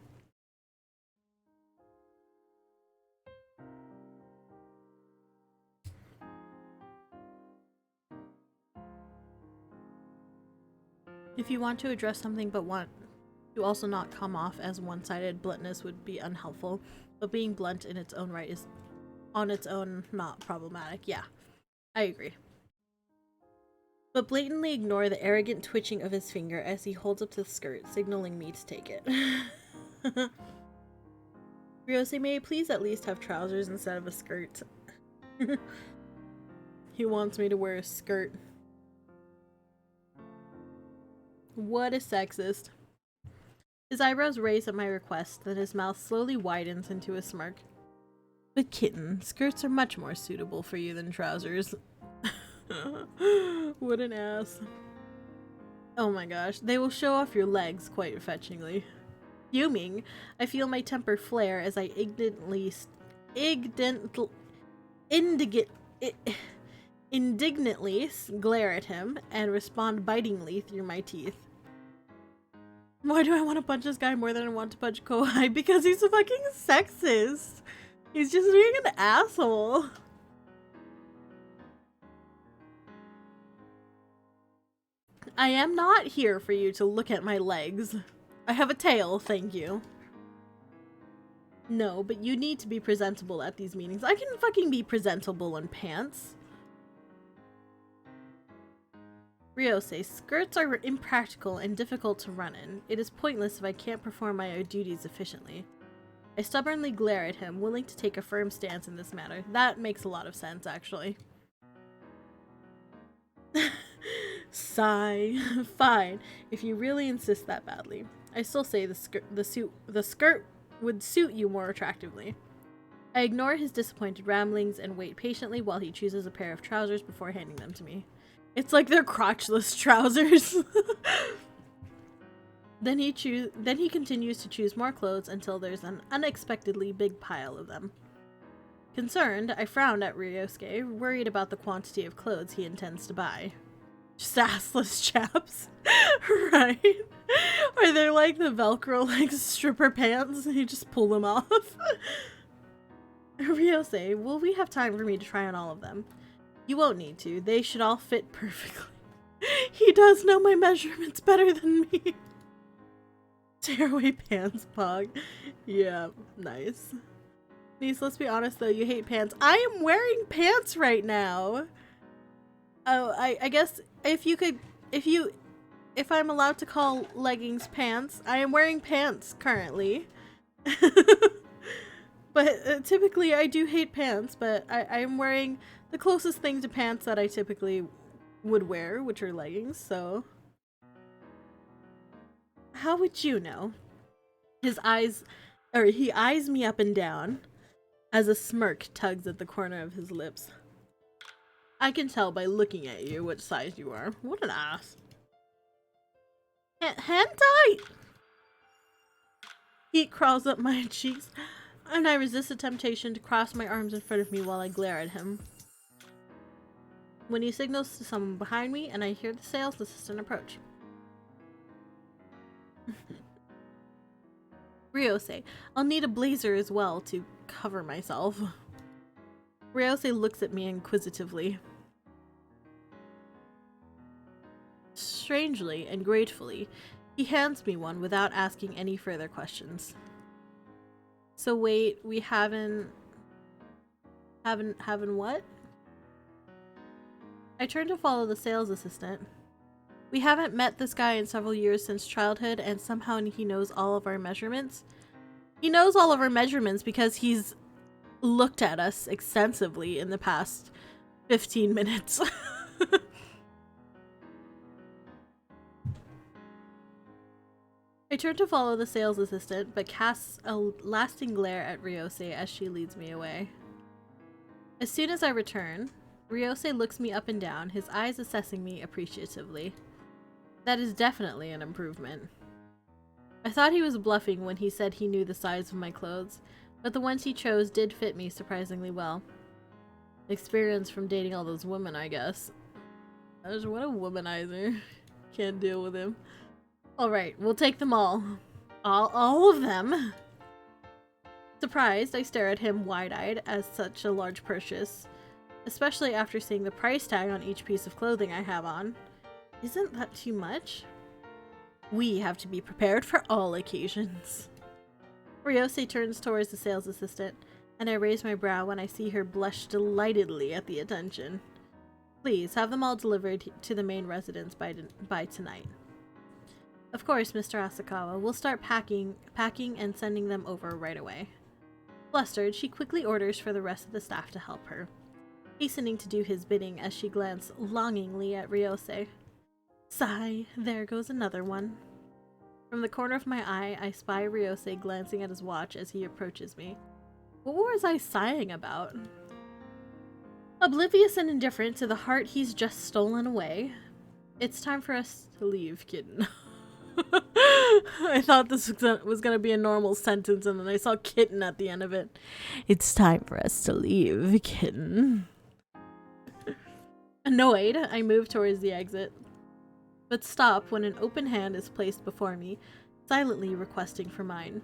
If you want to address something but want to also not come off as one-sided, bluntness would be unhelpful, but being blunt in its own right is on its own not problematic. Yeah, I agree. But blatantly ignore the arrogant twitching of his finger as he holds up the skirt, signaling me to take it. Ryose, may I please at least have trousers instead of a skirt? He wants me to wear a skirt. What a sexist. His eyebrows raise at my request, then his mouth slowly widens into a smirk. But kitten, skirts are much more suitable for you than trousers. What an ass. Oh my gosh, they will show off your legs quite fetchingly. Fuming, I feel my temper flare as I indignantly glare at him and respond bitingly through my teeth. Why do I want to punch this guy more than I want to punch Kohai? Because he's a fucking sexist. He's just being an asshole. I am not here for you to look at my legs. I have a tail, thank you. No, but you need to be presentable at these meetings. I can fucking be presentable in pants. Ryose, skirts are impractical and difficult to run in. It is pointless if I can't perform my duties efficiently. I stubbornly glare at him, willing to take a firm stance in this matter. That makes a lot of sense, actually. Sigh. Fine, if you really insist that badly. I still say the skirt would suit you more attractively. I ignore his disappointed ramblings and wait patiently while he chooses a pair of trousers before handing them to me. It's like they're crotchless trousers. Then he continues to choose more clothes until there's an unexpectedly big pile of them. Concerned, I frowned at Ryosuke, worried about the quantity of clothes he intends to buy. Just assless chaps, right? Are they like the Velcro like stripper pants and you just pull them off? Ryose, will we have time for me to try on all of them? You won't need to. They should all fit perfectly. He does know my measurements better than me. Tearaway pants, Pog. Yeah, nice. Niece, let's be honest though, you hate pants. I am wearing pants right now. Oh, I guess if I'm allowed to call leggings pants, I am wearing pants currently. But typically I do hate pants, but I am wearing the closest thing to pants that I typically would wear, which are leggings, so. How would you know? He eyes me up and down as a smirk tugs at the corner of his lips. I can tell by looking at you what size you are. What an ass. Hand tight! Heat crawls up my cheeks, and I resist the temptation to cross my arms in front of me while I glare at him. When he signals to someone behind me, and I hear the sales assistant approach. Ryose, I'll need a blazer as well to cover myself. Ryose looks at me inquisitively. Strangely and gratefully, he hands me one without asking any further questions. So wait, we haven't what? I turn to follow the sales assistant. We haven't met this guy in several years since childhood, and somehow he knows all of our measurements. He knows all of our measurements because he's looked at us extensively in the past 15 minutes. I turn to follow the sales assistant, but casts a lasting glare at Ryose as she leads me away. As soon as I return, Ryose looks me up and down, his eyes assessing me appreciatively. That is definitely an improvement. I thought he was bluffing when he said he knew the size of my clothes, but the ones he chose did fit me surprisingly well. Experience from dating all those women, I guess. What a womanizer. Can't deal with him. Alright, we'll take them all. All of them. Surprised, I stare at him wide-eyed as such a large purchase, especially after seeing the price tag on each piece of clothing I have on. Isn't that too much? We have to be prepared for all occasions. Ryose turns towards the sales assistant, and I raise my brow when I see her blush delightedly at the attention. Please, have them all delivered to the main residence by tonight. Of course, Mr. Asakawa. We'll start packing and sending them over right away. Flustered, she quickly orders for the rest of the staff to help her, hastening to do his bidding as she glanced longingly at Ryose. Sigh, there goes another one. From the corner of my eye, I spy Ryose glancing at his watch as he approaches me. What was I sighing about? Oblivious and indifferent to the heart he's just stolen away. It's time for us to leave, kitten. I thought this was going to be a normal sentence, and then I saw kitten at the end of it. It's time for us to leave, kitten. Annoyed, I move towards the exit, but stop when an open hand is placed before me, silently requesting for mine.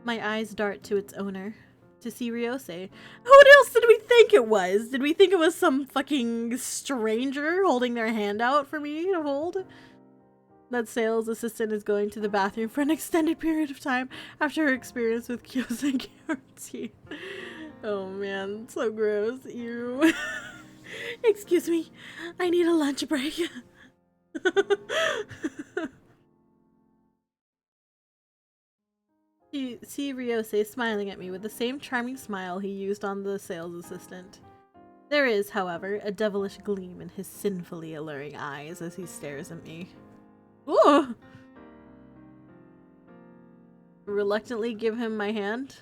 My eyes dart to its owner, to see Ryose. What else did we think it was? Did we think it was some fucking stranger holding their hand out for me to hold? That sales assistant is going to the bathroom for an extended period of time after her experience with Kyosen guarantee. Oh man, so gross. Ew. Excuse me, I need a lunch break. You see Ryose smiling at me with the same charming smile he used on the sales assistant. There is, however, a devilish gleam in his sinfully alluring eyes as he stares at me. Ooh! Reluctantly give him my hand.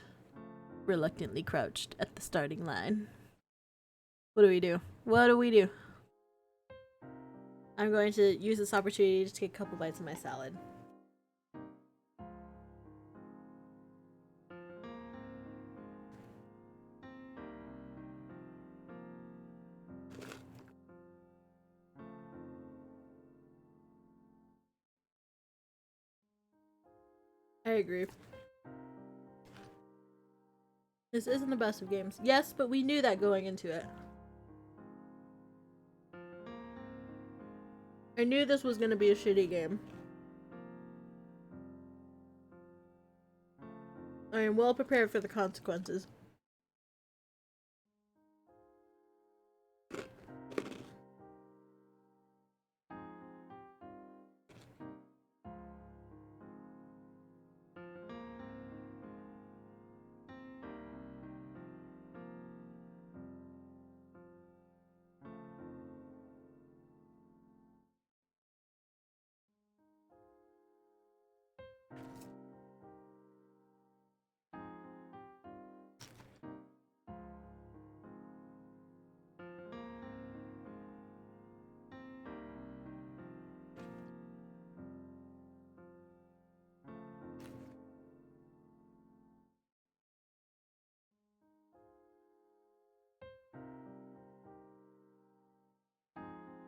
Reluctantly crouched at the starting line. What do we do? What do we do? I'm going to use this opportunity to take a couple bites of my salad. I agree. This isn't the best of games. Yes, but we knew that going into it. I knew this was gonna be a shitty game. I am well prepared for the consequences.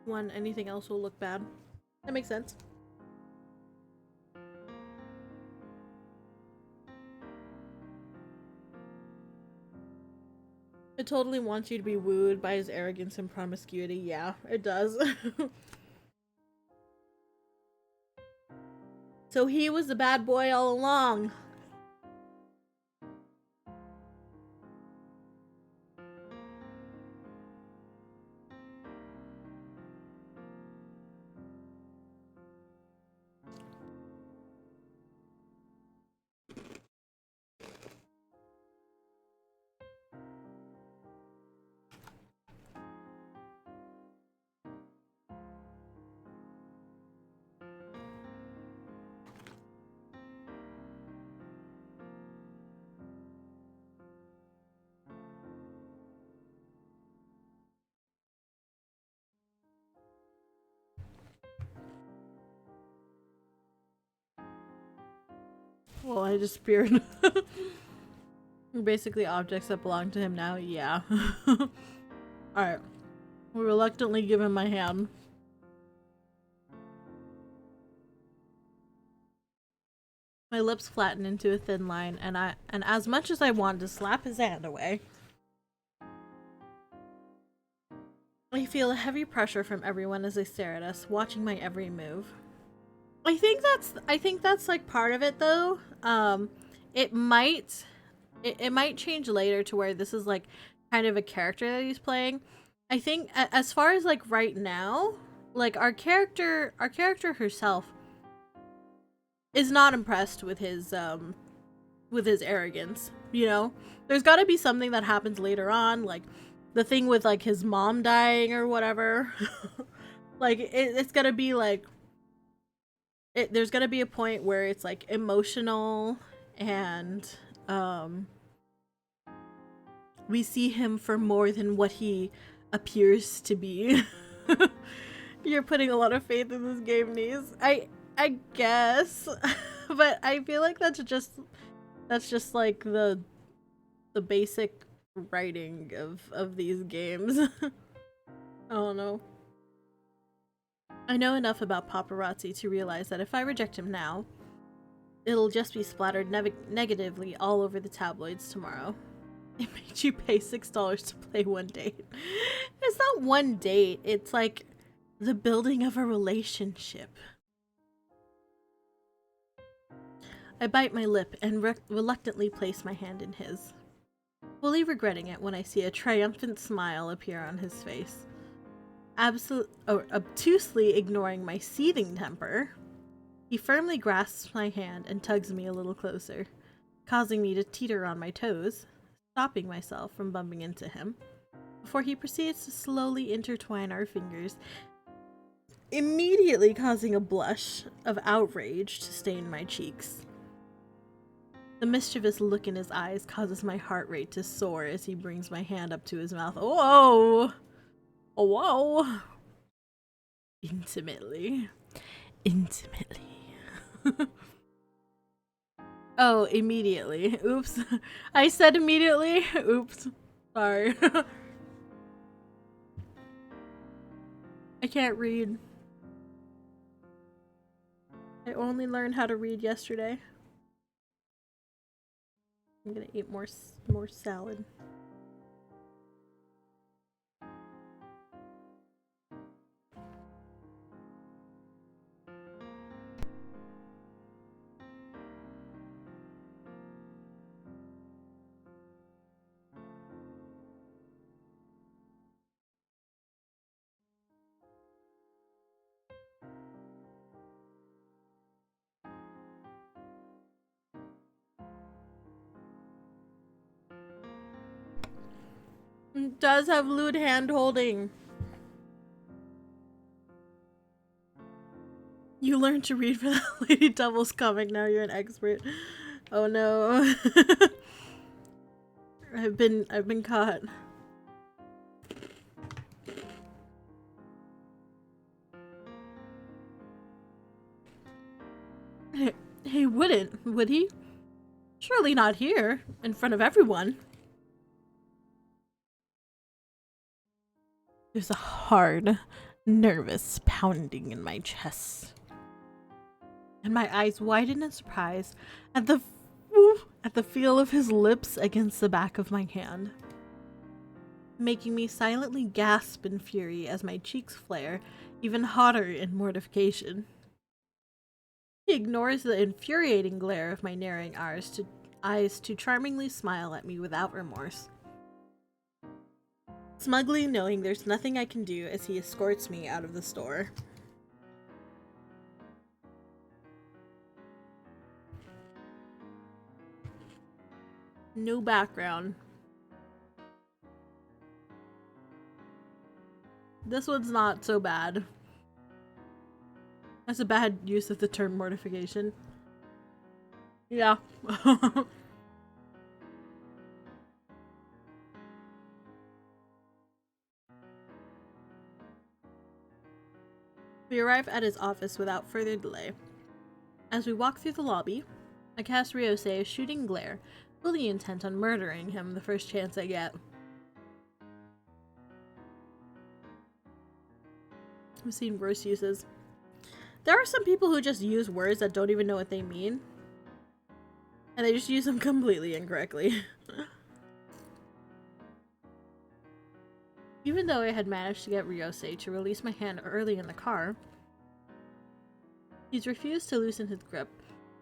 One, anything else will look bad. That makes sense. It totally wants you to be wooed by his arrogance and promiscuity. Yeah, it does. So he was the bad boy all along. Well, I just speared. Basically objects that belong to him now. Yeah. Alright. We reluctantly give him my hand. My lips flatten into a thin line, and as much as I want to slap his hand away, I feel a heavy pressure from everyone as they stare at us, watching my every move. I think that's like part of it though. It might change later to where this is like kind of a character that he's playing. I think as far as like right now, like our character herself is not impressed with his arrogance, you know? There's got to be something that happens later on, like the thing with like his mom dying or whatever. Like it's gonna be like there's gonna be a point where it's like emotional, and we see him for more than what he appears to be. You're putting a lot of faith in this game, Niece. I guess. But I feel like that's just like the basic writing of these games. I don't know. I know enough about paparazzi to realize that if I reject him now, it'll just be splattered negatively all over the tabloids tomorrow. It made you pay $6 to play one date. It's not one date, it's like the building of a relationship. I bite my lip and reluctantly place my hand in his, fully regretting it when I see a triumphant smile appear on his face. Obtusely ignoring my seething temper, he firmly grasps my hand and tugs me a little closer, causing me to teeter on my toes, stopping myself from bumping into him, before he proceeds to slowly intertwine our fingers, immediately causing a blush of outrage to stain my cheeks. The mischievous look in his eyes causes my heart rate to soar as he brings my hand up to his mouth. Whoa! Whoa! Intimately. Oh, immediately. Oops. I said immediately. Oops. Sorry. I can't read. I only learned how to read yesterday. I'm gonna eat more salad. It does have lewd hand holding. You learned to read for that Lady Devil's comic, now you're an expert. Oh no. I've been caught. He wouldn't, would he? Surely not here, in front of everyone. There's a hard, nervous pounding in my chest. And my eyes widen in surprise at the feel of his lips against the back of my hand, making me silently gasp in fury as my cheeks flare, even hotter in mortification. He ignores the infuriating glare of my narrowing eyes to charmingly smile at me without remorse, smugly knowing there's nothing I can do as he escorts me out of the store. No background. This one's not so bad. That's a bad use of the term mortification. Yeah. We arrive at his office without further delay. As we walk through the lobby, I cast Ryose a shooting glare, fully intent on murdering him the first chance I get. I've seen worse uses. There are some people who just use words that don't even know what they mean, and they just use them completely incorrectly. Even though I had managed to get Ryose to release my hand early in the car, he's refused to loosen his grip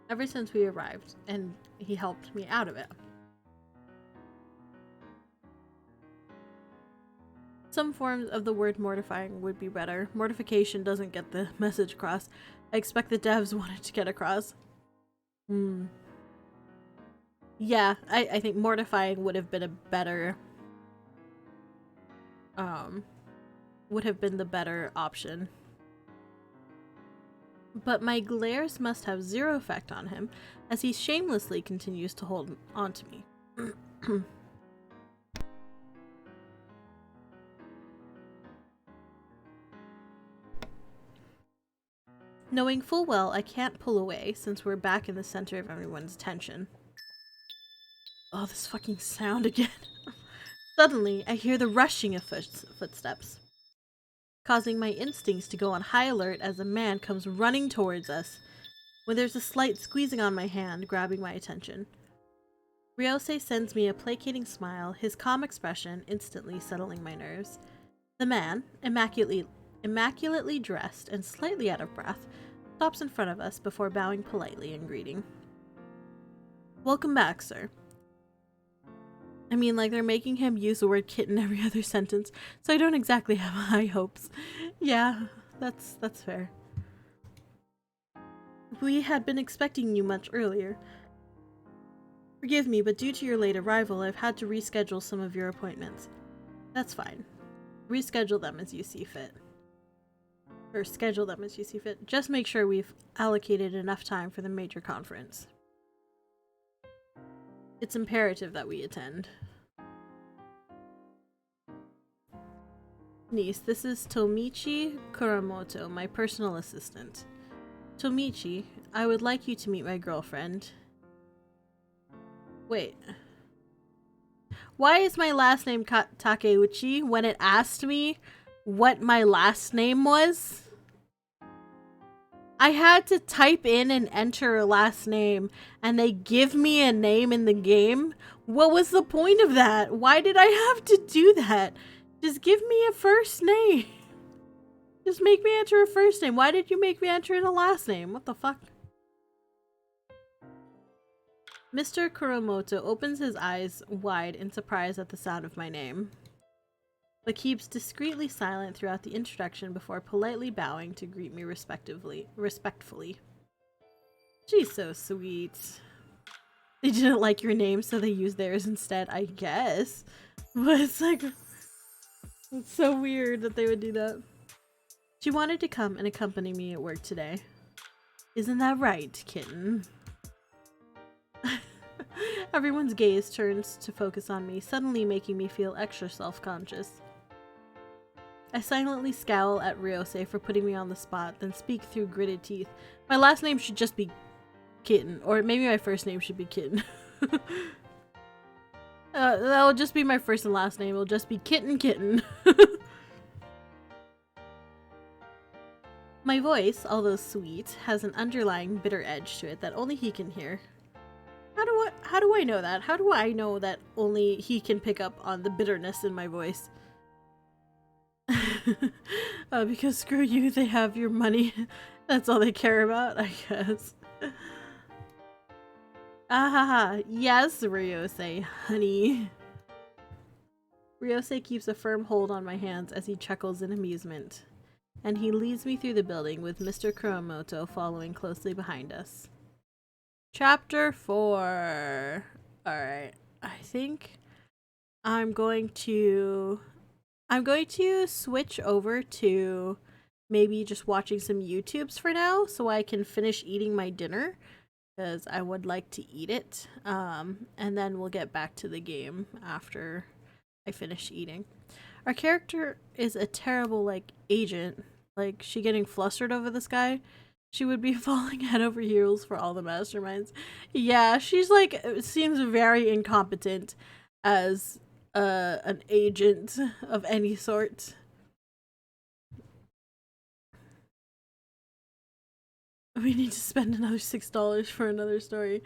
ever since we arrived, and he helped me out of it. Some forms of the word mortifying would be better. Mortification doesn't get the message across. I expect the devs wanted to get across. Yeah, I think mortifying would have been a better would have been the better option. But my glares must have zero effect on him, as he shamelessly continues to hold on to me. Knowing full well I can't pull away since we're back in the center of everyone's attention. Oh, this fucking sound again. Suddenly, I hear the rushing of footsteps, causing my instincts to go on high alert as a man comes running towards us, when there's a slight squeezing on my hand, grabbing my attention. Ryose sends me a placating smile, his calm expression instantly settling my nerves. The man, immaculately dressed and slightly out of breath, stops in front of us before bowing politely in greeting. Welcome back, sir. I mean, like, they're making him use the word kitten every other sentence, so I don't exactly have high hopes. Yeah, that's fair. We had been expecting you much earlier. Forgive me, but due to your late arrival, I've had to reschedule some of your appointments. That's fine. Reschedule them as you see fit. Or schedule them as you see fit. Just make sure we've allocated enough time for the major conference. It's imperative that we attend. Niece, this is Tomichi Kuramoto, my personal assistant. Tomichi, I would like you to meet my girlfriend. Wait. Why is my last name Takeuchi when it asked me what my last name was? I had to type in and enter a last name, and they give me a name in the game. What was the point of that? Why did I have to do that? Just give me a first name. Just make me enter a first name. Why did you make me enter in a last name? What the fuck? Mr. Kuromoto opens his eyes wide in surprise at the sound of my name, but keeps discreetly silent throughout the introduction before politely bowing to greet me respectfully. She's so sweet. They didn't like your name, so they used theirs instead, I guess. But it's like, it's so weird that they would do that. She wanted to come and accompany me at work today. Isn't that right, kitten? Everyone's gaze turns to focus on me, suddenly making me feel extra self-conscious. I silently scowl at Ryosei for putting me on the spot, then speak through gritted teeth. My last name should just be Kitten, or maybe my first name should be Kitten. That'll just be my first and last name. It'll just be Kitten. My voice, although sweet, has an underlying bitter edge to it that only he can hear. How do I know that? How do I know that only he can pick up on the bitterness in my voice? Because screw you, they have your money. That's all they care about, I guess. Ahaha, yes, Ryosei, honey. Ryosei keeps a firm hold on my hands as he chuckles in amusement, and he leads me through the building with Mr. Kuromoto following closely behind us. Chapter 4. Alright, I think I'm going to switch over to maybe just watching some YouTubes for now so I can finish eating my dinner, because I would like to eat it, and then we'll get back to the game after I finish eating. Our character is a terrible, like, agent. Like, she getting flustered over this guy. She would be falling head over heels for all the masterminds. Yeah, she's like, seems very incompetent as an agent of any sort. We need to spend another $6 for another story.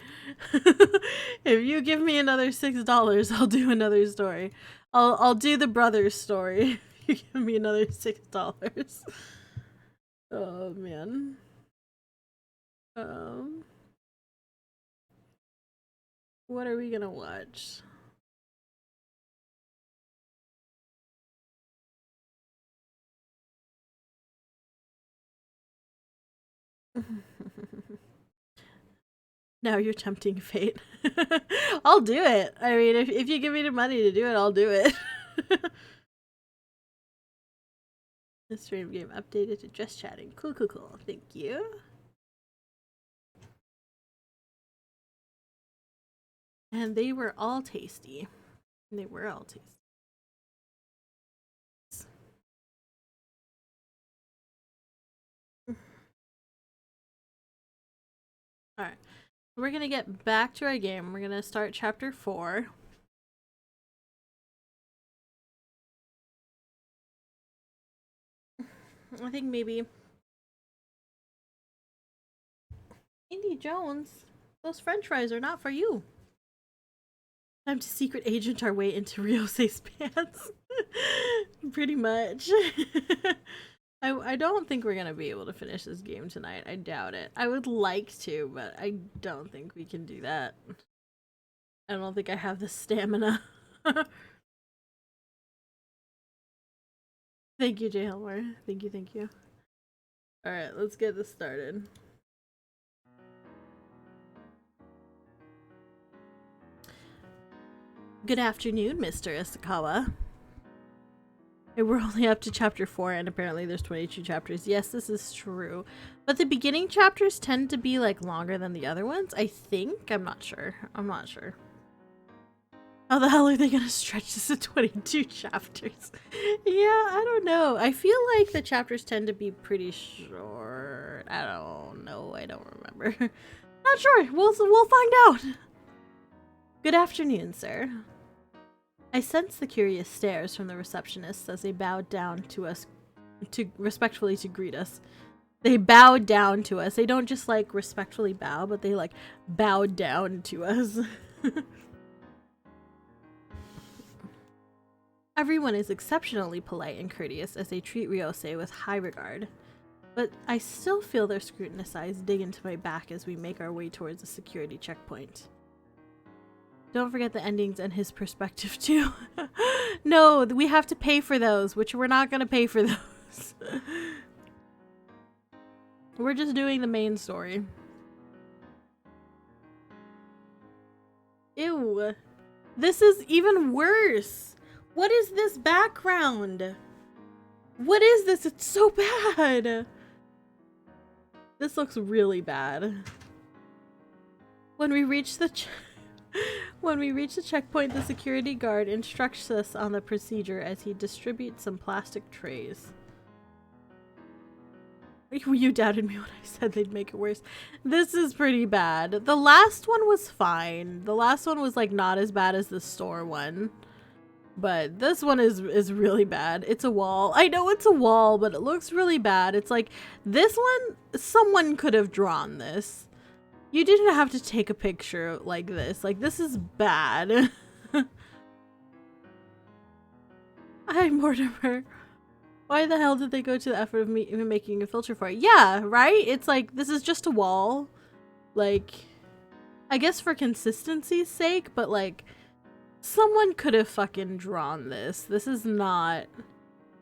If you give me another $6, I'll do another story. I'll do the brothers story. If you give me another $6. Oh man. What are we gonna watch? Now you're tempting fate. I'll do it. I mean, if you give me the money to do it, I'll do it. The stream game updated to just chatting. Cool. Thank you. And they were all tasty. Alright. We're gonna get back to our game. We're gonna start chapter 4. I think maybe Indy Jones, those french fries are not for you. Time to secret agent our way into Ryosei's pants. Pretty much. I don't think we're gonna be able to finish this game tonight. I doubt it. I would like to, but I don't think we can do that. I don't think I have the stamina. Thank you, J. Helmer. Thank you. Alright, let's get this started. Good afternoon, Mr. Isakawa. We're only up to chapter 4, and apparently there's 22 chapters. Yes, this is true. But the beginning chapters tend to be, like, longer than the other ones, I think? I'm not sure. How the hell are they gonna stretch this to 22 chapters? Yeah, I don't know. I feel like the chapters tend to be pretty short. I don't know. I don't remember. Not sure. We'll find out. Good afternoon, sir. I sensed the curious stares from the receptionists as they bowed down to us respectfully to greet us. They bowed down to us. They don't just like respectfully bow, but they like bowed down to us. Everyone is exceptionally polite and courteous as they treat Ryosei with high regard. But I still feel their scrutinous eyes dig into my back as we make our way towards the security checkpoint. Don't forget the endings and his perspective too. No, we have to pay for those, which we're not gonna pay for those. We're just doing the main story. Ew. This is even worse. What is this background? What is this? It's so bad. This looks really bad. When we reach the checkpoint, the security guard instructs us on the procedure as he distributes some plastic trays. You doubted me when I said they'd make it worse. This is pretty bad. The last one was fine. The last one was like not as bad as the store one. But this one is really bad. It's a wall. I know it's a wall, but it looks really bad. It's like this one, someone could have drawn this. You didn't have to take a picture like this. Like, this is bad. Hi, Mortimer. Why the hell did they go to the effort of even making a filter for it? Yeah, right? It's like, this is just a wall. Like, I guess for consistency's sake, but like, someone could have fucking drawn this. This is not...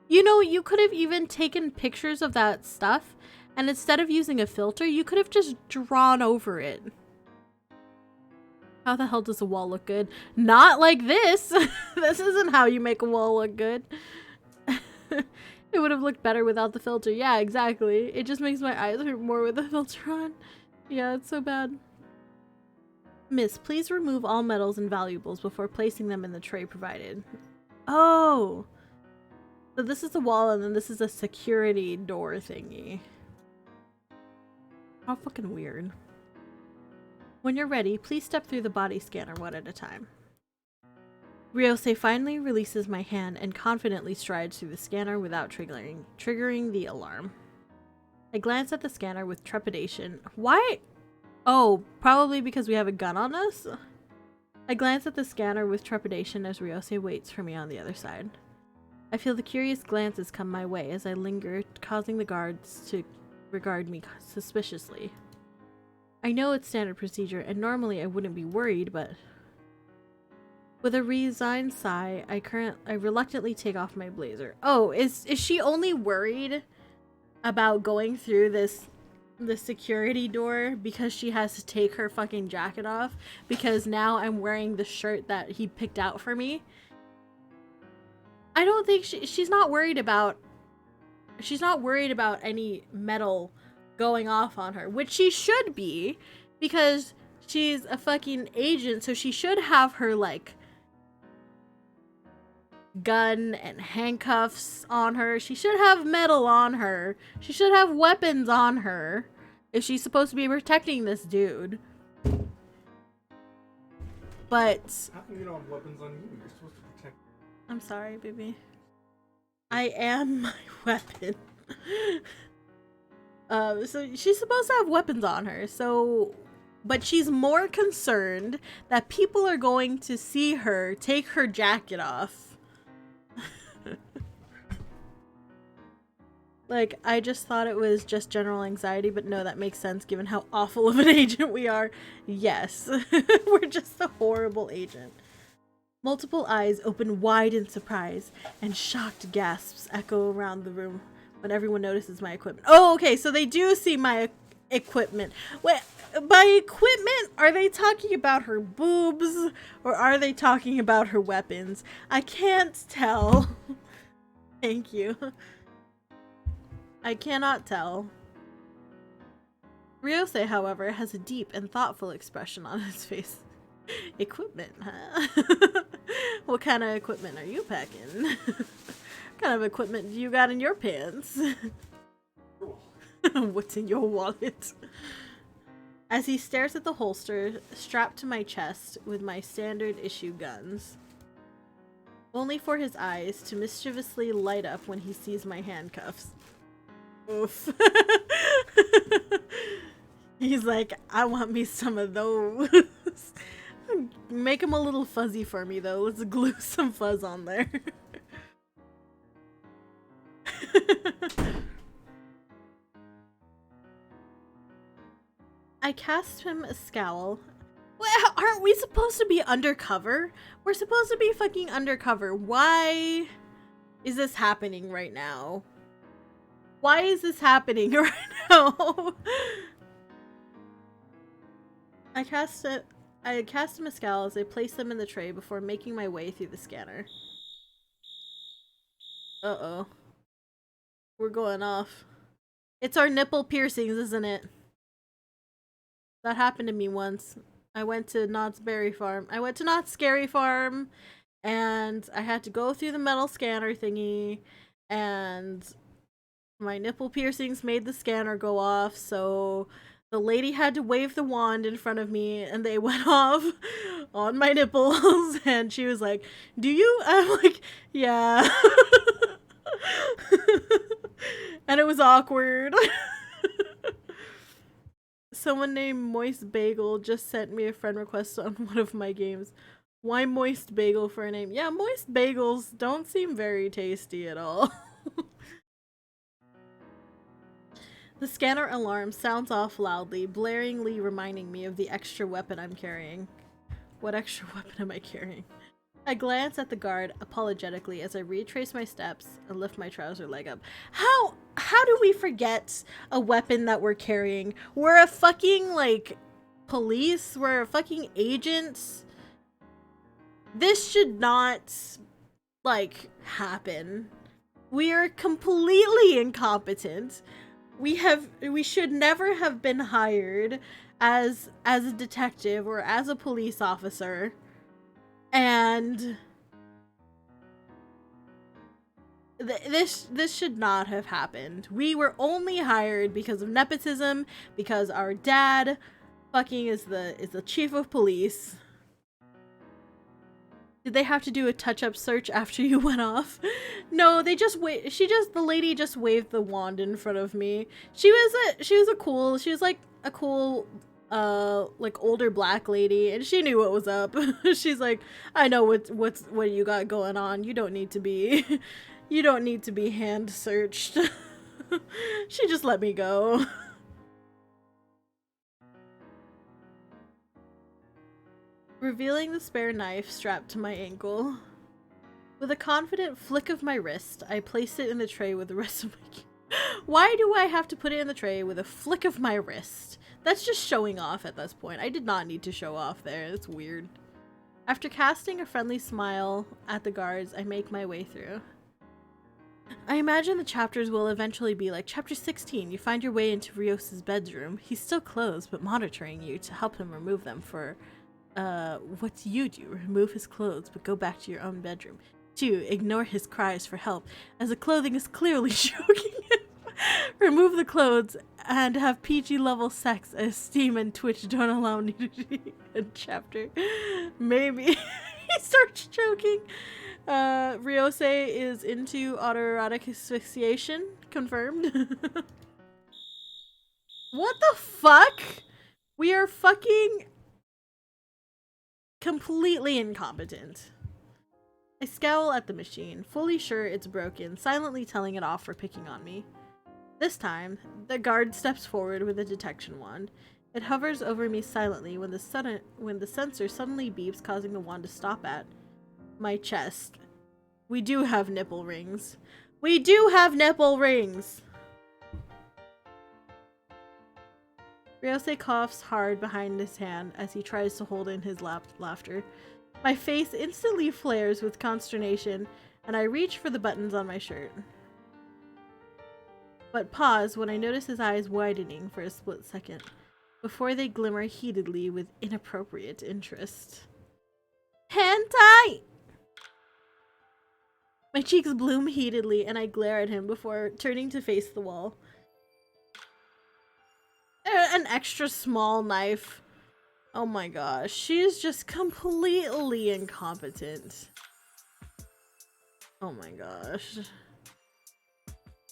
You know, you could have even taken pictures of that stuff, and instead of using a filter, you could have just drawn over it. How the hell does a wall look good? Not like this! This isn't how you make a wall look good. It would have looked better without the filter. Yeah, exactly. It just makes my eyes hurt more with the filter on. Yeah, it's so bad. Miss, please remove all metals and valuables before placing them in the tray provided. Oh! So this is a wall and then this is a security door thingy. How fucking weird. When you're ready, please step through the body scanner one at a time. Ryosei finally releases my hand and confidently strides through the scanner without triggering the alarm. I glance at the scanner with trepidation. Why? Oh, probably because we have a gun on us? I glance at the scanner with trepidation as Ryosei waits for me on the other side. I feel the curious glances come my way as I linger, causing the guards to regard me suspiciously. I know it's standard procedure, and normally I wouldn't be worried, but... With a resigned sigh, I reluctantly take off my blazer. Oh, is she only worried about going through the security door because she has to take her fucking jacket off because now I'm wearing the shirt that he picked out for me? I don't think she's not worried about any metal going off on her, which she should be because she's a fucking agent, so she should have her like gun and handcuffs on her. She should have metal on her. She should have weapons on her if she's supposed to be protecting this dude. But How come you don't have weapons on you? You're supposed to protect. I'm sorry, baby. I am my weapon. So she's supposed to have weapons on her, so... But she's more concerned that people are going to see her take her jacket off. Like, I just thought it was just general anxiety, but no, that makes sense given how awful of an agent we are. Yes, we're just a horrible agent. Multiple eyes open wide in surprise, and shocked gasps echo around the room when everyone notices my equipment. Oh, okay, so they do see my equipment. Wait, by equipment, are they talking about her boobs, or are they talking about her weapons? I can't tell. Thank you. I cannot tell. Ryosei, however, has a deep and thoughtful expression on his face. Equipment, huh? What kind of equipment are you packing? What kind of equipment do you got in your pants? What's in your wallet? As he stares at the holster strapped to my chest with my standard issue guns. Only for his eyes to mischievously light up when he sees my handcuffs. Oof. He's like, I want me some of those. Make them a little fuzzy for me though. Let's glue some fuzz on there. I cast him a scowl. Well, aren't we supposed to be undercover? We're supposed to be fucking undercover. Why is this happening right now? Why is this happening right now? I cast him a scowl as I place them in the tray before making my way through the scanner. Uh-oh. We're going off. It's our nipple piercings, isn't it? That happened to me once. I went to Knott's Berry Farm. I went to Knott's Scary Farm, and I had to go through the metal scanner thingy, and my nipple piercings made the scanner go off, so the lady had to wave the wand in front of me, and they went off on my nipples, and she was like, "Do you?" I'm like, "Yeah." And it was awkward. Someone named Moist Bagel just sent me a friend request on one of my games. Why Moist Bagel for a name? Yeah, moist bagels don't seem very tasty at all. The scanner alarm sounds off loudly, blaringly reminding me of the extra weapon I'm carrying. What extra weapon am I carrying? I glance at the guard apologetically as I retrace my steps and lift my trouser leg up. How do we forget a weapon that we're carrying? We're a fucking, like, police? We're fucking agents? This should not, like, happen. We are completely incompetent. We should never have been hired as a detective or as a police officer. And this should not have happened. We were only hired because of nepotism, because our dad fucking is the chief of police. Did they have to do a touch-up search after you went off? No, they just the lady just waved the wand in front of me. She was like a cool like older black lady, and she knew what was up. She's like, I know what you got going on. You don't need to be hand searched. She just let me go. Revealing the spare knife strapped to my ankle. With a confident flick of my wrist, I placed it in the tray with the rest of my Why do I have to put it in the tray with a flick of my wrist? That's just showing off at this point. I did not need to show off there. That's weird. After casting a friendly smile at the guards, I make my way through. I imagine the chapters will eventually be like Chapter 16. You find your way into Rios' bedroom. He's still clothes, but monitoring you to help him remove them for, what do you do? Remove his clothes, but go back to your own bedroom. 2. Ignore his cries for help, as the clothing is clearly choking him. Remove the clothes and have PG-level sex as Steam and Twitch don't allow nudity in chapter. Maybe. He starts choking. Riose is into autoerotic asphyxiation. Confirmed. What the fuck? We are fucking completely incompetent. I scowl at the machine, fully sure it's broken, silently telling it off for picking on me. This time, the guard steps forward with a detection wand. It hovers over me silently when the sensor suddenly beeps, causing the wand to stop at my chest. We do have nipple rings. We do have nipple rings! Ryose coughs hard behind his hand as he tries to hold in his laughter. My face instantly flares with consternation, and I reach for the buttons on my shirt. But pause when I notice his eyes widening for a split second, before they glimmer heatedly with inappropriate interest. Hentai! My cheeks bloom heatedly, and I glare at him before turning to face the wall. An extra small knife. Oh my gosh, she is just completely incompetent. Oh my gosh.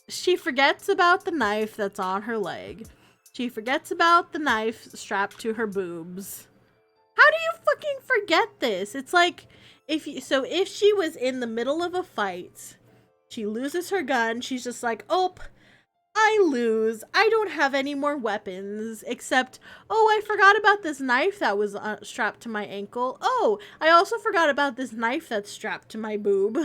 She forgets about the knife that's on her leg. She forgets about the knife strapped to her boobs. How do you fucking forget this? It's like, if she was in the middle of a fight, she loses her gun, she's just like, oh, I lose. I don't have any more weapons, except, oh, I forgot about this knife that was strapped to my ankle. Oh, I also forgot about this knife that's strapped to my boob.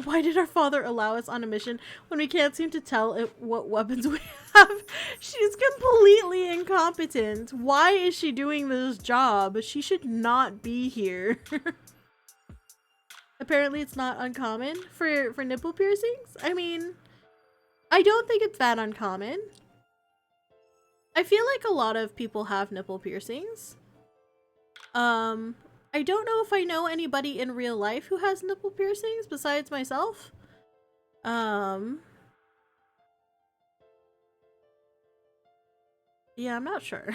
Why did our father allow us on a mission when we can't seem to tell what weapons we have? She's completely incompetent. Why is she doing this job? She should not be here. Apparently it's not uncommon for nipple piercings. I mean, I don't think it's that uncommon. I feel like a lot of people have nipple piercings. I don't know if I know anybody in real life who has nipple piercings besides myself. Yeah, I'm not sure.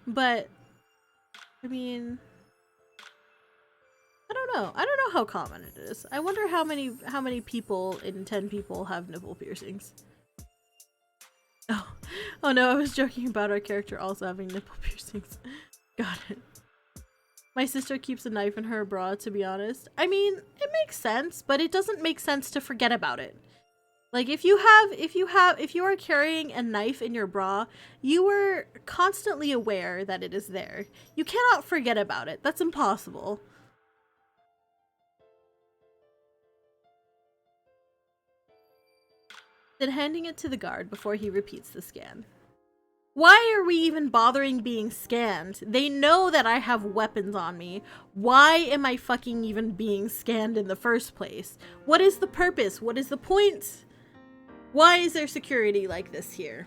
But I mean, I don't know. I don't know how common it is. I wonder how many people in 10 people have nipple piercings. Oh no, I was joking about our character also having nipple piercings. Got it. My sister keeps a knife in her bra, to be honest. I mean, it makes sense, but it doesn't make sense to forget about it. Like, if you are carrying a knife in your bra, you are constantly aware that it is there. You cannot forget about it. That's impossible. Then handing it to the guard before he repeats the scan. Why are we even bothering being scanned? They know that I have weapons on me. Why am I fucking even being scanned in the first place? What is the purpose? What is the point? Why is there security like this here?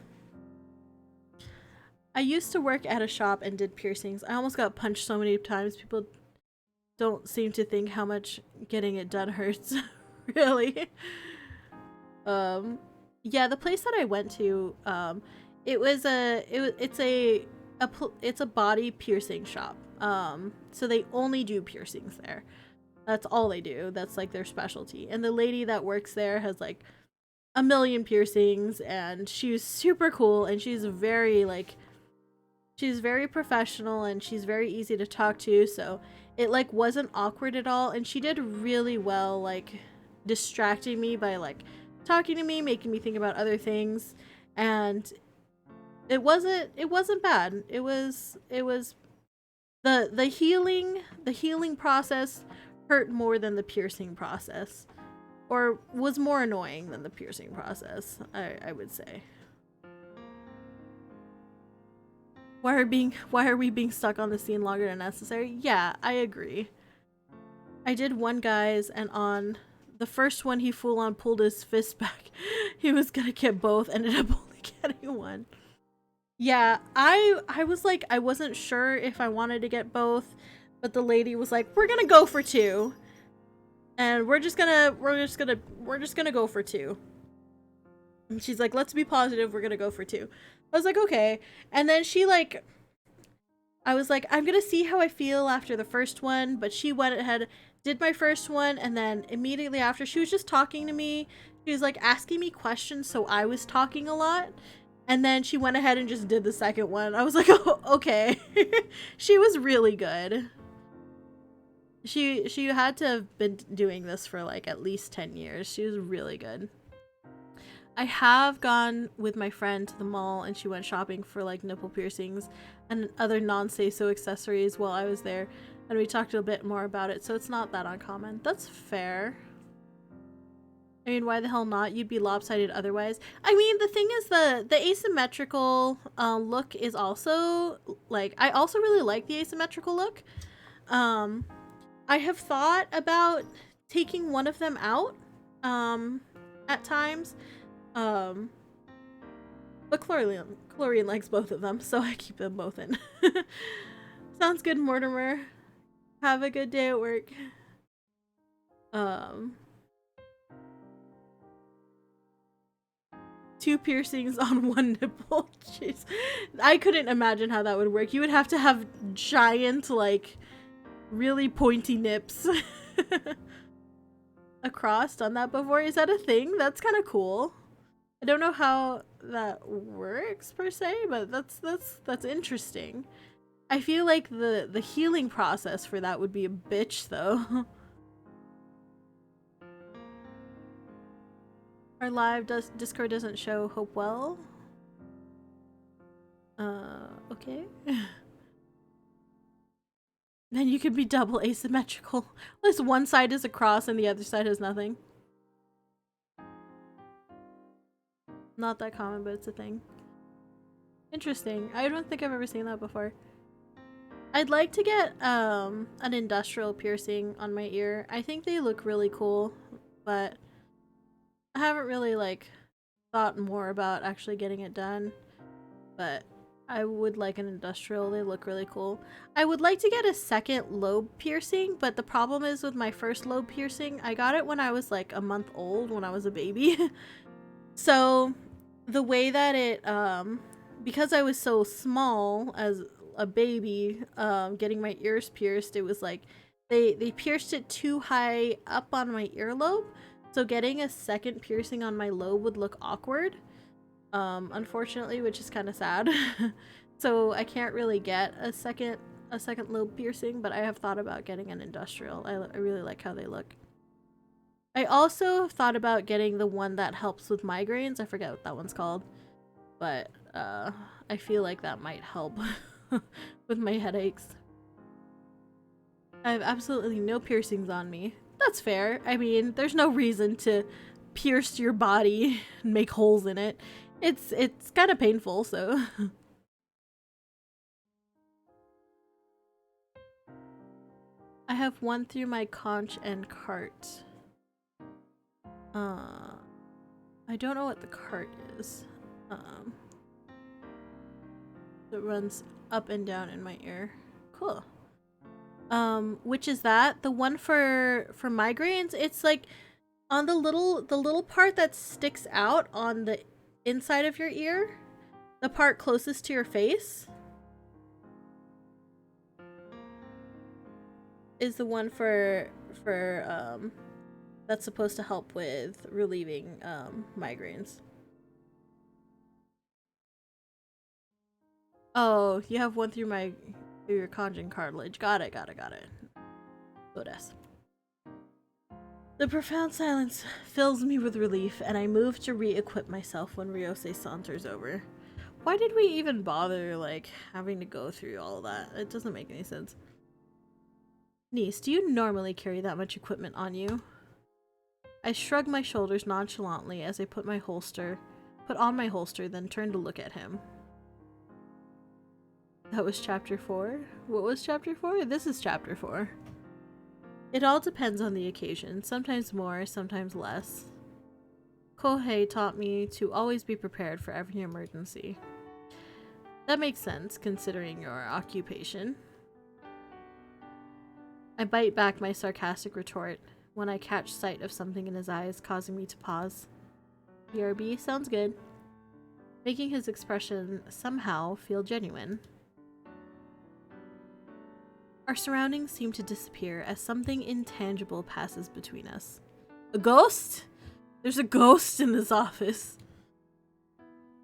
I used to work at a shop and did piercings. I almost got punched so many times. People don't seem to think how much getting it done hurts. Really? Yeah, the place that I went to, it's a body piercing shop. So they only do piercings there. That's all they do. That's like their specialty. And the lady that works there has like a million piercings, and she's super cool, and she's very professional, and she's very easy to talk to, so it like wasn't awkward at all, and she did really well like distracting me by like talking to me, making me think about other things, and it wasn't bad. It was the healing process hurt more than the piercing process, or was more annoying than the piercing process, I would say. Why are we being stuck on the scene longer than necessary? Yeah, I agree. I did one guy's, and on the first one he full on pulled his fist back. He was gonna get both, ended up only getting one. Yeah, I was like, I wasn't sure if I wanted to get both, but the lady was like, we're gonna go for two. And we're just gonna go for two. And she's like, let's be positive, we're gonna go for two. I was like, okay. And then I was like, I'm gonna see how I feel after the first one, but she went ahead, did my first one, and then immediately after, she was just talking to me. She was like asking me questions, so I was talking a lot. And then she went ahead and just did the second one. I was like, oh, okay. She was really good. She had to have been doing this for like at least 10 years. She was really good. I have gone with my friend to the mall, and she went shopping for like nipple piercings and other non-say-so accessories while I was there, and we talked a bit more about it, so it's not that uncommon. That's fair. I mean, why the hell not? You'd be lopsided otherwise. I mean, the thing is, the asymmetrical look is also, like, I also really like the asymmetrical look. I have thought about taking one of them out at times. But Chlorine likes both of them, so I keep them both in. Sounds good, Mortimer. Have a good day at work. Two piercings on one nipple. Jeez. I couldn't imagine how that would work. You would have to have giant, like, really pointy nips. Across, done that before? Is that a thing? That's kind of cool. I don't know how that works per se, but that's interesting. I feel like the healing process for that would be a bitch though. Our live Discord doesn't show Hopewell. Okay. Then you could be double asymmetrical. At least one side is a cross and the other side has nothing. Not that common, but it's a thing. Interesting. I don't think I've ever seen that before. I'd like to get an industrial piercing on my ear. I think they look really cool, but I haven't really like thought more about actually getting it done. But I would like an industrial. They look really cool. I would like to get a second lobe piercing, but the problem is with my first lobe piercing, I got it when I was like a month old, when I was a baby. So the way that it because I was so small as a baby, getting my ears pierced, it was like they pierced it too high up on my earlobe, so getting a second piercing on my lobe would look awkward, unfortunately, which is kind of sad. So I can't really get a second lobe piercing, but I have thought about getting an industrial. I really like how they look. I also have thought about getting the one that helps with migraines. I forget what that one's called, but I feel like that might help with my headaches. I have absolutely no piercings on me. That's fair. I mean, there's no reason to pierce your body and make holes in it. It's kind of painful, so. I have one through my conch and cart. I don't know what the cart is. It runs up and down in my ear. Cool. Which is that? The one for migraines, it's like on the little part that sticks out on the inside of your ear, the part closest to your face, is the one for that's supposed to help with relieving migraines. Oh, you have one through your conjun cartilage. Got it. Godes. The profound silence fills me with relief, and I move to re-equip myself when Ryose saunters over. Why did we even bother, like, having to go through all that? It doesn't make any sense. Niece, do you normally carry that much equipment on you? I shrug my shoulders nonchalantly as I put on my holster, then turn to look at him. That was chapter 4? What was chapter 4? This is chapter 4. It all depends on the occasion, sometimes more, sometimes less. Kohei taught me to always be prepared for every emergency. That makes sense, considering your occupation. I bite back my sarcastic retort when I catch sight of something in his eyes, causing me to pause. BRB sounds good, making his expression somehow feel genuine. Our surroundings seem to disappear as something intangible passes between us. A ghost? There's a ghost in this office.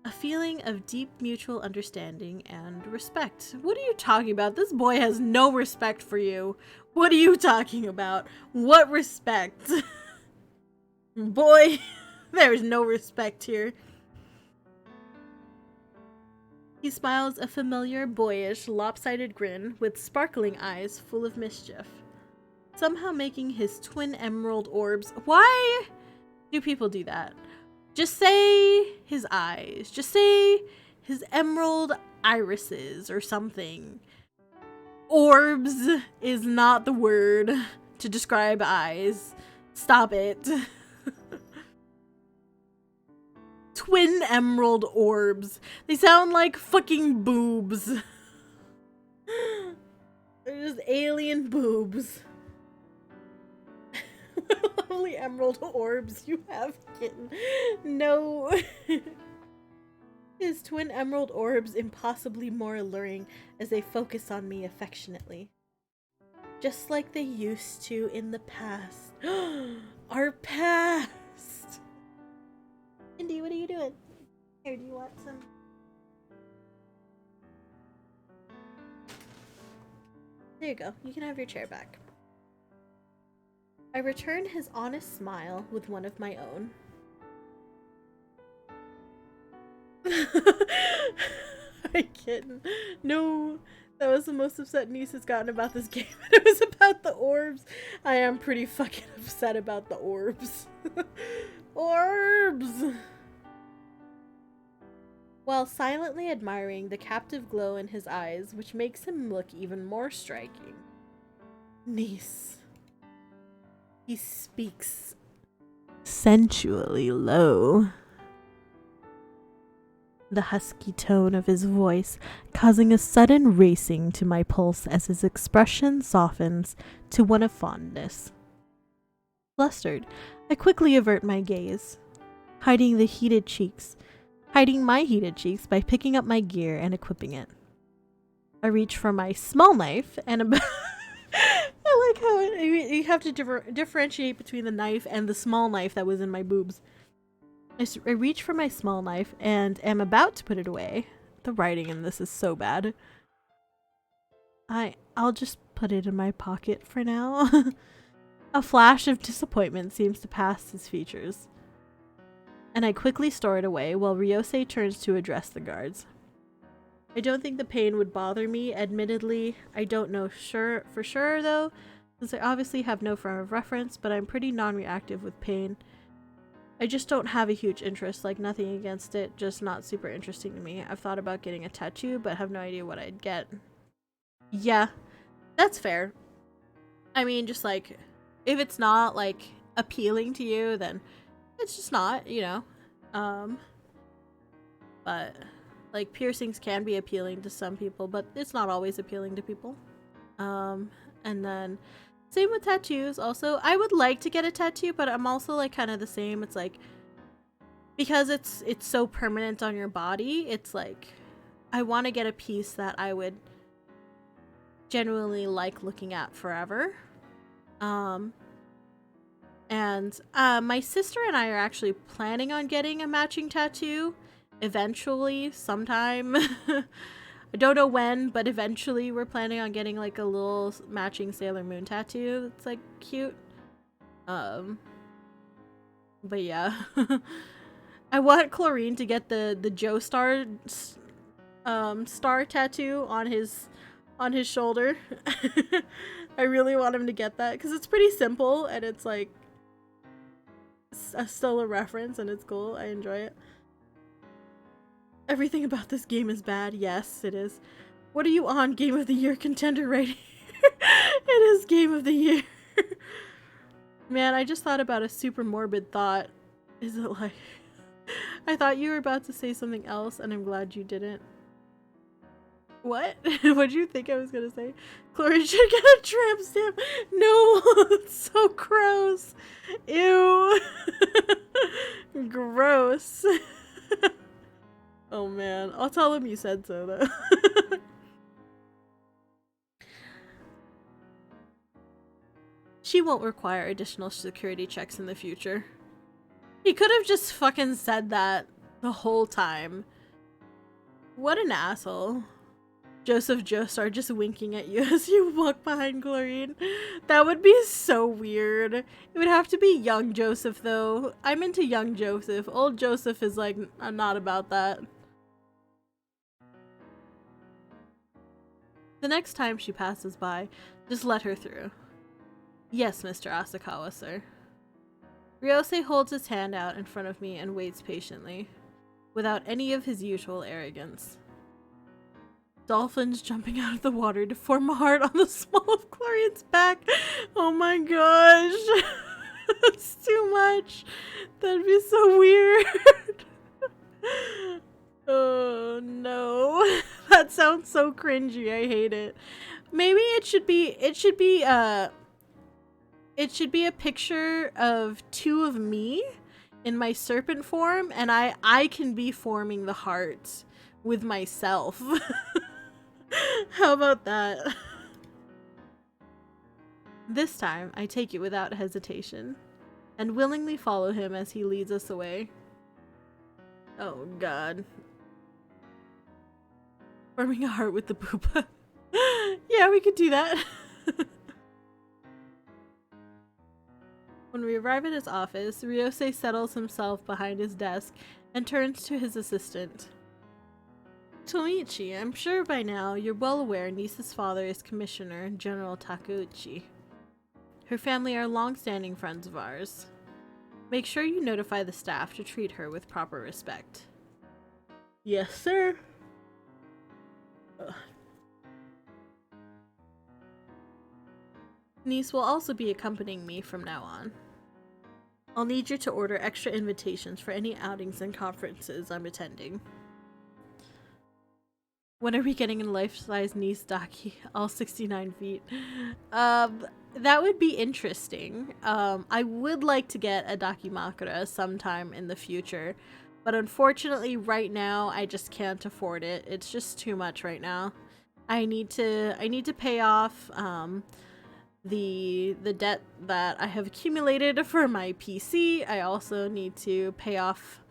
A feeling of deep mutual understanding and respect. What are you talking about? This boy has no respect for you. What are you talking about? What respect? Boy, there is no respect here. He smiles a familiar, boyish, lopsided grin with sparkling eyes full of mischief, somehow making his twin emerald orbs— Why do people do that? Just say his eyes. Just say his emerald irises or something. Orbs is not the word to describe eyes. Stop it. Twin emerald orbs. They sound like fucking boobs. They're just alien boobs. Lovely emerald orbs you have, kitten. No. His twin emerald orbs impossibly more alluring as they focus on me affectionately. Just like they used to in the past. Our past! Indy, what are you doing? Here, do you want some? There you go. You can have your chair back. I returned his honest smile with one of my own. I kidding. No, that was the most upset niece has gotten about this game. It was about the orbs. I am pretty fucking upset about the orbs. Orbs! While silently admiring the captive glow in his eyes, which makes him look even more striking. Niece. He speaks sensually low. The husky tone of his voice causing a sudden racing to my pulse as his expression softens to one of fondness. Flustered, I quickly avert my gaze, hiding my heated cheeks by picking up my gear and equipping it. I reach for my small knife and I like how you have to differentiate between the knife and the small knife that was in my boobs. I reach for my small knife and am about to put it away. The writing in this is so bad. I'll just put it in my pocket for now. A flash of disappointment seems to pass his features, and I quickly store it away while Ryosei turns to address the guards. I don't think the pain would bother me, admittedly. I don't know for sure though, since I obviously have no frame of reference, but I'm pretty non-reactive with pain. I just don't have a huge interest, like nothing against it, just not super interesting to me. I've thought about getting a tattoo, but have no idea what I'd get. Yeah, that's fair. I mean, just like, if it's not like appealing to you, then it's just not, you know. But like piercings can be appealing to some people, but it's not always appealing to people. And then same with tattoos. Also, I would like to get a tattoo, but I'm also like kind of the same. It's like, because it's so permanent on your body, it's like I want to get a piece that I would genuinely like looking at forever. And my sister and I are actually planning on getting a matching tattoo eventually, sometime. I don't know when, but eventually we're planning on getting like a little matching Sailor Moon tattoo. It's like cute. But yeah. I want Chlorine to get the Joestar star tattoo on his shoulder. I really want him to get that because it's pretty simple and it's like still a reference and it's cool. I enjoy it. Everything about this game is bad. Yes, it is. What are you on? Game of the Year contender right here. It is Game of the Year. Man, I just thought about a super morbid thought. Is it like... I thought you were about to say something else and I'm glad you didn't. What? What did you think I was gonna say? Chlorine should get a tramp stamp. No, it's so gross. Ew. Gross. Oh man, I'll tell him you said so though. She won't require additional security checks in the future. He could have just fucking said that the whole time. What an asshole. Joseph Joestar just winking at you as you walk behind Chlorine. That would be so weird. It would have to be young Joseph though. I'm into young Joseph. Old Joseph is like, I'm not about that. The next time she passes by, just let her through. Yes, Mr. Asakawa, sir. Ryosei holds his hand out in front of me and waits patiently, without any of his usual arrogance. Dolphins jumping out of the water to form a heart on the small of Chlorine's back. Oh my gosh. That's too much. That'd be so weird. Oh no. That sounds so cringy. I hate it. Maybe it should be a picture of two of me in my serpent form, and I can be forming the heart with myself. How about that? This time, I take it without hesitation, and willingly follow him as he leads us away. Oh god. Forming a heart with the poopa. Yeah, we could do that. When we arrive at his office, Ryosei settles himself behind his desk and turns to his assistant. Tomichi, I'm sure by now you're well aware Nisa's father is Commissioner General Takeuchi. Her family are long-standing friends of ours. Make sure you notify the staff to treat her with proper respect. Yes, sir. Ugh. Niece will also be accompanying me from now on. I'll need you to order extra invitations for any outings and conferences I'm attending. When are we getting a life-size Niece Daki, all 69 feet? That would be interesting. I would like to get a Dakimakura sometime in the future, but unfortunately right now I just can't afford it. It's just too much right now. I need to pay off the debt that I have accumulated for my PC. I also need to pay off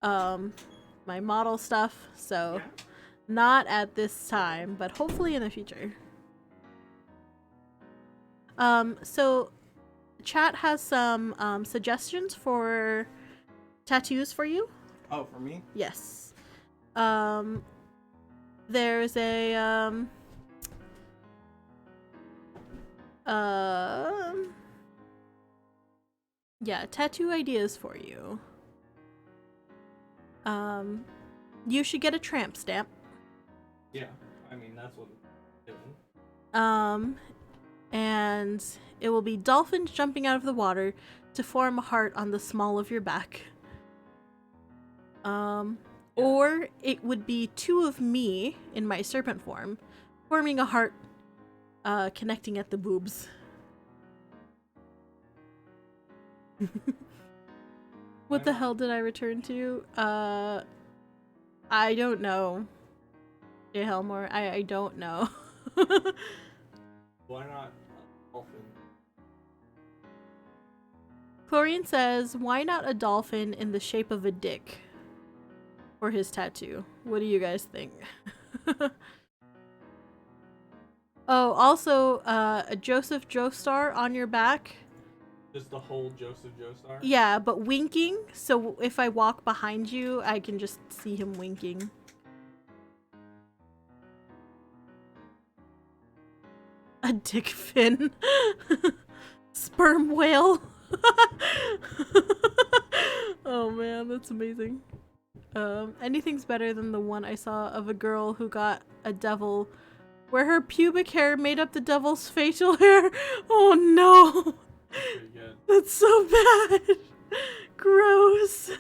my model stuff, so not at this time, but hopefully in the future. So chat has some suggestions for tattoos for you. Oh, for me? Yes. There's a yeah, tattoo ideas for you. You should get a tramp stamp. Yeah, I mean, that's what I'm doing. And it will be dolphins jumping out of the water to form a heart on the small of your back. Or it would be two of me in my serpent form, forming a heart, connecting at the boobs. What the hell did I return to? I don't know. Jay Helmore, I don't know. Why not a dolphin? Chlorine says, why not a dolphin in the shape of a dick for his tattoo? What do you guys think? Oh, also, a Joseph Joestar on your back. Just the whole Joseph Joestar? Yeah, but winking, so if I walk behind you, I can just see him winking. A dick fin. Sperm whale. Oh man, that's amazing. Anything's better than the one I saw of a girl who got a devil where her pubic hair made up the devil's facial hair. Oh no. Pretty good. That's so bad. Gross.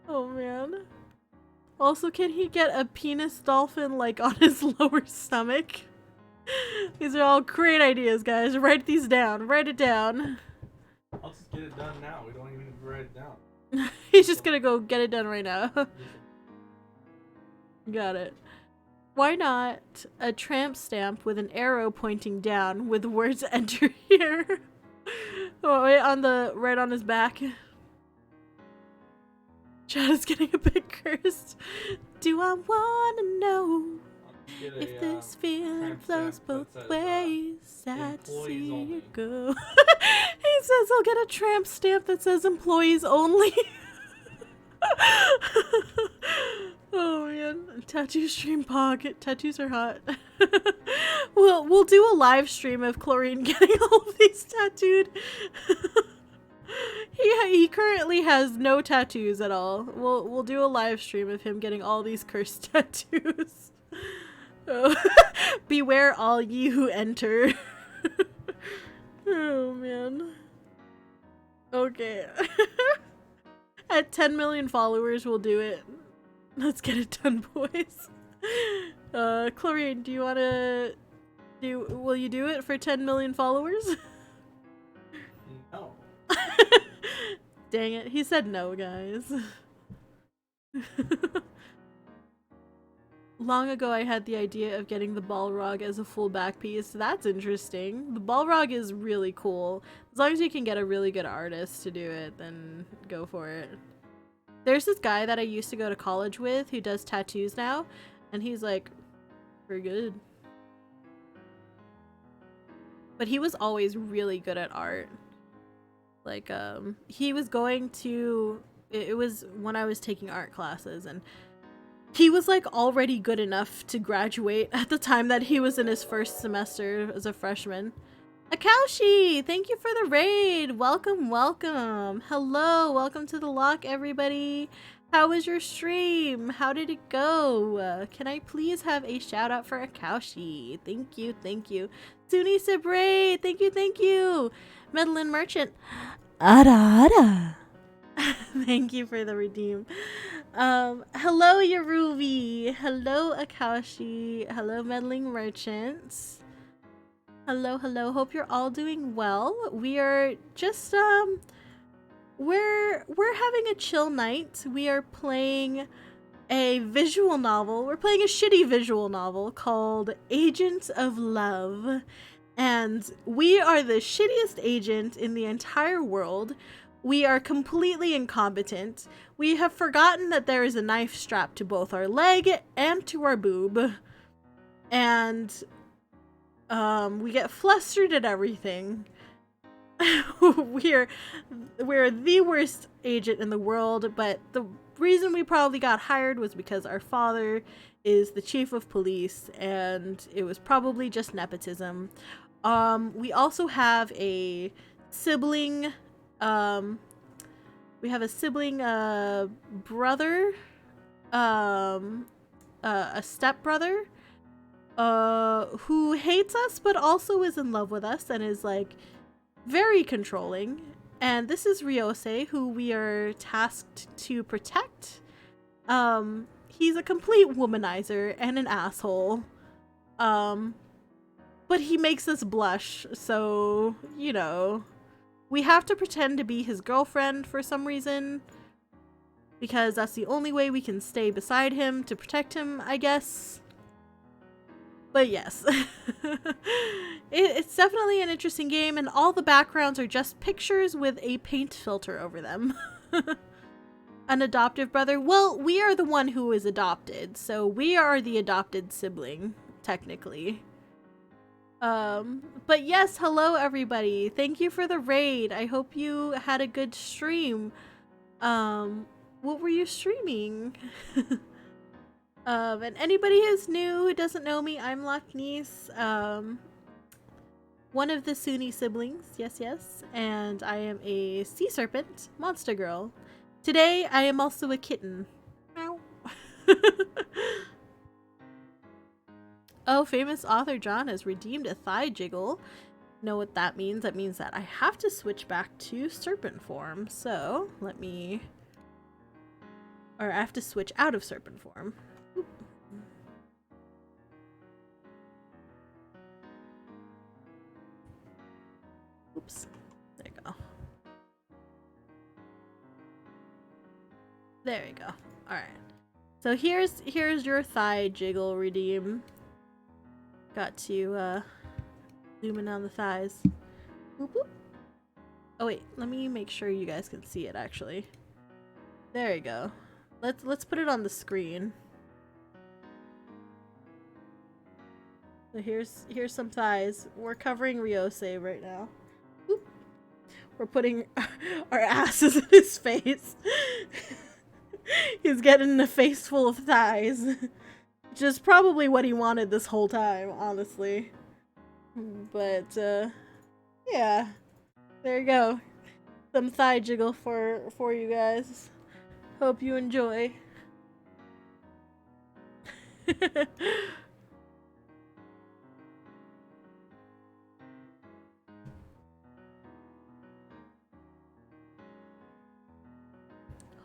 Oh man. Also, can he get a penis dolphin like on his lower stomach? These are all great ideas, guys. Write these down. Write it down. I'll just get it done now. We don't even need to write it down. He's just gonna go get it done right now. Got it. Why not a tramp stamp with an arrow pointing down with the words enter here? Oh, wait, right on his back. Chad is getting a bit cursed. Do I wanna know if this feeling flows both ways? Sad to see you go. He says he'll get a tramp stamp that says employees only. Oh man, tattoo stream pog. Tattoos are hot. We'll do a live stream of Chlorine getting all of these tattooed. He currently has no tattoos at all. We'll do a live stream of him getting all these cursed tattoos. Oh. Beware all ye who enter. Oh man. Okay. At 10 million followers, we'll do it. Let's get it done, boys. Chlorine, do you want to will you do it for 10 million followers? No. Dang it, he said no, guys. Long ago, I had the idea of getting the Balrog as a full back piece. That's interesting. The Balrog is really cool. As long as you can get a really good artist to do it, then go for it. There's this guy that I used to go to college with who does tattoos now, and he's like, pretty good. But he was always really good at art. Like, he was going to, it was when I was taking art classes, and he was like already good enough to graduate at the time that he was in his first semester as a freshman. Akaushi, thank you for the raid. Welcome, welcome. Hello, welcome to the lock, everybody. How was your stream? How did it go? Can I please have a shout out for Akaushi? Thank you, thank you. Suni Sibraid, thank you, thank you. Madeline Merchant, ara ara. Thank you for the redeem. Hello, Yaruvi. Hello, Akaushi. Hello, Meddling Merchants. Hello, hello. Hope you're all doing well. We are just we're having a chill night. We are playing a visual novel. We're playing a shitty visual novel called Agent of Love. And we are the shittiest agent in the entire world. We are completely incompetent. We have forgotten that there is a knife strapped to both our leg and to our boob. And we get flustered at everything. We're the worst agent in the world, but the reason we probably got hired was because our father is the chief of police, and it was probably just nepotism. We also have a sibling, brother, a stepbrother, who hates us but also is in love with us and is like very controlling. And this is Ryose, who we are tasked to protect. He's a complete womanizer and an asshole. But he makes us blush, so, you know, we have to pretend to be his girlfriend for some reason, because that's the only way we can stay beside him to protect him, I guess. But yes, it's definitely an interesting game, and all the backgrounds are just pictures with a paint filter over them. An adoptive brother? Well, we are the one who is adopted, so we are the adopted sibling, technically. But yes, hello everybody. Thank you for the raid. I hope you had a good stream. What were you streaming? And anybody who's new who doesn't know me, I'm Lochnice, one of the Suni siblings, yes, and I am a sea serpent monster girl. Today, I am also a kitten. Ow. Oh, famous author John has redeemed a thigh jiggle. Know what that means? That means that I have to switch back to serpent form. So, I have to switch out of serpent form. Oops. There you go. There we go. Alright. So here's your thigh jiggle redeem. Got to zoom in on the thighs. Boop, boop. Oh wait, let me make sure you guys can see it actually. There you go. Let's put it on the screen. So here's some thighs. We're covering Ryose right now. Boop. We're putting our asses in his face. He's getting a face full of thighs. Which is probably what he wanted this whole time, honestly. But, yeah. There you go. Some thigh jiggle for you guys. Hope you enjoy.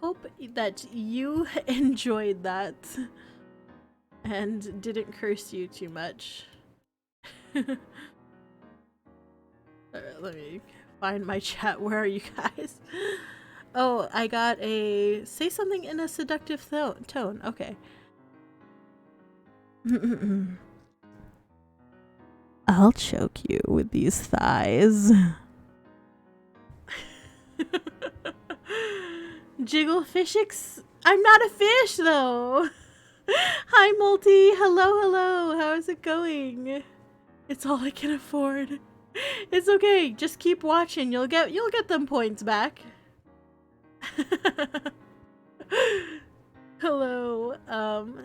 Hope that you enjoyed that and didn't curse you too much. Alright, let me find my chat. Where are you guys? Oh, I got a say something in a seductive tone. Okay. I'll choke you with these thighs. Jigglefishix. I'm not a fish though. Hi Multi. Hello, hello. How's it going? It's all I can afford. It's okay. Just keep watching. You'll get them points back. Hello.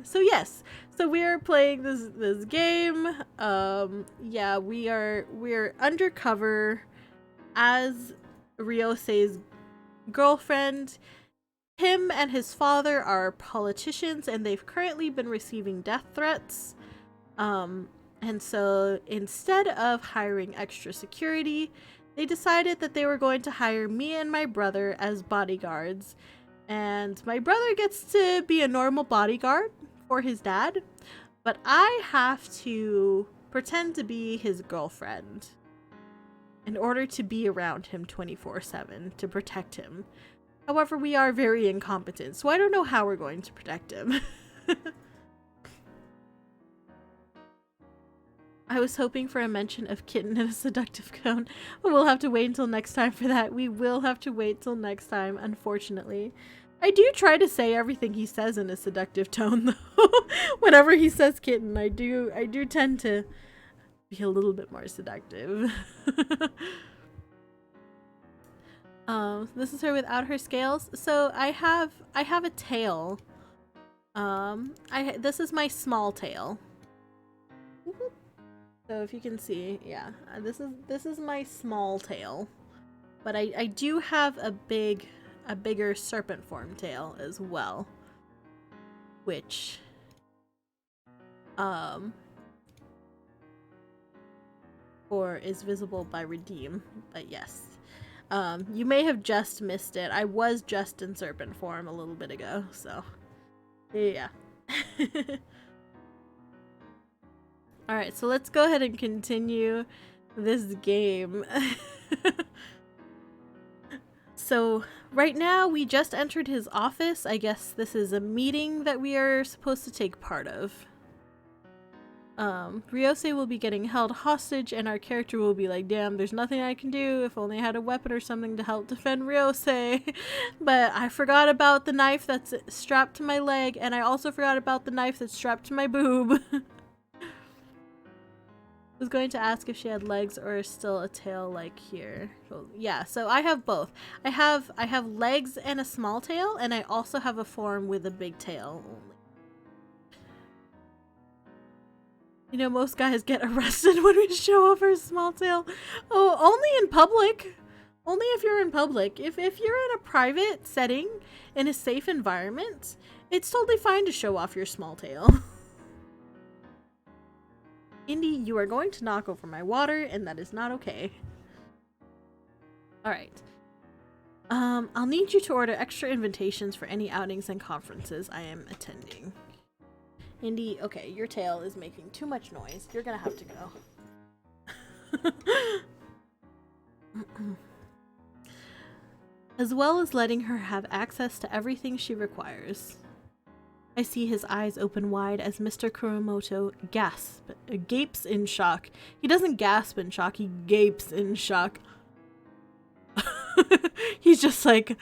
So yes. So we are playing this game. Yeah, we're undercover as Ryose's girlfriend. Him and his father are politicians, and they've currently been receiving death threats. And so instead of hiring extra security, they decided that they were going to hire me and my brother as bodyguards. And my brother gets to be a normal bodyguard for his dad, but I have to pretend to be his girlfriend in order to be around him 24/7 to protect him. However, we are very incompetent, so I don't know how we're going to protect him. I was hoping for a mention of kitten and a seductive cone, but we'll have to wait until next time for that. We will have to wait till next time, unfortunately. I do try to say everything he says in a seductive tone, though. Whenever he says kitten, I do tend to be a little bit more seductive. This is her without her scales. So I have a tail. This is my small tail. So if you can see, yeah, this is my small tail, but I do have a bigger serpent form tail as well, which or is visible by redeem. But yes, you may have just missed it. I was just in serpent form a little bit ago, so yeah. Alright, so let's go ahead and continue this game. So, right now we just entered his office. I guess this is a meeting that we are supposed to take part of. Ryose will be getting held hostage, and our character will be like, damn, there's nothing I can do. If only I had a weapon or something to help defend Ryose. But I forgot about the knife that's strapped to my leg, and I also forgot about the knife that's strapped to my boob. I was going to ask if she had legs or still a tail like here. Well, yeah, so I have both. I have legs and a small tail, and I also have a form with a big tail only. You know, most guys get arrested when we show off our small tail. Oh, only in public. Only if you're in public. If you're in a private setting, in a safe environment, it's totally fine to show off your small tail. Indy, you are going to knock over my water, and that is not okay. Alright. I'll need you to order extra invitations for any outings and conferences I am attending. Indy, okay, your tail is making too much noise. You're gonna have to go. As well as letting her have access to everything she requires. I see his eyes open wide as Mr. Kuromoto gapes in shock. He doesn't gasp in shock, he gapes in shock. He's just like...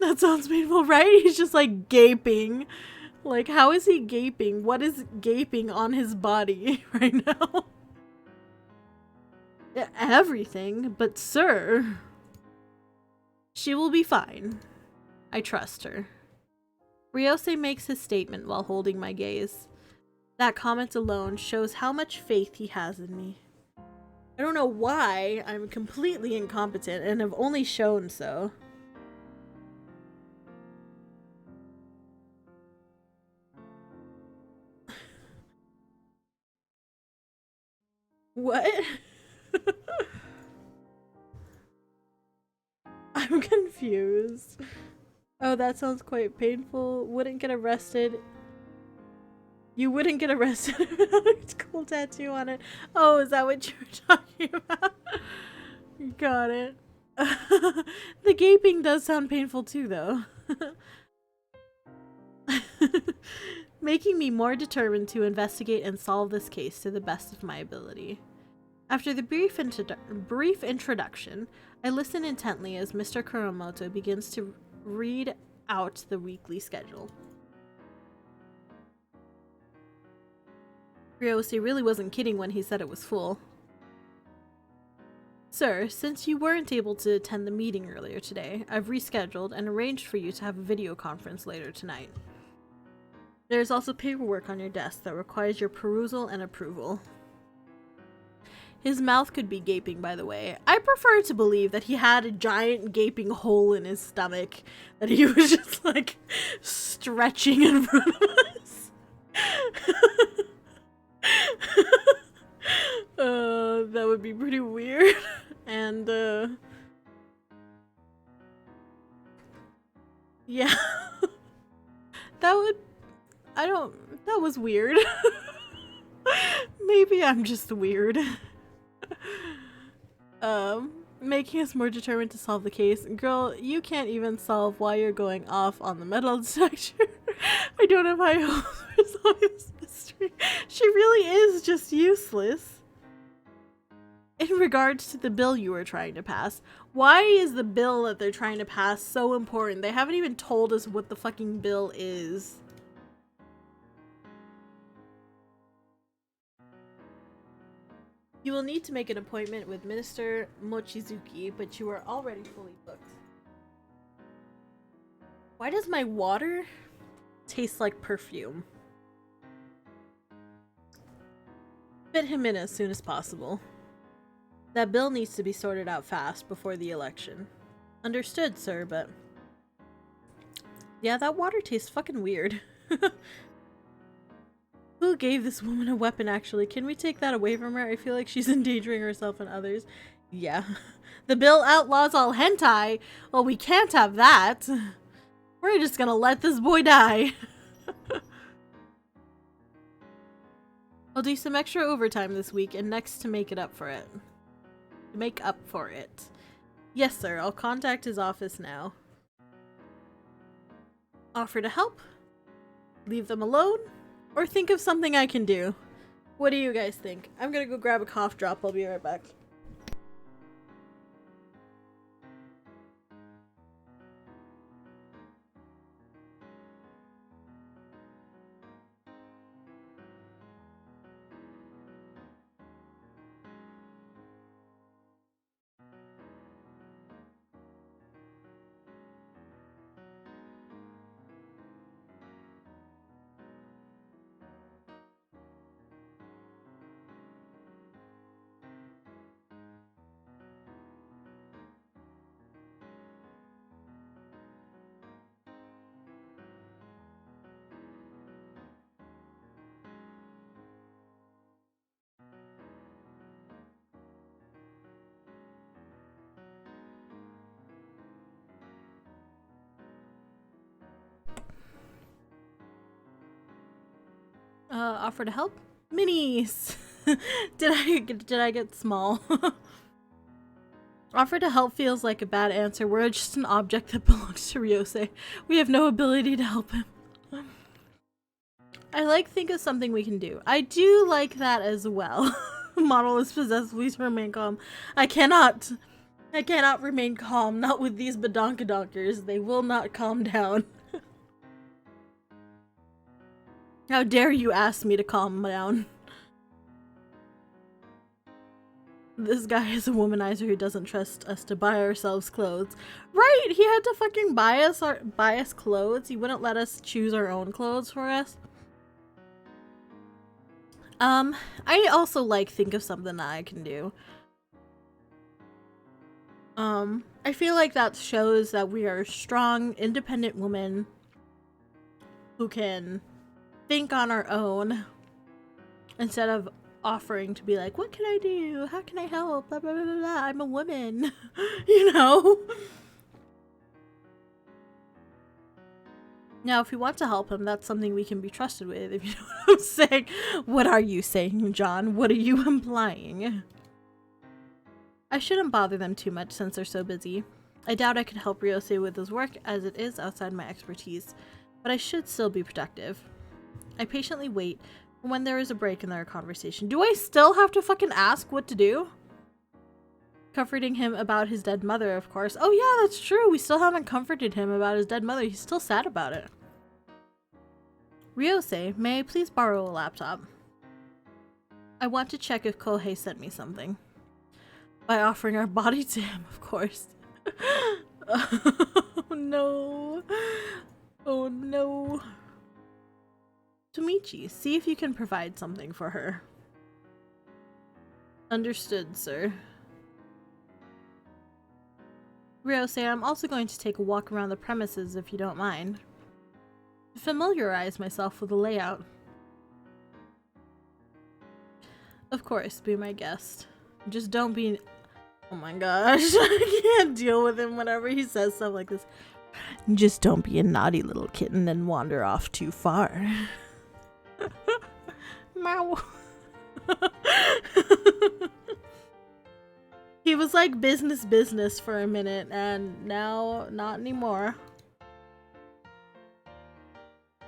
That sounds painful, right? He's just like gaping. Like, how is he gaping? What is gaping on his body right now? Everything, but sir... She will be fine. I trust her. Ryose makes his statement while holding my gaze. That comment alone shows how much faith he has in me. I don't know why I'm completely incompetent and have only shown so. What? I'm confused. Oh, that sounds quite painful. Wouldn't get arrested. You wouldn't get arrested without a cool tattoo on it. Oh, is that what you were talking about? Got it. The gaping does sound painful too, though. Making me more determined to investigate and solve this case to the best of my ability. After the brief introduction, I listen intently as Mr. Kuramoto begins to read out the weekly schedule. Ryose really wasn't kidding when he said it was full. Sir, since you weren't able to attend the meeting earlier today, I've rescheduled and arranged for you to have a video conference later tonight. There's also paperwork on your desk that requires your perusal and approval. His mouth could be gaping, by the way. I prefer to believe that he had a giant gaping hole in his stomach that he was just like stretching in front of us. That would be pretty weird. And yeah. That was weird. Maybe I'm just weird. Making us more determined to solve the case. Girl, you can't even solve why you're going off on the metal detector. I don't have high hopes for solving this mystery. She really is just useless. In regards to the bill you were trying to pass, why is the bill that they're trying to pass so important? They haven't even told us what the fucking bill is. You will need to make an appointment with Minister Mochizuki, but you are already fully booked. Why does my water taste like perfume? Fit him in as soon as possible. That bill needs to be sorted out fast before the election. Understood, sir, but... yeah, that water tastes fucking weird. Who gave this woman a weapon, actually? Can we take that away from her? I feel like she's endangering herself and others. Yeah. The bill outlaws all hentai. Well, we can't have that. We're just gonna let this boy die. I'll do some extra overtime this week and next to make up for it. Yes, sir. I'll contact his office now. Offer to help? Leave them alone? Or think of something I can do? What do you guys think? I'm gonna go grab a cough drop. I'll be right back. Offer to help? Minis! Did I get small? Offer to help feels like a bad answer. We're just an object that belongs to Ryose. We have no ability to help him. I think of something we can do. I do like that as well. Model is possessed. Please remain calm. I cannot remain calm. Not with these badonkadonks. They will not calm down. How dare you ask me to calm down? This guy is a womanizer who doesn't trust us to buy ourselves clothes. Right, he had to fucking buy us clothes. He wouldn't let us choose our own clothes for us. I also think of something that I can do. I feel like that shows that we are strong, independent women who can think on our own instead of offering to be like, what can I do? How can I help? Blah, blah, blah, blah, blah. I'm a woman. You know? Now, if we want to help him, that's something we can be trusted with, if you know what I'm saying. What are you saying, John? What are you implying? I shouldn't bother them too much since they're so busy. I doubt I could help Ryose with his work, as it is outside my expertise, but I should still be productive. I patiently wait When there is a break in their conversation. Do I still have to fucking ask what to do? Comforting him about his dead mother, of course. Oh yeah, that's true. We still haven't comforted him about his dead mother. He's still sad about it. Ryosei, may I please borrow a laptop? I want to check if Kohei sent me something. By offering our body to him, of course. Oh no. Oh no. Tomichi, see if you can provide something for her. Understood, sir. Ryosei, I'm also going to take a walk around the premises if you don't mind. To familiarize myself with the layout. Of course, be my guest. Just don't be... Oh my gosh, I can't deal with him whenever he says stuff like this. Just don't be a naughty little kitten and wander off too far. Meow. He was like business for a minute, and now not anymore.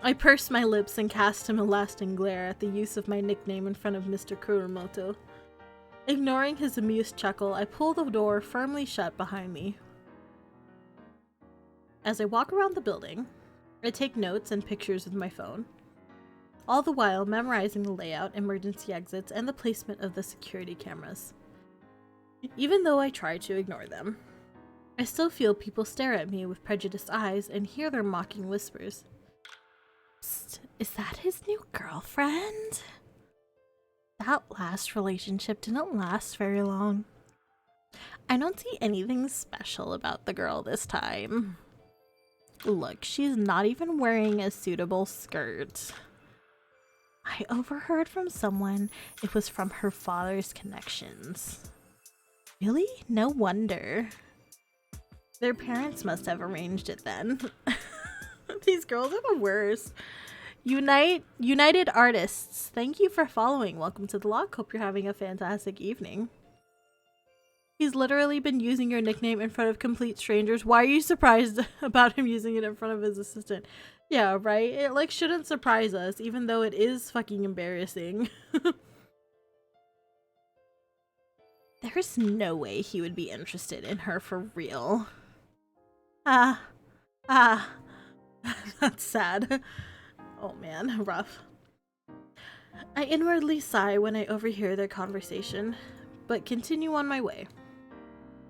I pursed my lips and cast him a lasting glare at the use of my nickname in front of Mr. Kurumoto. Ignoring his amused chuckle, I pull the door firmly shut behind me. As I walk around the building, I take notes and pictures with my phone, all the while memorizing the layout, emergency exits, and the placement of the security cameras. Even though I try to ignore them, I still feel people stare at me with prejudiced eyes and hear their mocking whispers. Psst, is that his new girlfriend? That last relationship didn't last very long. I don't see anything special about the girl this time. Look, she's not even wearing a suitable skirt. I overheard from someone it was from her father's connections. Really? No wonder. Their parents must have arranged it then. These girls are the worst. United Artists, thank you for following. Welcome to the log. Hope you're having a fantastic evening. He's literally been using your nickname in front of complete strangers. Why are you surprised about him using it in front of his assistant? Yeah, right? It like shouldn't surprise us, even though it is fucking embarrassing. There's no way he would be interested in her for real. That's sad. Oh man, rough. I inwardly sigh when I overhear their conversation, but continue on my way.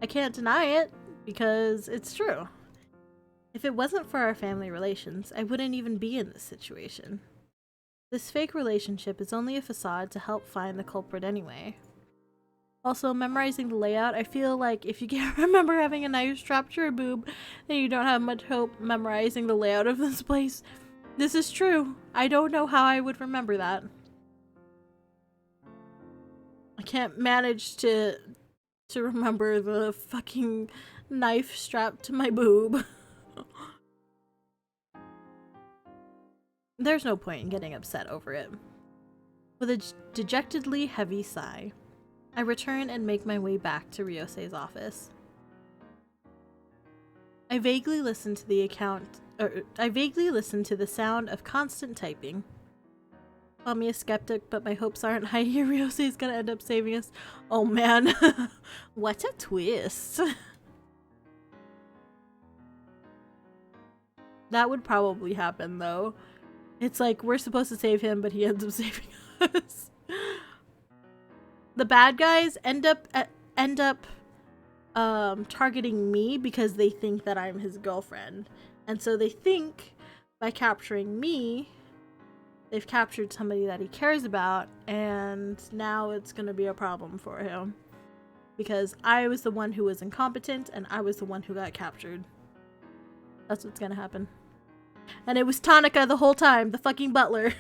I can't deny it, because it's true. If it wasn't for our family relations, I wouldn't even be in this situation. This fake relationship is only a facade to help find the culprit anyway. Also, memorizing the layout, I feel like if you can't remember having a knife strapped to your boob, then you don't have much hope memorizing the layout of this place. This is true. I don't know how I would remember that. I can't manage to remember the fucking knife strapped to my boob. There's no point in getting upset over it. With a dejectedly heavy sigh, I return and make my way back to Ryosei's office. I vaguely listen to the sound of constant typing. Call me a skeptic, but my hopes aren't high here. Ryosei's gonna end up saving us. Oh man, what a twist. That would probably happen though. It's like we're supposed to save him, but he ends up saving us. The bad guys end up targeting me because they think that I'm his girlfriend. And so they think by capturing me, they've captured somebody that he cares about, and now it's going to be a problem for him. Because I was the one who was incompetent, and I was the one who got captured. That's what's going to happen. And it was Tanaka the whole time, the fucking butler.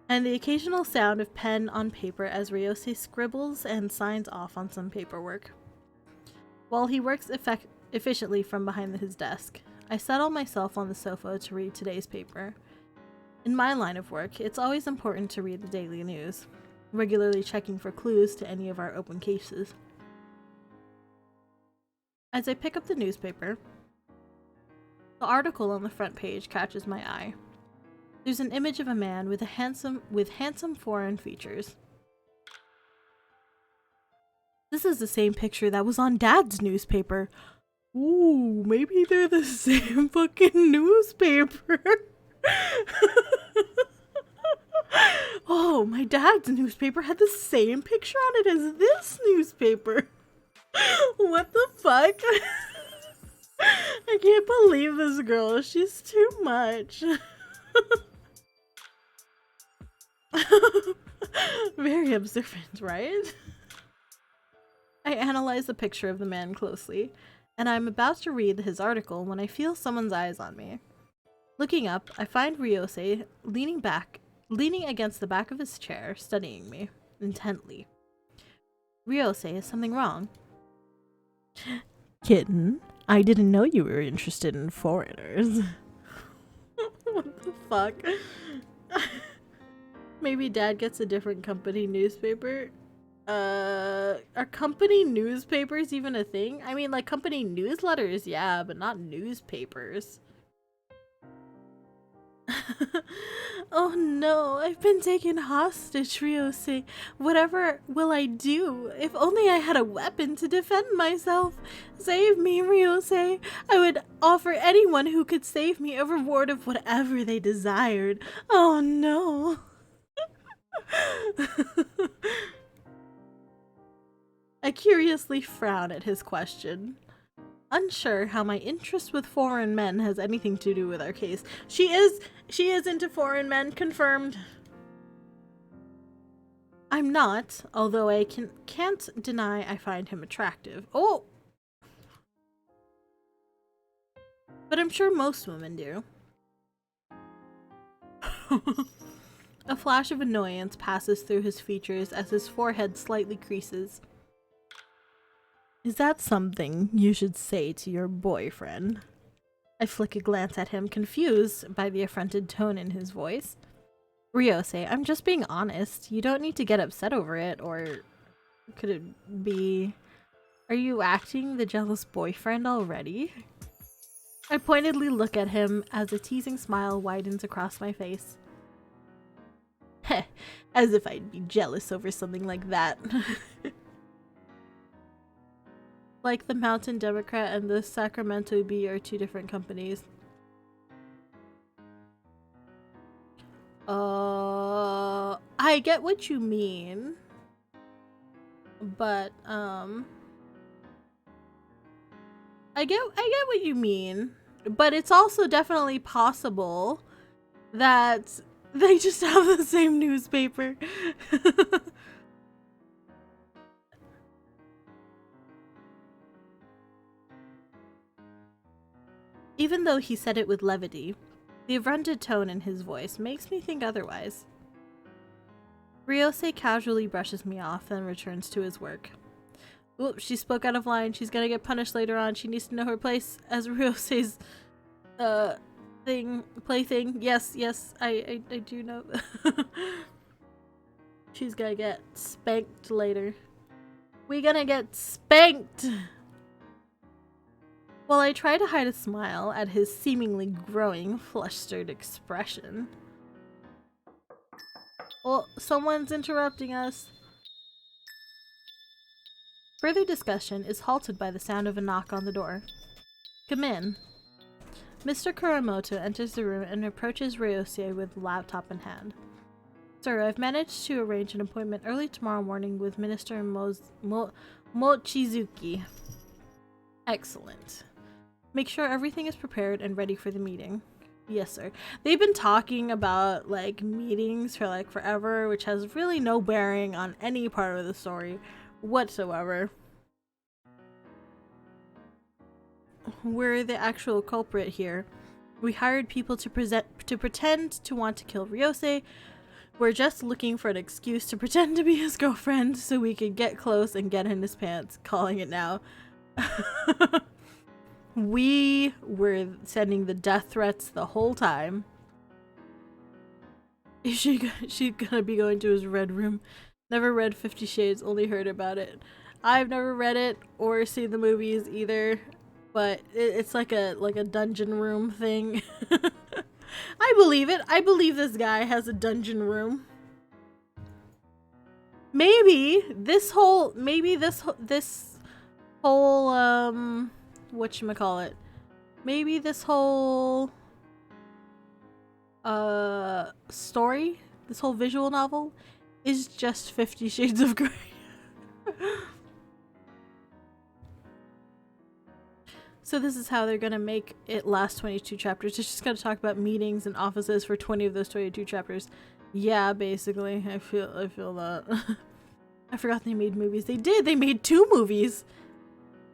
And the occasional sound of pen on paper as Ryosei scribbles and signs off on some paperwork. While he works efficiently from behind his desk, I settle myself on the sofa to read today's paper. In my line of work, it's always important to read the daily news, regularly checking for clues to any of our open cases. As I pick up the newspaper, the article on the front page catches my eye. There's an image of a man with handsome foreign features. This is the same picture that was on Dad's newspaper. Ooh, maybe they're the same fucking newspaper. Oh, my dad's newspaper had the same picture on it as this newspaper. What the fuck? I can't believe this girl. She's too much. Very observant, right? I analyze the picture of the man closely, and I'm about to read his article when I feel someone's eyes on me. Looking up, I find Ryosei leaning against the back of his chair, studying me intently. Ryosei, is something wrong? Kitten, I didn't know you were interested in foreigners. What the fuck? Maybe Dad gets a different company newspaper. Are company newspapers even a thing? I mean, like, company newsletters, yeah, but not newspapers. Oh no, I've been taken hostage, Ryosei. Whatever will I do? If only I had a weapon to defend myself. Save me, Ryosei. I would offer anyone who could save me a reward of whatever they desired. Oh no. I curiously frown at his question, unsure how my interest with foreign men has anything to do with our case. She is into foreign men, confirmed. I'm not, although I can't deny I find him attractive. Oh! But I'm sure most women do. A flash of annoyance passes through his features as his forehead slightly creases. Is that something you should say to your boyfriend? I flick a glance at him, confused by the affronted tone in his voice. Ryosei, I'm just being honest. You don't need to get upset over it, or could it be... Are you acting the jealous boyfriend already? I pointedly look at him as a teasing smile widens across my face. Heh, as if I'd be jealous over something like that. Like the Mountain Democrat and the Sacramento Bee are two different companies. I get what you mean. But, I get what you mean. But it's also definitely possible that they just have the same newspaper. Even though he said it with levity, the affronted tone in his voice makes me think otherwise. Ryosei casually brushes me off, then returns to his work. Oops, she spoke out of line. She's gonna get punished later on. She needs to know her place as Ryosei's, plaything. Yes, I do know. She's gonna get spanked later. We gonna get spanked! While I try to hide a smile at his seemingly growing, flustered expression. Oh, someone's interrupting us. Further discussion is halted by the sound of a knock on the door. Come in. Mr. Kuramoto enters the room and approaches Ryosei with laptop in hand. Sir, I've managed to arrange an appointment early tomorrow morning with Minister Mochizuki. Excellent. Make sure everything is prepared and ready for the meeting. Yes, sir. They've been talking about, like, meetings for, like, forever, which has really no bearing on any part of the story whatsoever. We're the actual culprit here. We hired people to pretend to want to kill Ryosei. We're just looking for an excuse to pretend to be his girlfriend so we could get close and get in his pants. Calling it now. We were sending the death threats the whole time. Is she gonna be going to his red room? Never read 50 Shades, only heard about it. I've never read it or seen the movies either, but it's like a dungeon room thing. I believe it. I believe this guy has a dungeon room. Maybe this whole whatchamacallit? Maybe this whole story, this whole visual novel is just 50 Shades of Grey. So this is how they're gonna make it last 22 chapters. It's just gonna talk about meetings and offices for 20 of those 22 chapters. Yeah, basically. I feel that. I forgot they made movies. They did! They made 2 movies!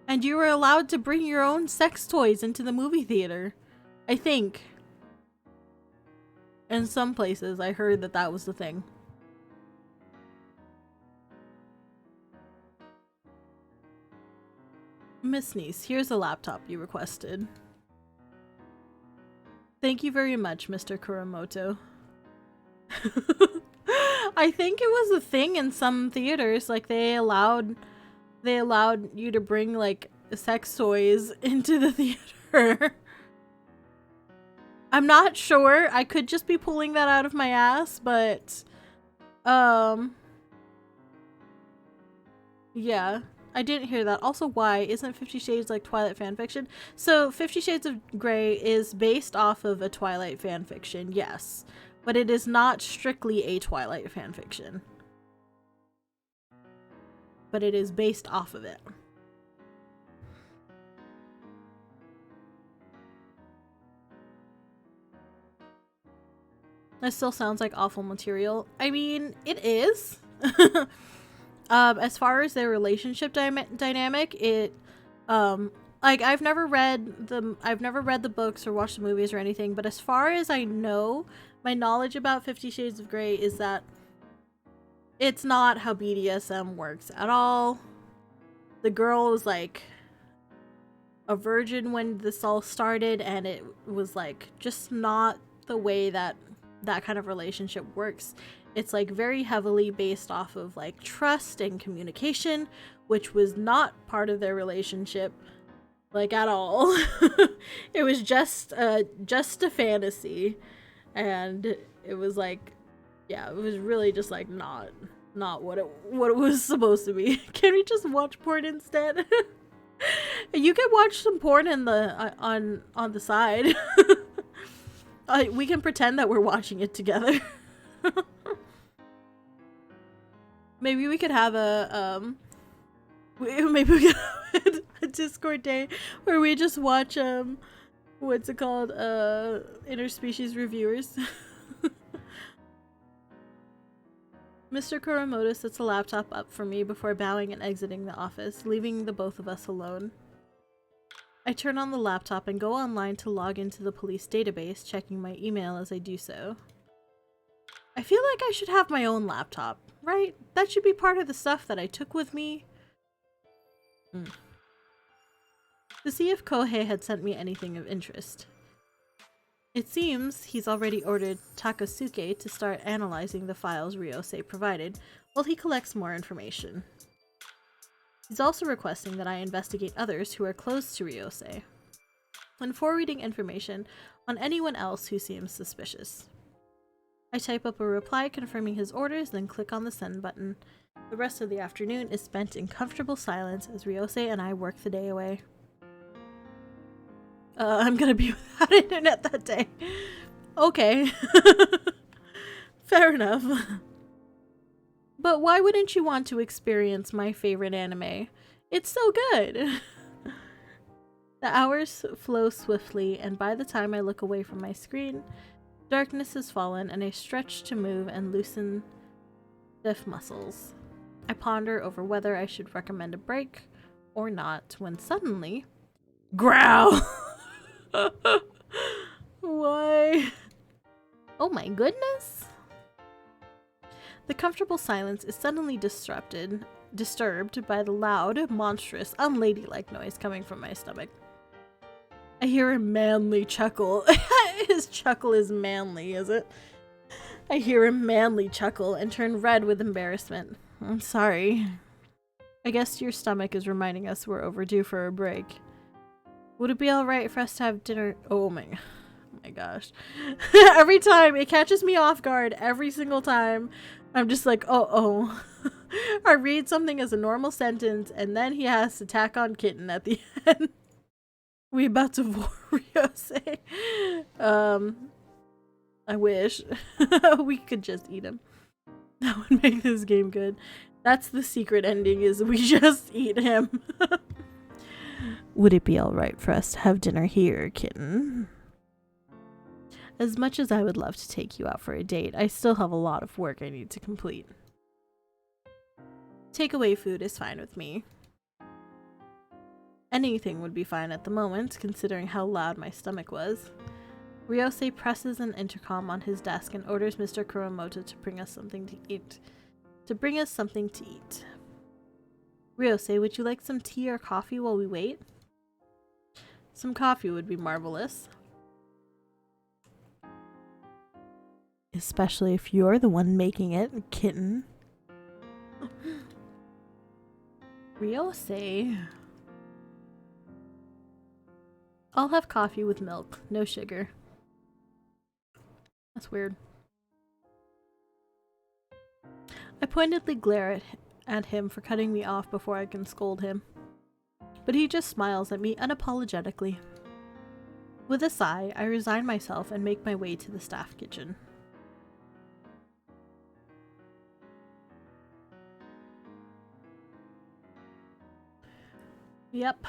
And you were allowed to bring your own sex toys into the movie theater. I think. In some places, I heard that that was the thing. Miss Niece, here's a laptop you requested. Thank you very much, Mr. Kuramoto. I think it was a thing in some theaters, like they allowed you to bring like sex toys into the theater. I'm not sure. I could just be pulling that out of my ass, but yeah. I didn't hear that. Also, why isn't 50 Shades like Twilight fanfiction? So 50 Shades of Grey is based off of a Twilight fanfiction, yes. But it is not strictly a Twilight fanfiction. But it is based off of it. That still sounds like awful material. I mean, it is. As far as their relationship dynamic, it, like I've never read the books or watched the movies or anything, but as far as I know, my knowledge about 50 Shades of Grey is that it's not how BDSM works at all. The girl was like a virgin when this all started, and it was like just not the way that kind of relationship works. It's like very heavily based off of like trust and communication, which was not part of their relationship, like at all. It was just a fantasy, and it was like, yeah, it was really just like not what it was supposed to be. Can we just watch porn instead? You can watch some porn in the on the side. We can pretend that we're watching it together. Maybe we could have a Discord day where we just watch what's it called, interspecies reviewers. Mr. Kuramoto sets a laptop up for me before bowing and exiting the office, leaving the both of us alone. I turn on the laptop and go online to log into the police database, checking my email as I do so. I feel like I should have my own laptop, right? That should be part of the stuff that I took with me. To see if Kohei had sent me anything of interest. It seems he's already ordered Takasuke to start analyzing the files Ryosei provided while he collects more information. He's also requesting that I investigate others who are close to Ryosei, and forwarding information on anyone else who seems suspicious. I type up a reply confirming his orders, then click on the send button. The rest of the afternoon is spent in comfortable silence as Ryosei and I work the day away. I'm gonna be without internet that day. Okay. Fair enough. But why wouldn't you want to experience my favorite anime? It's so good! The hours flow swiftly, and by the time I look away from my screen, darkness has fallen and I stretch to move and loosen stiff muscles. I ponder over whether I should recommend a break or not when suddenly... Growl! Why? Oh my goodness! The comfortable silence is suddenly disturbed by the loud, monstrous, unladylike noise coming from my stomach. I hear a manly chuckle. His chuckle is manly, is it? I hear a manly chuckle and turn red with embarrassment. I'm sorry. I guess your stomach is reminding us we're overdue for a break. Would it be alright for us to have dinner? Oh my. my gosh. Every time it catches me off guard, every single time. I'm just like, oh. I read something as a normal sentence and then he has to tack on kitten at the end. We about to Ryose. I wish we could just eat him. That would make this game good. That's the secret ending, is we just eat him. Would it be alright for us to have dinner here, kitten? As much as I would love to take you out for a date, I still have a lot of work I need to complete. Takeaway food is fine with me. Anything would be fine at the moment, considering how loud my stomach was. Ryose presses an intercom on his desk and orders Mr. Kuromoto to bring us something to eat. Ryose, would you like some tea or coffee while we wait? Some coffee would be marvelous. Especially if you're the one making it, kitten. Ryose. I'll have coffee with milk, no sugar. That's weird. I pointedly glare at him for cutting me off before I can scold him. But he just smiles at me unapologetically. With a sigh, I resign myself and make my way to the staff kitchen. Yep.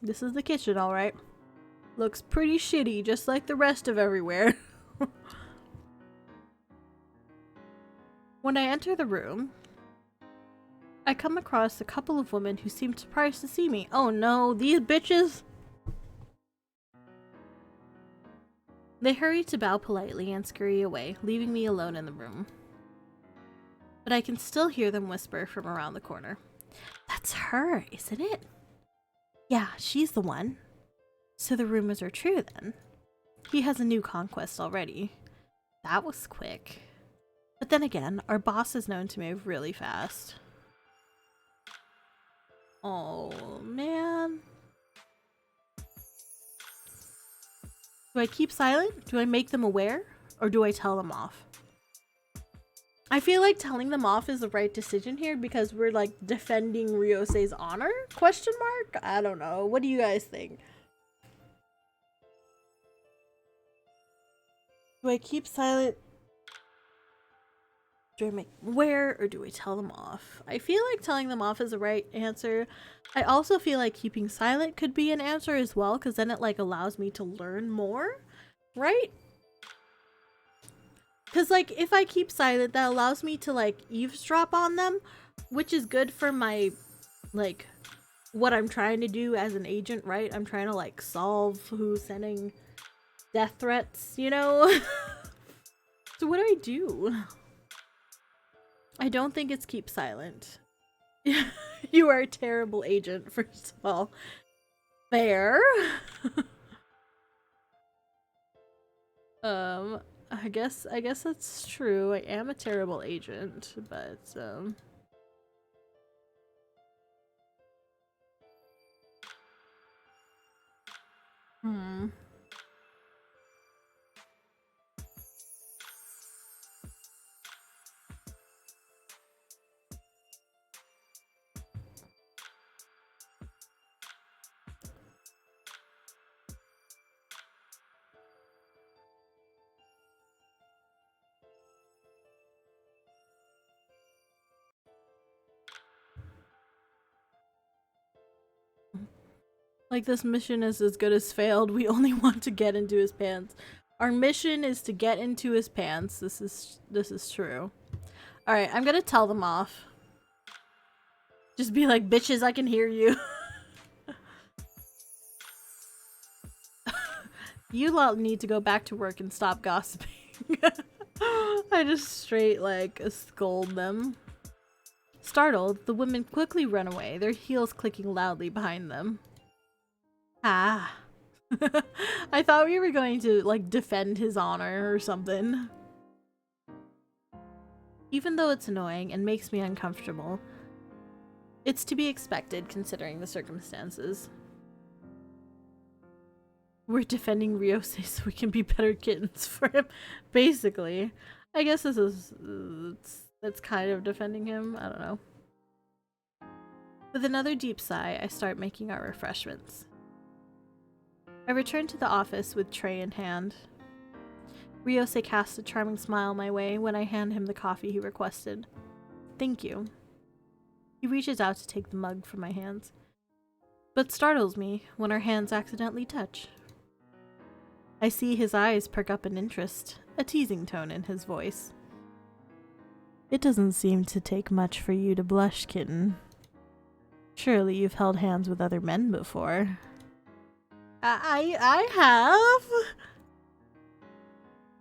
This is the kitchen, alright. Looks pretty shitty, just like the rest of everywhere. When I enter the room, I come across a couple of women who seem surprised to see me. Oh no, these bitches! They hurry to bow politely and scurry away, leaving me alone in the room. But I can still hear them whisper from around the corner. That's her, isn't it? Yeah, she's the one. So the rumors are true then. He has a new conquest already. That was quick. But then again, our boss is known to move really fast. Oh, man. Do I keep silent? Do I make them aware? Or do I tell them off? I feel like telling them off is the right decision here because we're like defending Ryose's honor? Question mark? I don't know. What do you guys think? Do I keep silent? Do I make them aware or do I tell them off? I feel like telling them off is the right answer. I also feel like keeping silent could be an answer as well because then it like allows me to learn more, right? Because like if I keep silent, that allows me to like eavesdrop on them, which is good for my like what I'm trying to do as an agent, right? I'm trying to like solve who's sending death threats, you know? So what do I do? I don't think it's keep silent. You are a terrible agent, first of all. Fair. I guess that's true. I am a terrible agent, but like this mission is as good as failed. We only want to get into his pants. Our mission is to get into his pants. This is true. All right, I'm gonna tell them off. Just be like, bitches, I can hear you. You lot need to go back to work and stop gossiping. I just straight like scold them. Startled, the women quickly run away, their heels clicking loudly behind them. Ah. I thought we were going to like defend his honor or something. Even though it's annoying and makes me uncomfortable, it's to be expected considering the circumstances. We're defending Ryosei so we can be better kittens for him, basically. I guess this is... that's kind of defending him. I don't know. With another deep sigh, I start making our refreshments. I return to the office with tray in hand. Ryosei casts a charming smile my way when I hand him the coffee he requested. Thank you. He reaches out to take the mug from my hands, but startles me when our hands accidentally touch. I see his eyes perk up in interest, a teasing tone in his voice. It doesn't seem to take much for you to blush, kitten. Surely you've held hands with other men before. I have?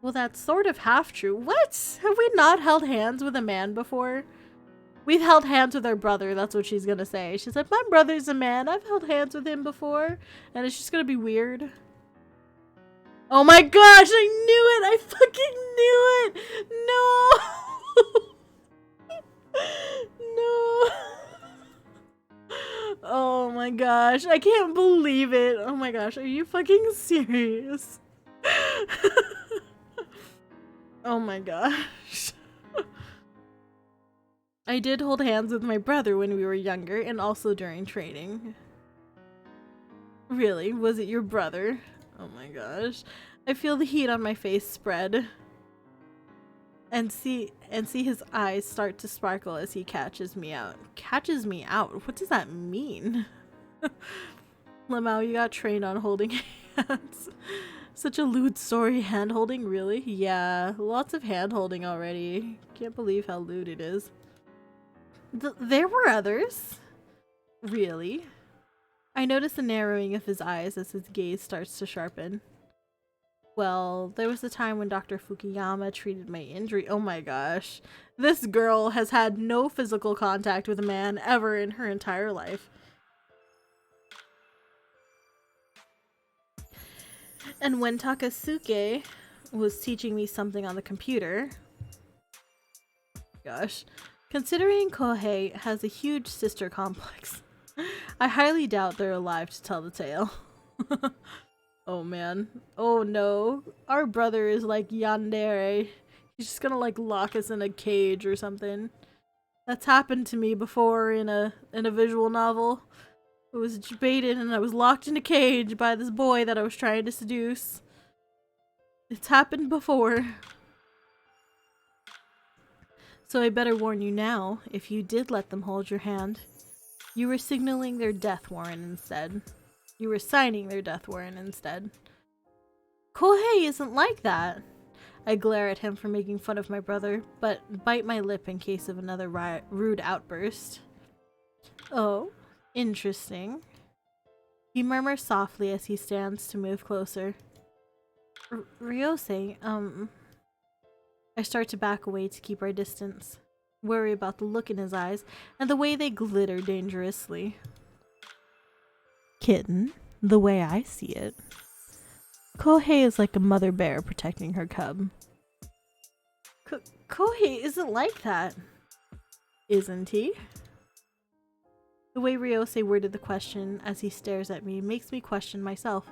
Well, that's sort of half true. What? Have we not held hands with a man before? We've held hands with our brother, that's what she's gonna say. She's like, my brother's a man, I've held hands with him before. And it's just gonna be weird. Oh my gosh, I knew it! I fucking knew it! No! No! Oh my gosh, I can't believe it. Oh my gosh, are you fucking serious? Oh my gosh. I did hold hands with my brother when we were younger and also during training. Really? Was it your brother? Oh my gosh. I feel the heat on my face spread. And see his eyes start to sparkle as he catches me out. Catches me out? What does that mean? Lamau, you got trained on holding hands. Such a lewd story. Hand holding, really? Yeah, lots of hand holding already. Can't believe how lewd it is. There were others. Really? I notice the narrowing of his eyes as his gaze starts to sharpen. Well, there was a time when Dr. Fukuyama treated my injury. Oh my gosh. This girl has had no physical contact with a man ever in her entire life. And when Takasuke was teaching me something on the computer... Gosh. Considering Kohei has a huge sister complex, I highly doubt they're alive to tell the tale. Oh man. Oh no. Our brother is like yandere. He's just gonna like lock us in a cage or something. That's happened to me before in a visual novel. It was debated and I was locked in a cage by this boy that I was trying to seduce. It's happened before. So I better warn you now, if you did let them hold your hand, you were signaling their death warrant instead. You were signing their death warrant instead. Kohei isn't like that. I glare at him for making fun of my brother, but bite my lip in case of another rude outburst. Oh, interesting. He murmurs softly as he stands to move closer. Ryosei, I start to back away to keep our distance, worry about the look in his eyes and the way they glitter dangerously. Kitten, the way I see it, Kohei is like a mother bear protecting her cub. Kohei isn't like that. Isn't he? The way Ryosei worded the question as he stares at me makes me question myself.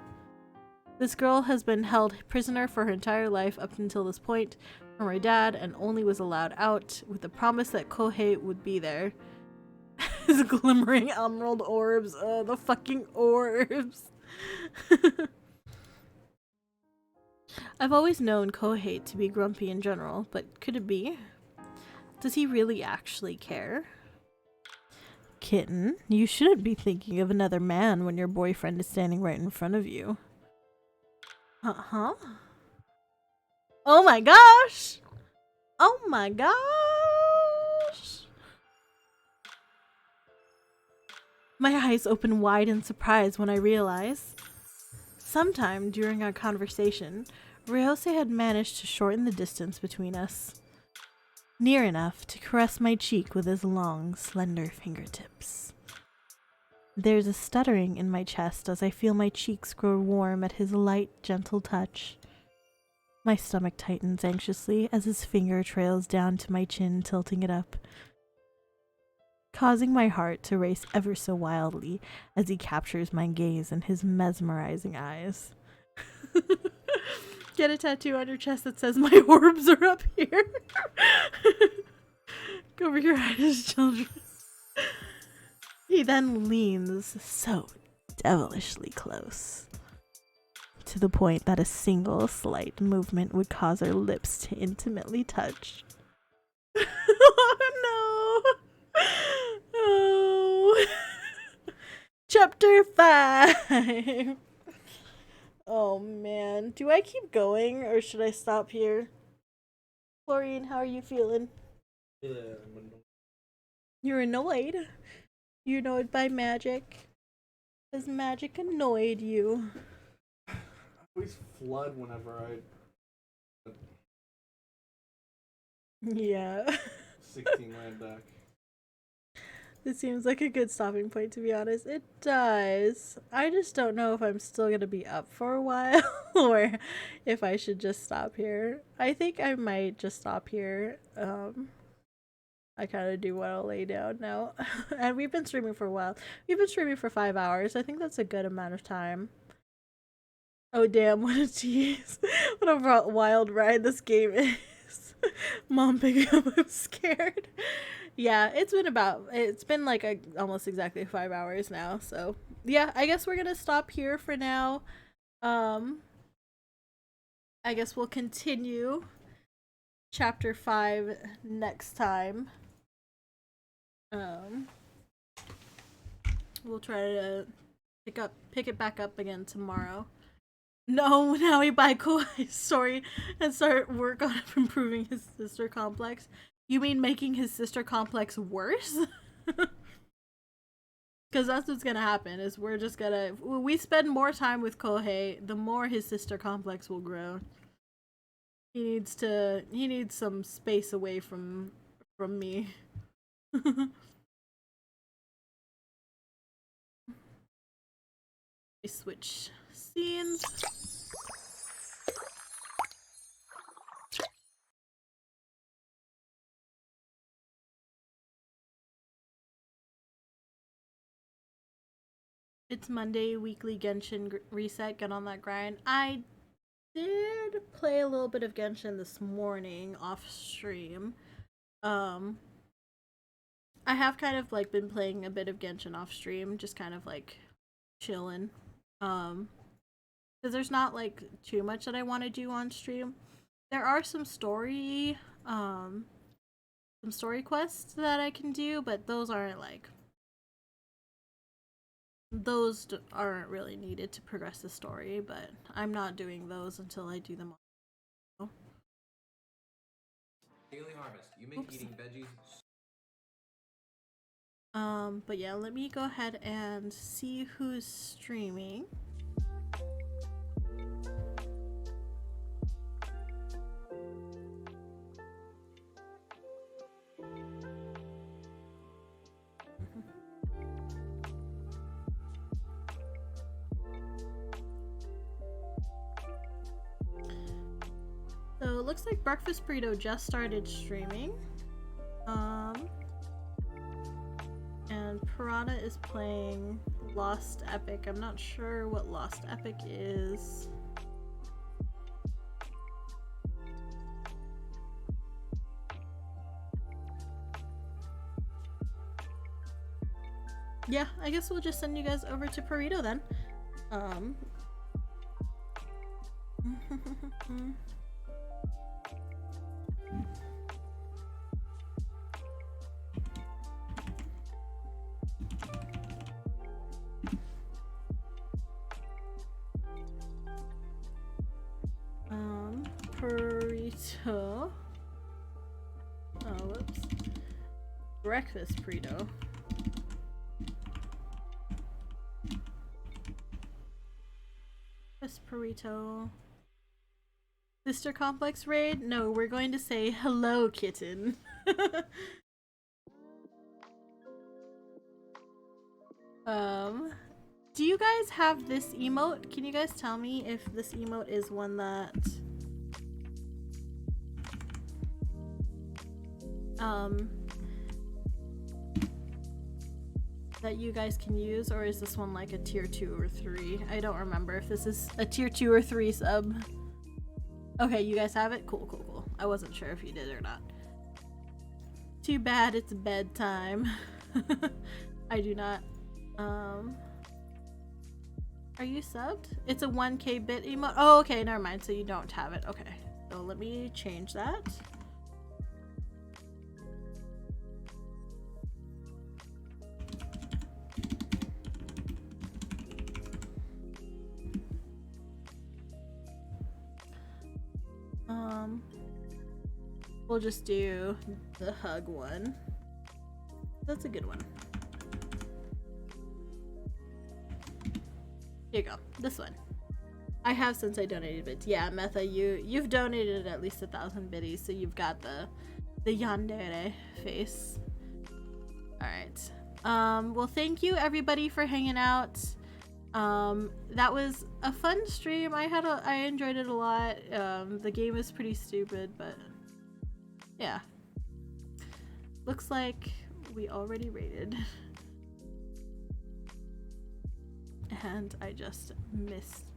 This girl has been held prisoner for her entire life up until this point from her dad and only was allowed out with the promise that Kohei would be there. His glimmering emerald orbs. Oh, the fucking orbs. I've always known Kohei to be grumpy in general, but could it be? Does he really actually care? Kitten, you shouldn't be thinking of another man when your boyfriend is standing right in front of you. Huh? Oh my gosh! Oh my gosh! My eyes open wide in surprise when I realize. Sometime during our conversation, Ryosei had managed to shorten the distance between us. Near enough to caress my cheek with his long, slender fingertips. There's a stuttering in my chest as I feel my cheeks grow warm at his light, gentle touch. My stomach tightens anxiously as his finger trails down to my chin, tilting it up, causing my heart to race ever so wildly as he captures my gaze in his mesmerizing eyes. Get a tattoo on your chest that says my orbs are up here. Cover your eyes, children. He then leans so devilishly close, to the point that a single slight movement would cause our lips to intimately touch. Oh no! Oh. Chapter 5. Oh man. Do I keep going or should I stop here? Florian, how are you feeling? You're annoyed? You're annoyed by magic? Has magic annoyed you? I always flood whenever I Yeah. 16 land deck. This seems like a good stopping point, to be honest. It does. I just don't know if I'm still gonna be up for a while or if I should just stop here. I think I might just stop here. I kind of do want to lay down now. And we've been streaming for a while. We've been streaming for 5 hours. I think that's a good amount of time. Oh damn, what a tease. What a wild ride this game is. Mom picking up, I'm scared. Yeah, it's been like almost exactly 5 hours now. So yeah, I guess we're gonna stop here for now. I guess we'll continue chapter 5 next time. We'll try to pick it back up again tomorrow. No, now we buy Kawhi's story and start work on improving his sister complex. You mean making his sister complex worse? Because that's what's gonna happen, is we spend more time with Kohei, the more his sister complex will grow. He needs some space away from me. Switch scenes. It's Monday, weekly Genshin reset. Get on that grind. I did play a little bit of Genshin this morning off stream. I have kind of like been playing a bit of Genshin off stream, just kind of like chilling. Because there's not like too much that I want to do on stream. There are some story quests that I can do, but those aren't really needed to progress the story, but I'm not doing those until I do them all. Daily harvest. You make eating veggies. But yeah, let me go ahead and see who's streaming. So it looks like Breakfast Burrito just started streaming. And Piranha is playing Lost Epic. I'm not sure what Lost Epic is. Yeah, I guess we'll just send you guys over to Burrito then. Burrito. Oh, whoops. Breakfast burrito. Breakfast burrito. Sister Complex raid? No, we're going to say hello, kitten. Do you guys have this emote? Can you guys tell me if this emote is one that that you guys can use, or is this one like a tier 2 or 3? I don't remember if this is a tier 2 or 3 sub. Okay, you guys have it? Cool, cool, cool. I wasn't sure if you did or not. Too bad it's bedtime. I do not. Are you subbed? It's a 1k bit emote. Oh, okay, never mind. So you don't have it. Okay. So let me change that. We'll just do the hug one. That's a good one. Here you go. This one. I have since I donated bits. Yeah, Metha, you've donated at least 1,000 biddies, so you've got the yandere face. Alright. Well, thank you everybody for hanging out. That was a fun stream. I enjoyed it a lot. The game is pretty stupid, but yeah. Looks like we already raided. And I just missed